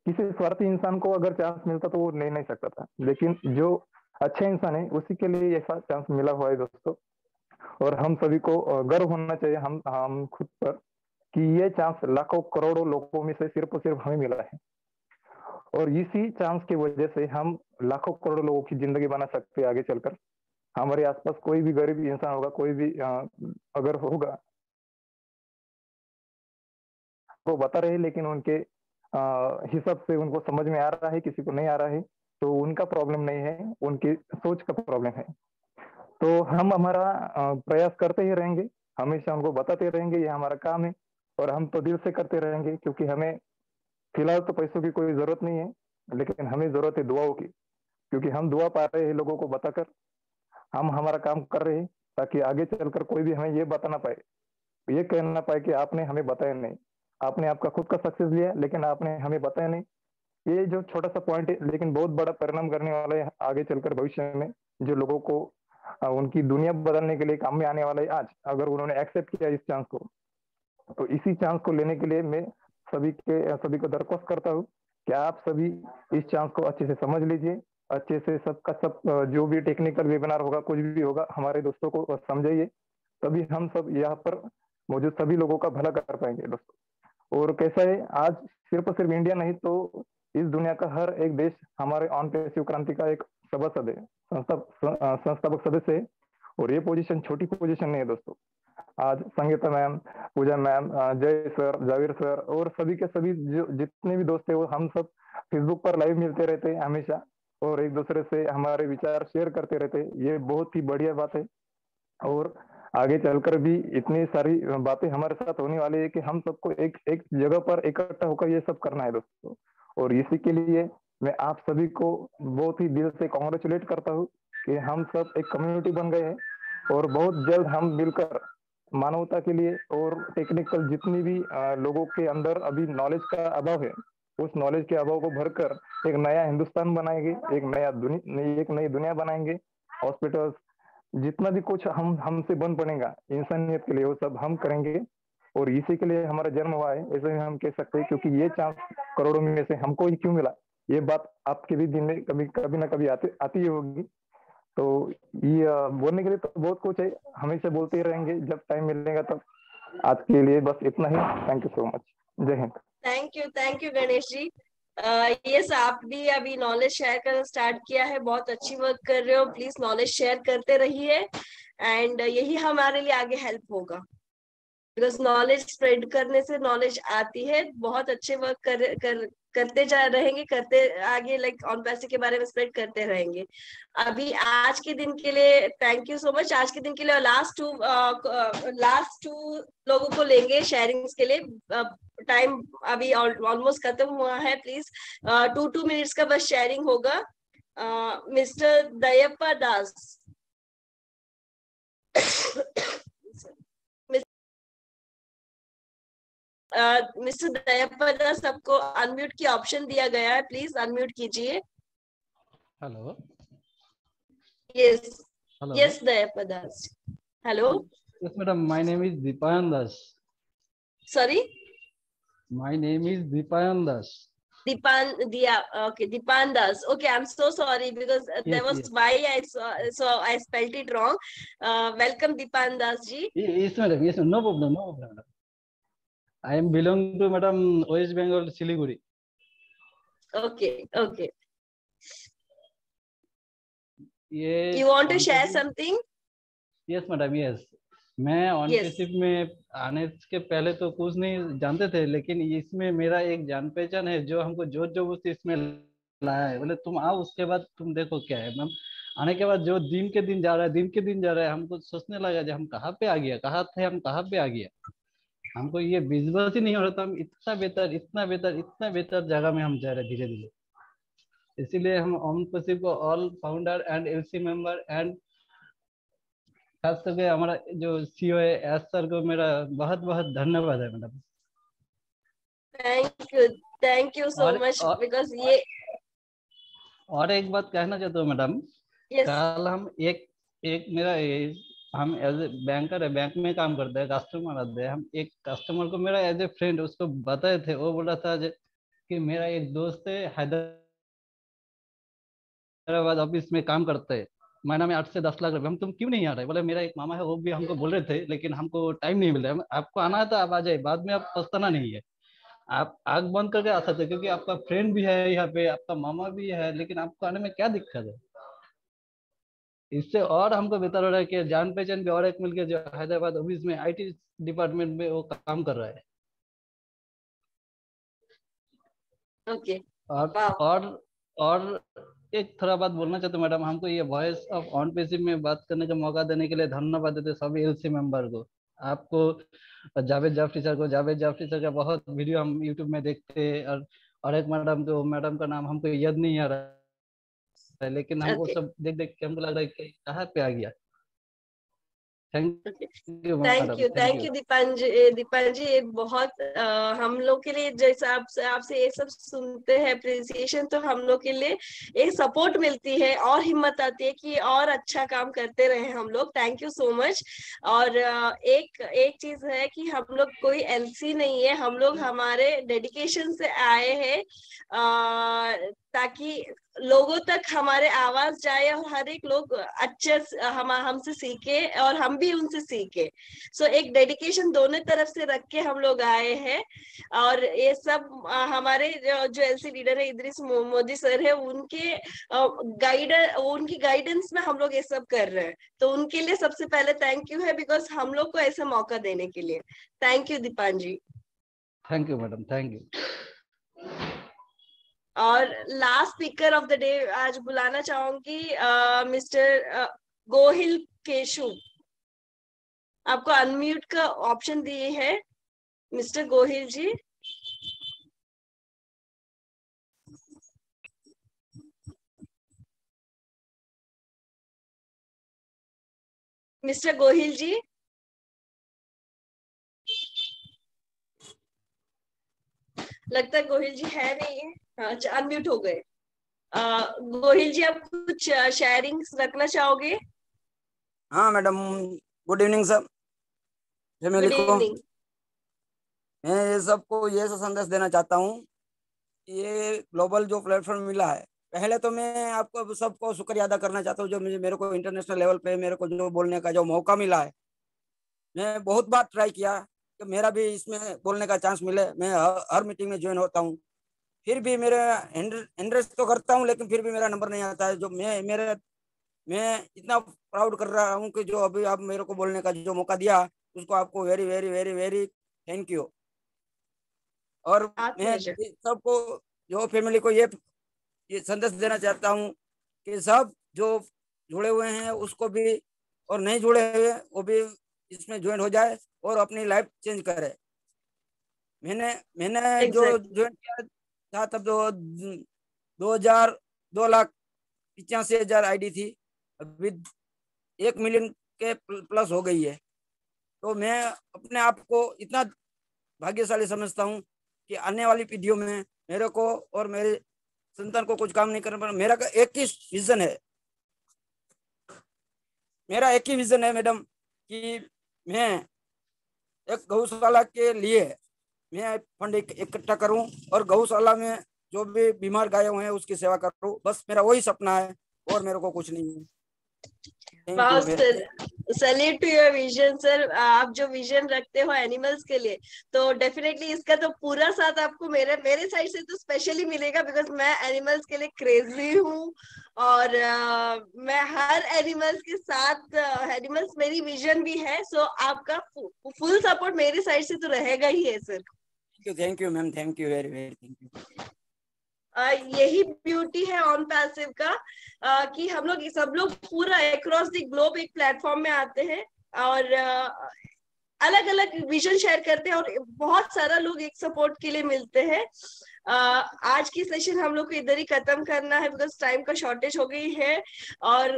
किसी स्वार्थी इंसान को अगर चांस मिलता तो वो ले नहीं सकता था, लेकिन जो अच्छा इंसान है उसी के लिए ऐसा चांस मिला हुआ है दोस्तों. और हम सभी को गर्व होना चाहिए हम खुद पर कि ये चांस लाखों करोड़ों लोगों में से सिर्फ और सिर्फ हमें मिला है और इसी चांस की वजह से हम लाखों करोड़ों लोगों की जिंदगी बना सकते हैं आगे चलकर. हमारे आसपास कोई भी गरीब इंसान होगा, कोई भी अगर होगा वो बता रहे, लेकिन उनके हिसाब से उनको समझ में आ रहा है, किसी को नहीं आ रहा है, तो उनका प्रॉब्लम नहीं है, उनकी सोच का प्रॉब्लम है. तो हम हमारा प्रयास करते ही रहेंगे, हमेशा उनको बताते रहेंगे, ये हमारा काम है और हम तो दिल से करते रहेंगे, क्योंकि हमें फिलहाल तो पैसों की कोई जरूरत नहीं है, लेकिन हमें जरूरत है दुआओं की, क्योंकि हम दुआ पा रहे हैं लोगों को बताकर, हम हमारा काम कर रहे हैं ताकि आगे चलकर कोई भी हमें ये बता ना पाए, ये कह ना पाए कि आपने हमें बताया नहीं, आपने आपका खुद का सक्सेस लिया लेकिन आपने हमें बताया नहीं. ये जो छोटा सा पॉइंट है लेकिन बहुत बड़ा परिणाम करने वाला है आगे चलकर भविष्य में, जो लोगों को उनकी दुनिया बदलने के लिए काम में आने वाला है. आज अगर उन्होंने एक्सेप्ट किया इस चांस को, तो इसी चांस को लेने के लिए मैं सभी को दरख्वास्त करता हूँ कि आप सभी इस चांस को अच्छे से समझ लीजिए, अच्छे से सबका सब जो भी टेक्निकल वेबिनार होगा, कुछ भी होगा, हमारे दोस्तों को समझाइए, तभी हम सब यहाँ पर मौजूद सभी लोगों का भला कर पाएंगे दोस्तों. और कैसा है, आज सिर्फ सिर्फ इंडिया नहीं तो इस दुनिया का हर एक देश हमारे OnPassive क्रांति का एक सभासद है, संस्थापक सदस्य है. और ये पोजीशन छोटी पोजीशन नहीं है दोस्तों. आज संगीता मैम, पूजा मैम, जय सर, जावेर सर और सभी के सभी जो जितने भी दोस्त है वो हम सब फेसबुक पर लाइव मिलते रहते हैं हमेशा और एक दूसरे से हमारे विचार शेयर करते रहते हैं. ये बहुत ही बढ़िया बात है और आगे चलकर भी इतनी सारी बातें हमारे साथ होने वाली है कि हम सबको एक जगह पर इकट्ठा होकर ये सब करना है दोस्तों. और इसी के लिए मैं आप सभी को बहुत ही दिल से कॉन्ग्रेचुलेट करता हूँ कि हम सब एक कम्युनिटी बन गए हैं और बहुत जल्द हम मिलकर मानवता के लिए और टेक्निकल जितनी भी लोगों के अंदर अभी नॉलेज का अभाव है, उस नॉलेज के अभाव को भरकर एक नया हिंदुस्तान बनाएंगे, एक नई दुनिया बनाएंगे. हॉस्पिटल्स जितना भी कुछ हमसे बन पड़ेगा इंसानियत के लिए वो सब हम करेंगे और इसी के लिए हमारा जन्म हुआ है, ऐसे ही हम कह सकते हैं, क्योंकि ये चांस करोड़ों में से हमको ही क्यों मिला, ये बात आपके भी दिन में कभी ना कभी आती ही होगी. तो ये बोलने के लिए तो बहुत कुछ है, हमेशा बोलते ही रहेंगे जब टाइम मिलेगा तब. आज के लिए बस इतना ही. Thank you so much. जय हिंद. Thank you Ganesh ji. Yes, आप भी अभी नॉलेज शेयर करना स्टार्ट किया है, बहुत अच्छी वर्क कर रहे हो. प्लीज नॉलेज शेयर करते रहिए एंड यही हमारे लिए आगे हेल्प होगा, बिकॉज नॉलेज स्प्रेड करने से नॉलेज आती है. बहुत अच्छे वर्क करते जा रहेंगे, करते आगे लाइक OnPassive के बारे में स्प्रेड करते रहेंगे. अभी आज के दिन के लिए थैंक यू सो मच. आज के दिन के लिए लास्ट टू लोगों को लेंगे शेयरिंग्स के लिए. टाइम अभी ऑलमोस्ट खत्म हुआ है. प्लीज 2 मिनट्स का बस शेयरिंग होगा. मिस्टर दयप्पा दास. मिस्टर दयप्पा दास, सबको अनम्यूट की ऑप्शन दिया गया है, प्लीज अनम्यूट कीजिए. Hello. Yes Dayappa Das. Hello. Yes, madam. My name is Deepayan Das. Sorry? My name is Deepayan Das. Dipan Das. Okay, I'm so sorry because there was why I spelled it wrong. Welcome Dipan Das ji. Yes madam, yes madam. No problem, no problem. I am belong to madam West Bengal, Siliguri. Okay, okay. Yes. You want to share something? Yes madam, yes. मैं ऑन पेसिव में आने के पहले तो कुछ नहीं जानते थे, लेकिन इसमें मेरा एक जान पहचान है जो हमको जोर जबरदस्ती इसमें लाया है। बोले तुम आओ, उसके बाद तुम देखो क्या है। मैम आने के बाद जो दिन के दिन जा रहा है, दिन के दिन जा रहा है, हमको सोचने लगा जो हम कहाँ पे आ गया, कहाँ थे हम, कहाँ पे आ गया। हमको ये विश्वास ही नहीं हो रहा था हम इतना बेहतर इतना बेहतर इतना बेहतर जगह में हम जा रहे धीरे धीरे। इसीलिए हम ऑन पेसिव को all founder and LC member and खास करके हमारा जो सीईओ है एस सर को मेरा बहुत बहुत धन्यवाद है madam. Thank you so much because ये। और एक बात कहना चाहता हूँ मैडम, कल हम एक मेरा हम एज ए बैंकर है, बैंक में काम करते हैं, कस्टमर आते हैं, हम एक कस्टमर को मेरा एज ए फ्रेंड उसको बताए थे। वो बोला था कि मेरा एक दोस्त है हैदराबाद ऑफिस में काम करते हैं, महीना में 8 से 10 लाख रुपए, हम तुम क्यों नहीं आ रहे। बोले मेरा एक मामा है वो भी हमको बोल रहे थे, लेकिन हमको टाइम नहीं मिल रहा। आपको आना है तो आप आ जाए, बाद में आप पछताना नहीं है। आप आग बंद करके आ सकते, क्योंकि आपका फ्रेंड भी है यहाँ पे, आपका मामा भी है, लेकिन आपको आने में क्या दिक्कत है। इससे और हमको बेहतर हो रहा है कि जान पहचान भी और एक मिलकर जो हैदराबाद ऑफिस में IT डिपार्टमेंट में वो काम कर रहा है। ओके। और एक थोड़ा बात बोलना चाहता हूँ मैडम, हमको ये वॉइस ऑफ ऑन पेसिव में बात करने का मौका देने के लिए धन्यवाद देते सभी एलसी मेंबर को, आपको जावेद जाफरी सर को। जावेद जाफरी सर का बहुत वीडियो हम यूट्यूब में देखते हैं, और एक मैडम का नाम हमको याद नहीं आ रहा है, लेकिन हमको सब देख देख के हमको लग रहा है कि कहाँ पे आ गया। थैंक यू दीपान जी। ये बहुत हम लोग के लिए, जैसे आपसे ये सब सुनते हैं अप्रिसिएशन, तो हम लोग के लिए एक सपोर्ट मिलती है और हिम्मत आती है कि और अच्छा काम करते रहे हम लोग। Thank you so much. और एक चीज है कि हम लोग कोई एलसी नहीं है, हम लोग हमारे डेडिकेशन से आए हैं ताकि लोगों तक हमारे आवाज जाए और हर एक लोग अच्छे हमसे सीखे और हम भी उनसे सीखे। सो एक डेडिकेशन दोनों तरफ से रख के हम लोग आए हैं। और ये सब हमारे जो एलसी लीडर है इदरीस मोदी सर है, उनकी गाइडेंस में हम लोग ये सब कर रहे हैं। तो उनके लिए सबसे पहले थैंक यू है, बिकॉज हम लोग को ऐसा मौका देने के लिए। Thank you Deepan ji. Thank you madam, thank you. और last speaker of the day आज बुलाना चाहूंगी मिस्टर गोहिल केशु। आपको अनम्यूट का ऑप्शन दिए है मिस्टर गोहिल जी। मिस्टर गोहिल जी, लगता है गोहिल जी है नहीं है। हाँ, अनम्यूट हो गए। गोहिल जी, आप कुछ शेयरिंग रखना चाहोगे? हाँ मैडम, गुड इवनिंग सब फैमिली को। मैं ये सबको ये संदेश देना चाहता हूँ, ये ग्लोबल जो प्लेटफॉर्म मिला है, पहले तो मैं आपको सबको शुक्रिया अदा करना चाहता हूँ जो मेरे को इंटरनेशनल लेवल पे मेरे को जो बोलने का जो मौका मिला है। मैं बहुत बार ट्राई किया कि मेरा भी इसमें बोलने का चांस मिले। मैं हर मीटिंग में ज्वाइन होता हूँ, फिर भी मेरा इंटरेस्ट तो करता हूँ, लेकिन फिर भी मेरा नंबर नहीं आता है। जो मैं इतना प्राउड कर रहा हूँ कि जो अभी आप मेरे को बोलने का जो मौका दिया, उसको आपको very very very very thank you. और मैं सबको जो फैमिली को ये संदेश देना चाहता हूँ कि सब जो जुड़े हुए हैं उसको भी, और नहीं जुड़े हुए वो भी इसमें ज्वाइन हो जाए और अपनी लाइफ चेंज करे। मैंने जो ज्वाइन किया था तब 2,85,000 आईडी थी, अभी 1 मिलियन के प्लस हो गई है। तो मैं अपने आप को इतना भाग्यशाली समझता हूँ कि आने वाली पीढ़ियों में मेरे को और मेरे संतान को कुछ काम नहीं करना पड़ा। मेरा एक ही विजन है, मेरा एक ही विजन है मैडम कि मैं एक गौशाला के लिए मैं फंड इकट्ठा करूं और गौशाला में जो भी बीमार गाय हुए हैं उसकी सेवा करूं, बस मेरा वही सपना है और मेरे को कुछ नहीं है। Wow sir, salute to your vision sir. आप जो विजन रखते हो एनिमल्स के लिए, तो डेफिनेटली इसका तो पूरा साथ आपको मेरे साइड से तो स्पेशली मिलेगा, बिकॉज मैं एनिमल्स के लिए क्रेजी हूँ और मैं हर एनिमल्स के साथ, एनिमल्स मेरी विजन भी है। सो आपका फुल सपोर्ट मेरी साइड से तो रहेगा ही है sir. Thank you ma'am, thank you very very thank you. यही ब्यूटी है ऑन पैसिव का, कि हम लोग सब लोग पूरा अक्रॉस द ग्लोब एक प्लेटफॉर्म में आते हैं और अलग अलग विजन शेयर करते हैं और बहुत सारा लोग एक सपोर्ट के लिए मिलते हैं। आज की सेशन हम लोग को इधर ही खत्म करना है बिकॉज टाइम का शॉर्टेज हो गई है। और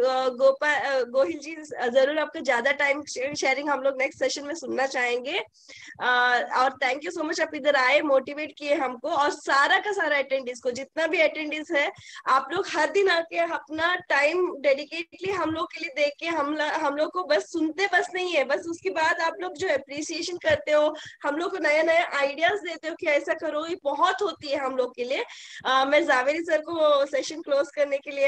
गोहिल जी जरूर आपका ज्यादा टाइम शेयरिंग हम लोग नेक्स्ट सेशन में सुनना चाहेंगे। और थैंक यू सो मच, आप इधर आए, मोटिवेट किए हमको। और सारा का सारा अटेंडेंस को, जितना भी अटेंडेंस है, आप लोग हर दिन आके अपना टाइम डेडिकेटली हम लोग के लिए दे के हम लोग को बस सुनते बस नहीं है, बस उसके बाद आप लोग जो अप्रिसिएशन करते हो, हम लोग को नए नए आइडियाज देते हो कि ऐसा करो, ये बहुत होती है हम लोग के लिए। मैं जावेरी सर को सेशन क्लोज करने के लिए,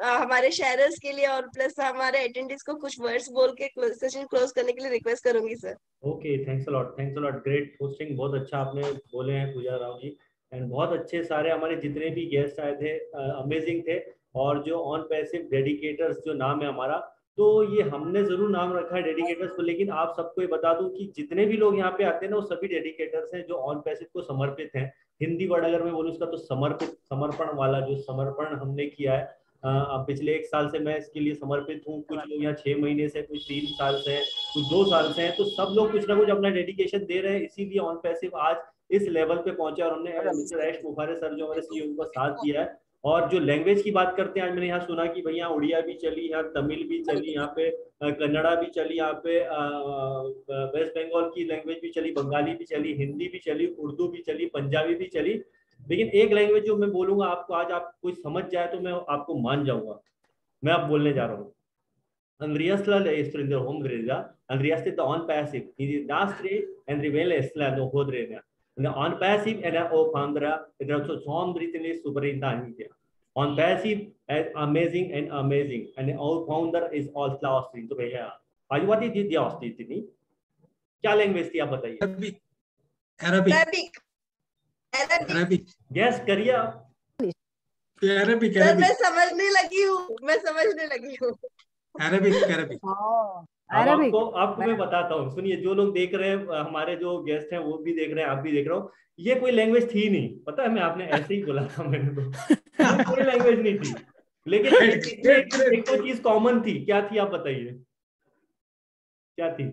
हमारे शेयरर्स के लिए और प्लस हमारे अटेंडेंस को कुछ वर्ड्स बोल के सेशन क्लोज करने के लिए रिक्वेस्ट करूंगी sir. Okay, thanks a lot, great hosting, बहुत अच्छा आपने बोले हैं पूजा राव जी। एंड बहुत अच्छे सारे हमारे जितने भी गेस्ट आए थे अमेजिंग थे। और जो ऑन पैसिव डेडिकेटर्स जो नाम है हमारा, तो ये हमने जरूर नाम रखा है डेडिकेटर्स को, लेकिन आप सबको ये बता दूं कि जितने भी लोग यहाँ पे आते हैं ना, वो सभी डेडिकेटर्स हैं जो ऑन पैसिव को समर्पित हैं। हिंदी वर्ड अगर मैं बोलूँ उसका तो समर्पित, समर्पण वाला जो समर्पण हमने किया है। पिछले 1 साल से मैं इसके लिए समर्पित हूँ। कुछ लोग यहाँ 6 महीने से, कुछ 3 साल से, कुछ 2 साल से हैं। तो सब लोग कुछ ना कुछ अपना डेडिकेशन दे रहे हैं, इसीलिए ऑन पैसिव आज इस लेवल पे पहुंचे। और हमने मिस्टर ऐश मुफारे सर जो हमारे सीईओ का साथ दिया है। और जो लैंग्वेज की बात करते हैं, आज मैंने यहाँ सुना कि भैया उड़िया भी चली, यहाँ तमिल भी चली, यहाँ पे कन्नड़ा भी चली, यहाँ पे वेस्ट बंगाल की लैंग्वेज भी चली, बंगाली भी चली, हिंदी भी चली, उर्दू भी चली, पंजाबी भी चली। लेकिन एक लैंग्वेज जो मैं बोलूंगा आपको, आज आप कोई समझ जाए तो मैं आपको मान जाऊंगा। मैं अब बोलने जा रहा हूँ। Andreas la in der Homgrilla, Andreas the on passive, he is Dastri and Riveles la no Hodrena. And the on passive and O Pandra, it also Tom Brittany superintendent. On passive as amazing and amazing, and our founder is all lost into here. Are you what is the Ostitini? क्या लैंग्वेज थी आप बताइए? अरबिक। गैस करिए आप। अरबिक। मैं समझने लगी हूँ। अरबिक। आपको मैं बताता हूँ, सुनिए, जो लोग देख रहे हैं, हमारे जो गेस्ट हैं वो भी देख रहे हैं, आप भी देख रहे हो, ये कोई लैंग्वेज थी नहीं, पता है, मैं आपने ऐसे ही बोला था, मैंने तो कोई लैंग्वेज नहीं थी। लेकिन एक तो चीज कॉमन थी, क्या थी आप बताइए, क्या थी?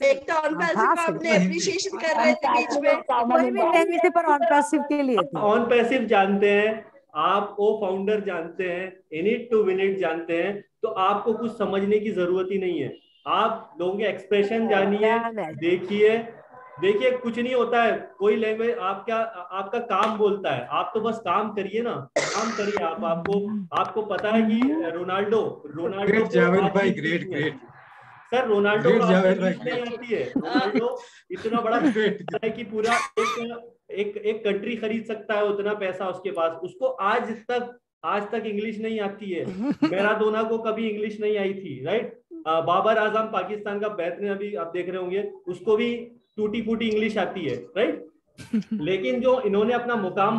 एक तो ऑन पैसिव आपने एप्रिशिएशन कर रहे थे बीच में, कोई भी लैंग्वेज पर ऑन पैसिव के लिए थी। ऑन पैसिव जानते हैं आप, ओ फाउंडर जानते हैं, इनिट टू विन इट जानते हैं, तो आपको कुछ समझने की जरूरत ही नहीं है। आप लोगों के एक्सप्रेशन जानिए, देखिए कुछ नहीं होता है। कोई लैंग्वेज आपका काम बोलता है, आप तो बस काम करिए ना, काम करिए आप। आपको पता है कि रोनाल्डो ग्रेट सर, रोनाल्डो नहीं आती है। रोनाल्डो इतना बड़ा है कि पूरा एक कंट्री खरीद सकता है, उतना पैसा उसके पास, उसको आज तक इंग्लिश नहीं आती है। मैराडोना को कभी इंग्लिश नहीं आई थी, राइट? बाबर आजम पाकिस्तान का बेहतरीन, अभी आप देख रहे होंगे, उसको भी टूटी फूटी इंग्लिश आती है, राइट? लेकिन जो इन्होंने अपना मुकाम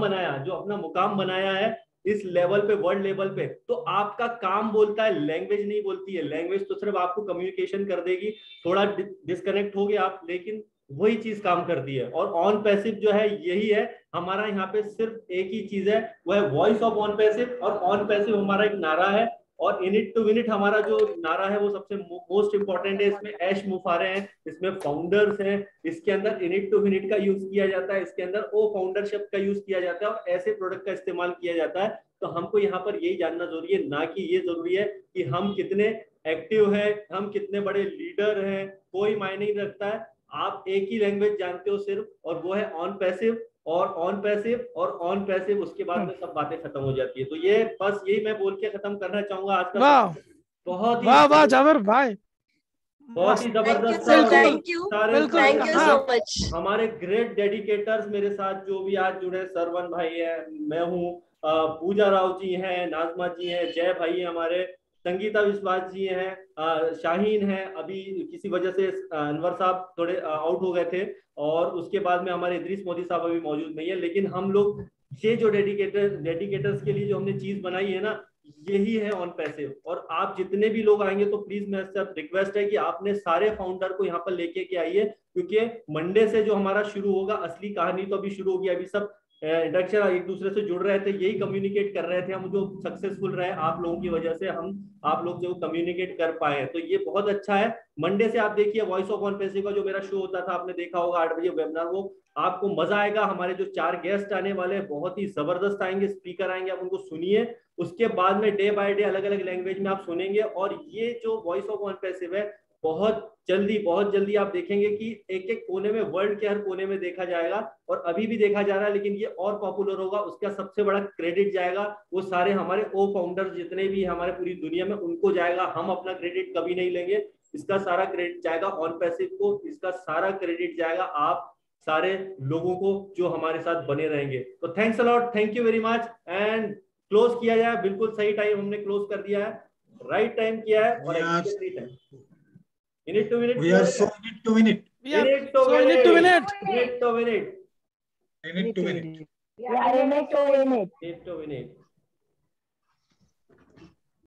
बनाया है इस लेवल पे, वर्ल्ड लेवल पे, तो आपका काम बोलता है, लैंग्वेज नहीं बोलती है। लैंग्वेज तो सिर्फ आपको कम्युनिकेशन कर देगी, थोड़ा डिस्कनेक्ट हो गए आप, लेकिन वही चीज काम करती है। और ऑन पैसिव जो है यही है हमारा, यहाँ पे सिर्फ एक ही चीज है, वो है वॉइस ऑफ ऑन पैसिव। और ऑन पैसिव हमारा एक नारा है, और इनिट टू विन इट हमारा जो नारा है वो सबसे मोस्ट इंपॉर्टेंट है। इसमें ऐश मुफारे हैं, इसमें फाउंडर्स हैं, इसके अंदर इनिट टू विन इट का यूज किया जाता है, इसके अंदर ओ फाउंडरशिप का यूज किया जाता है, और ऐसे प्रोडक्ट का इस्तेमाल किया जाता है। तो हमको यहाँ पर यही जानना जरूरी है, ना कि ये जरूरी है कि हम कितने एक्टिव हैं, हम कितने बड़े लीडर हैं, कोई मायने नहीं रखता है। आप एक ही लैंग्वेज जानते हो सिर्फ, और वो है ऑन पैसिव। और ऑन पैसिव उसके बाद में सब बातें खत्म हो जाती है। तो ये बस यही मैं बोल के खत्म करना चाहूंगा आज का। वाह जावेर भाई, बहुत ही जबरदस्त थैंक यू सो मच। हमारे ग्रेट डेडिकेटर्स मेरे साथ जो भी आज जुड़े, सरवन भाई है, मैं हूँ, पूजा राव जी हैं, नाजमा जी हैं, जय भाई है हमारे, संगीता विश्वास जी हैं, शाहीन है, अभी किसी वजह से अनवर साहब थोड़े आउट हो गए थे, और उसके बाद में हमारे इद्रीस मोदी साहब अभी मौजूद नहीं है। लेकिन हम लोग ये जो डेडिकेटर्स के लिए जो हमने चीज बनाई है ना, यही है ऑन पैसिव। और आप जितने भी लोग आएंगे तो प्लीज मेरे से रिक्वेस्ट है कि आपने सारे फाउंडर को यहाँ पर लेके के आइए, क्योंकि मंडे से जो हमारा शुरू होगा, असली कहानी तो अभी शुरू होगी। अभी सब इंट्रैक्शन एक दूसरे से जुड़ रहे थे, यही कम्युनिकेट कर रहे थे हम, जो सक्सेसफुल रहे आप लोगों की वजह से, हम आप लोग जो कम्युनिकेट कर पाए, तो ये बहुत अच्छा है। मंडे से आप देखिए वॉइस ऑफ ऑन पैसिव का जो मेरा शो होता था, आपने देखा होगा 8 बजे वेबिनार, वो आपको मजा आएगा। हमारे जो 4 गेस्ट आने वाले हैं बहुत ही जबरदस्त आएंगे, स्पीकर आएंगे, आप उनको सुनिए। उसके बाद में डे बाय डे अलग अलग लैंग्वेज में आप सुनेंगे। और ये जो वॉइस ऑफ ऑन पैसिव है, बहुत जल्दी आप देखेंगे कि एक एक कोने में, वर्ल्ड के हर कोने में देखा जाएगा, और अभी भी देखा जा रहा है, लेकिन ये और पॉपुलर होगा। उसका सबसे बड़ा क्रेडिट जाएगा वो सारे हमारे ओ फाउंडर जितने भी हमारे पूरी दुनिया में, उनको जाएगा। हम अपना क्रेडिट कभी नहीं लेंगे, इसका सारा क्रेडिट जाएगा ऑन पैसिव को, इसका सारा क्रेडिट जाएगा आप सारे लोगों को जो हमारे साथ बने रहेंगे। तो thanks a lot, thank you very much. And close किया जाए, बिल्कुल सही टाइम हमने क्लोज कर दिया है, राइट टाइम किया है, और minute to minute. We are so minute to minute. Minute to minute. Minute to minute. minute to minute.